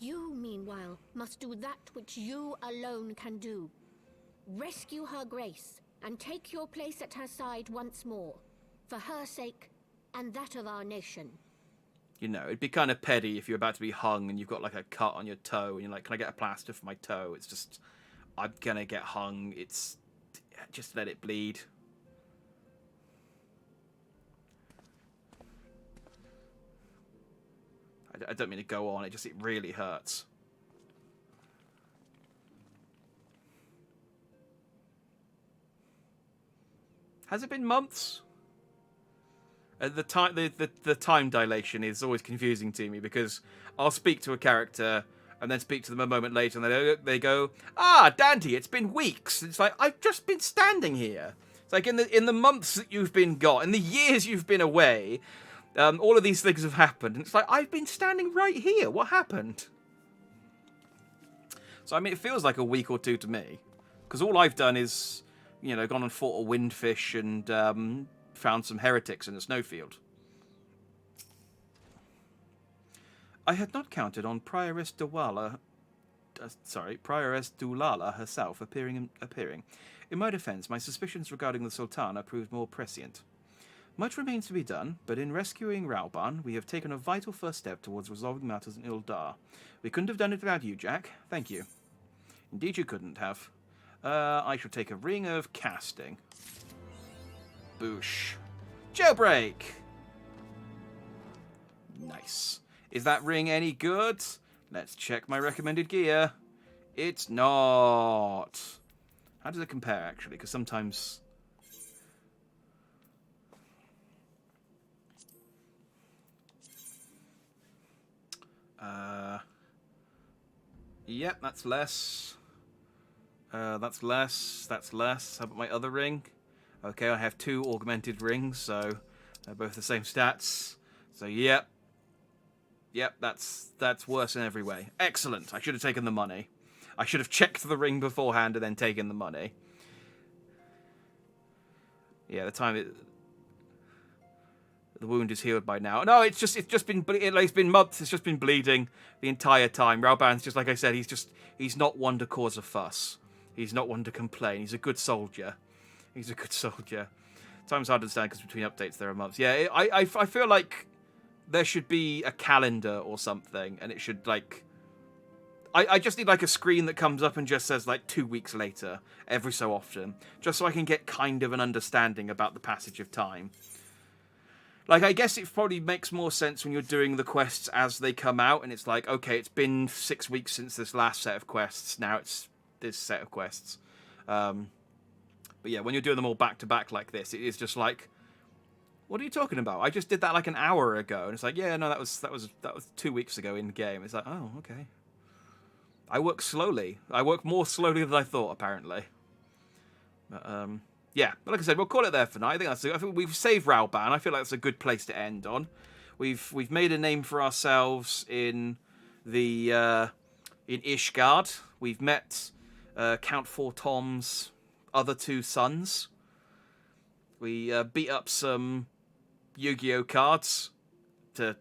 You, meanwhile, must do that which you alone can do. Rescue her grace, and take your place at her side once more, for her sake, and that of our nation. You know, it'd be kind of petty if you're about to be hung and you've got, like, a cut on your toe, and you're like, can I get a plaster for my toe? It's just, I'm going to get hung. It's, just let it bleed. I don't mean to go on, it really hurts. Has it been months? The time dilation is always confusing to me because I'll speak to a character and then speak to them a moment later and they go, "Ah, Dandy, it's been weeks." It's like, I've just been standing here. It's like in the months that you've been gone, in the years you've been away, all of these things have happened, and it's like, I've been standing right here. What happened? So, I mean, it feels like a week or two to me. Because all I've done is, you know, gone and fought a windfish and found some heretics in a snowfield. I had not counted on Prioress Dulala herself appearing. In my defense, my suspicions regarding the Sultana proved more prescient. Much remains to be done, but in rescuing Rauban, we have taken a vital first step towards resolving matters in Ildar. We couldn't have done it without you, Jack. Thank you. Indeed you couldn't have. I shall take a ring of casting. Boosh. Jailbreak! Nice. Is that ring any good? Let's check my recommended gear. It's not. How does it compare, actually? Because sometimes... Yep, that's less. That's less. That's less. How about my other ring? Okay, I have 2 augmented rings, so they're both the same stats. So, yep. Yep, that's worse in every way. Excellent. I should have taken the money. I should have checked the ring beforehand and then taken the money. Yeah, the wound is healed by now. No, it's been months. It's just been bleeding the entire time. Rauban's just, like I said, he's not one to cause a fuss. He's not one to complain. He's a good soldier. He's a good soldier. Time's hard to understand because between updates there are months. Yeah, I feel like there should be a calendar or something, and it should, like... I just need, like, a screen that comes up and just says, like, 2 weeks later, every so often, just so I can get kind of an understanding about the passage of time. Like, I guess it probably makes more sense when you're doing the quests as they come out, and it's like, okay, it's been 6 weeks since this last set of quests, now it's this set of quests. But yeah, when you're doing them all back-to-back like this, it is just like, what are you talking about? I just did that like an hour ago, and it's like, yeah, no, that was 2 weeks ago in game. It's like, oh, okay. I work slowly. I work more slowly than I thought, apparently. But, yeah, but like I said, we'll call it there for now. I think we've saved Rauban. I feel like that's a good place to end on. We've made a name for ourselves in the in Ishgard. We've met Count Four Tom's other 2 sons. We beat up some Yu-Gi-Oh cards to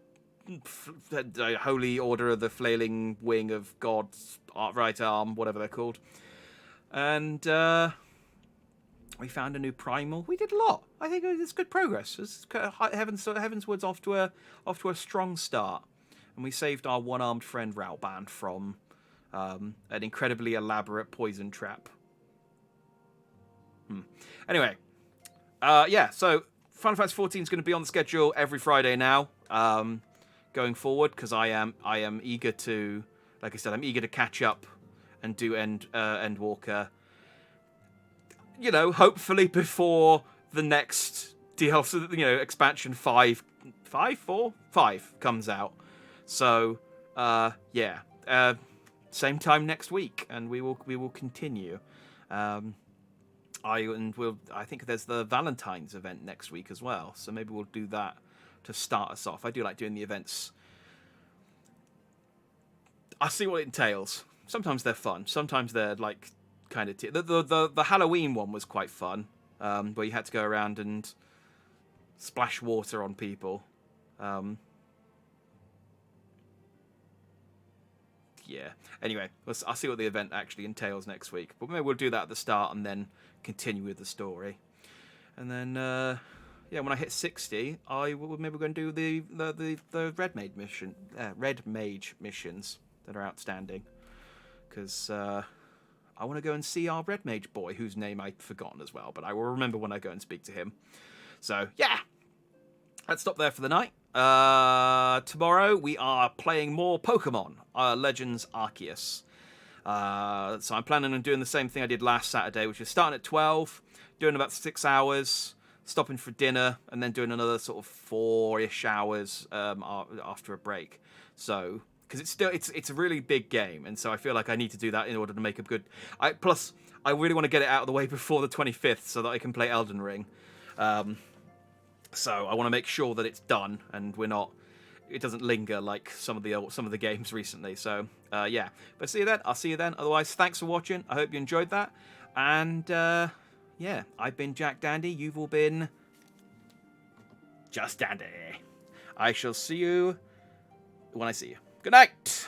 Holy Order of the Flailing Wing of God's right arm, whatever they're called, and. We found a new primal. We did a lot. I think it's good progress. It's Heavensward's off to a strong start, and we saved our one-armed friend Rauban from an incredibly elaborate poison trap. Anyway, yeah. So Final Fantasy XIV is going to be on the schedule every Friday now, going forward, because I am eager to, like I said, I'm eager to catch up and do Endwalker. You know, hopefully before the next DLC, you know, expansion 5 comes out. So, yeah, same time next week, and we will continue. I think there's the Valentine's event next week as well, so maybe we'll do that to start us off. I do like doing the events. I see what it entails. Sometimes they're fun. Sometimes they're like kind of the Halloween one was quite fun, where you had to go around and splash water on people. Yeah. Anyway, I'll see what the event actually entails next week. But maybe we'll do that at the start and then continue with the story. And then, yeah, when I hit 60, maybe we're going to do the Red Mage missions that are outstanding. Because I want to go and see our Red Mage boy, whose name I've forgotten as well. But I will remember when I go and speak to him. So, yeah. Let's stop there for the night. Tomorrow we are playing more Pokemon, Legends Arceus. So I'm planning on doing the same thing I did last Saturday, which is starting at 12, doing about 6 hours, stopping for dinner, and then doing another sort of 4-ish hours after a break. So, because it's a really big game, and so I feel like I need to do that in order to make a good. Plus, I really want to get it out of the way before the 25th so that I can play Elden Ring. So I want to make sure that it's done and it doesn't linger like some of the games recently. So yeah, but see you then. I'll see you then. Otherwise, thanks for watching. I hope you enjoyed that. And yeah, I've been Jack Dandy. You've all been Just Dandy. I shall see you when I see you. Good night.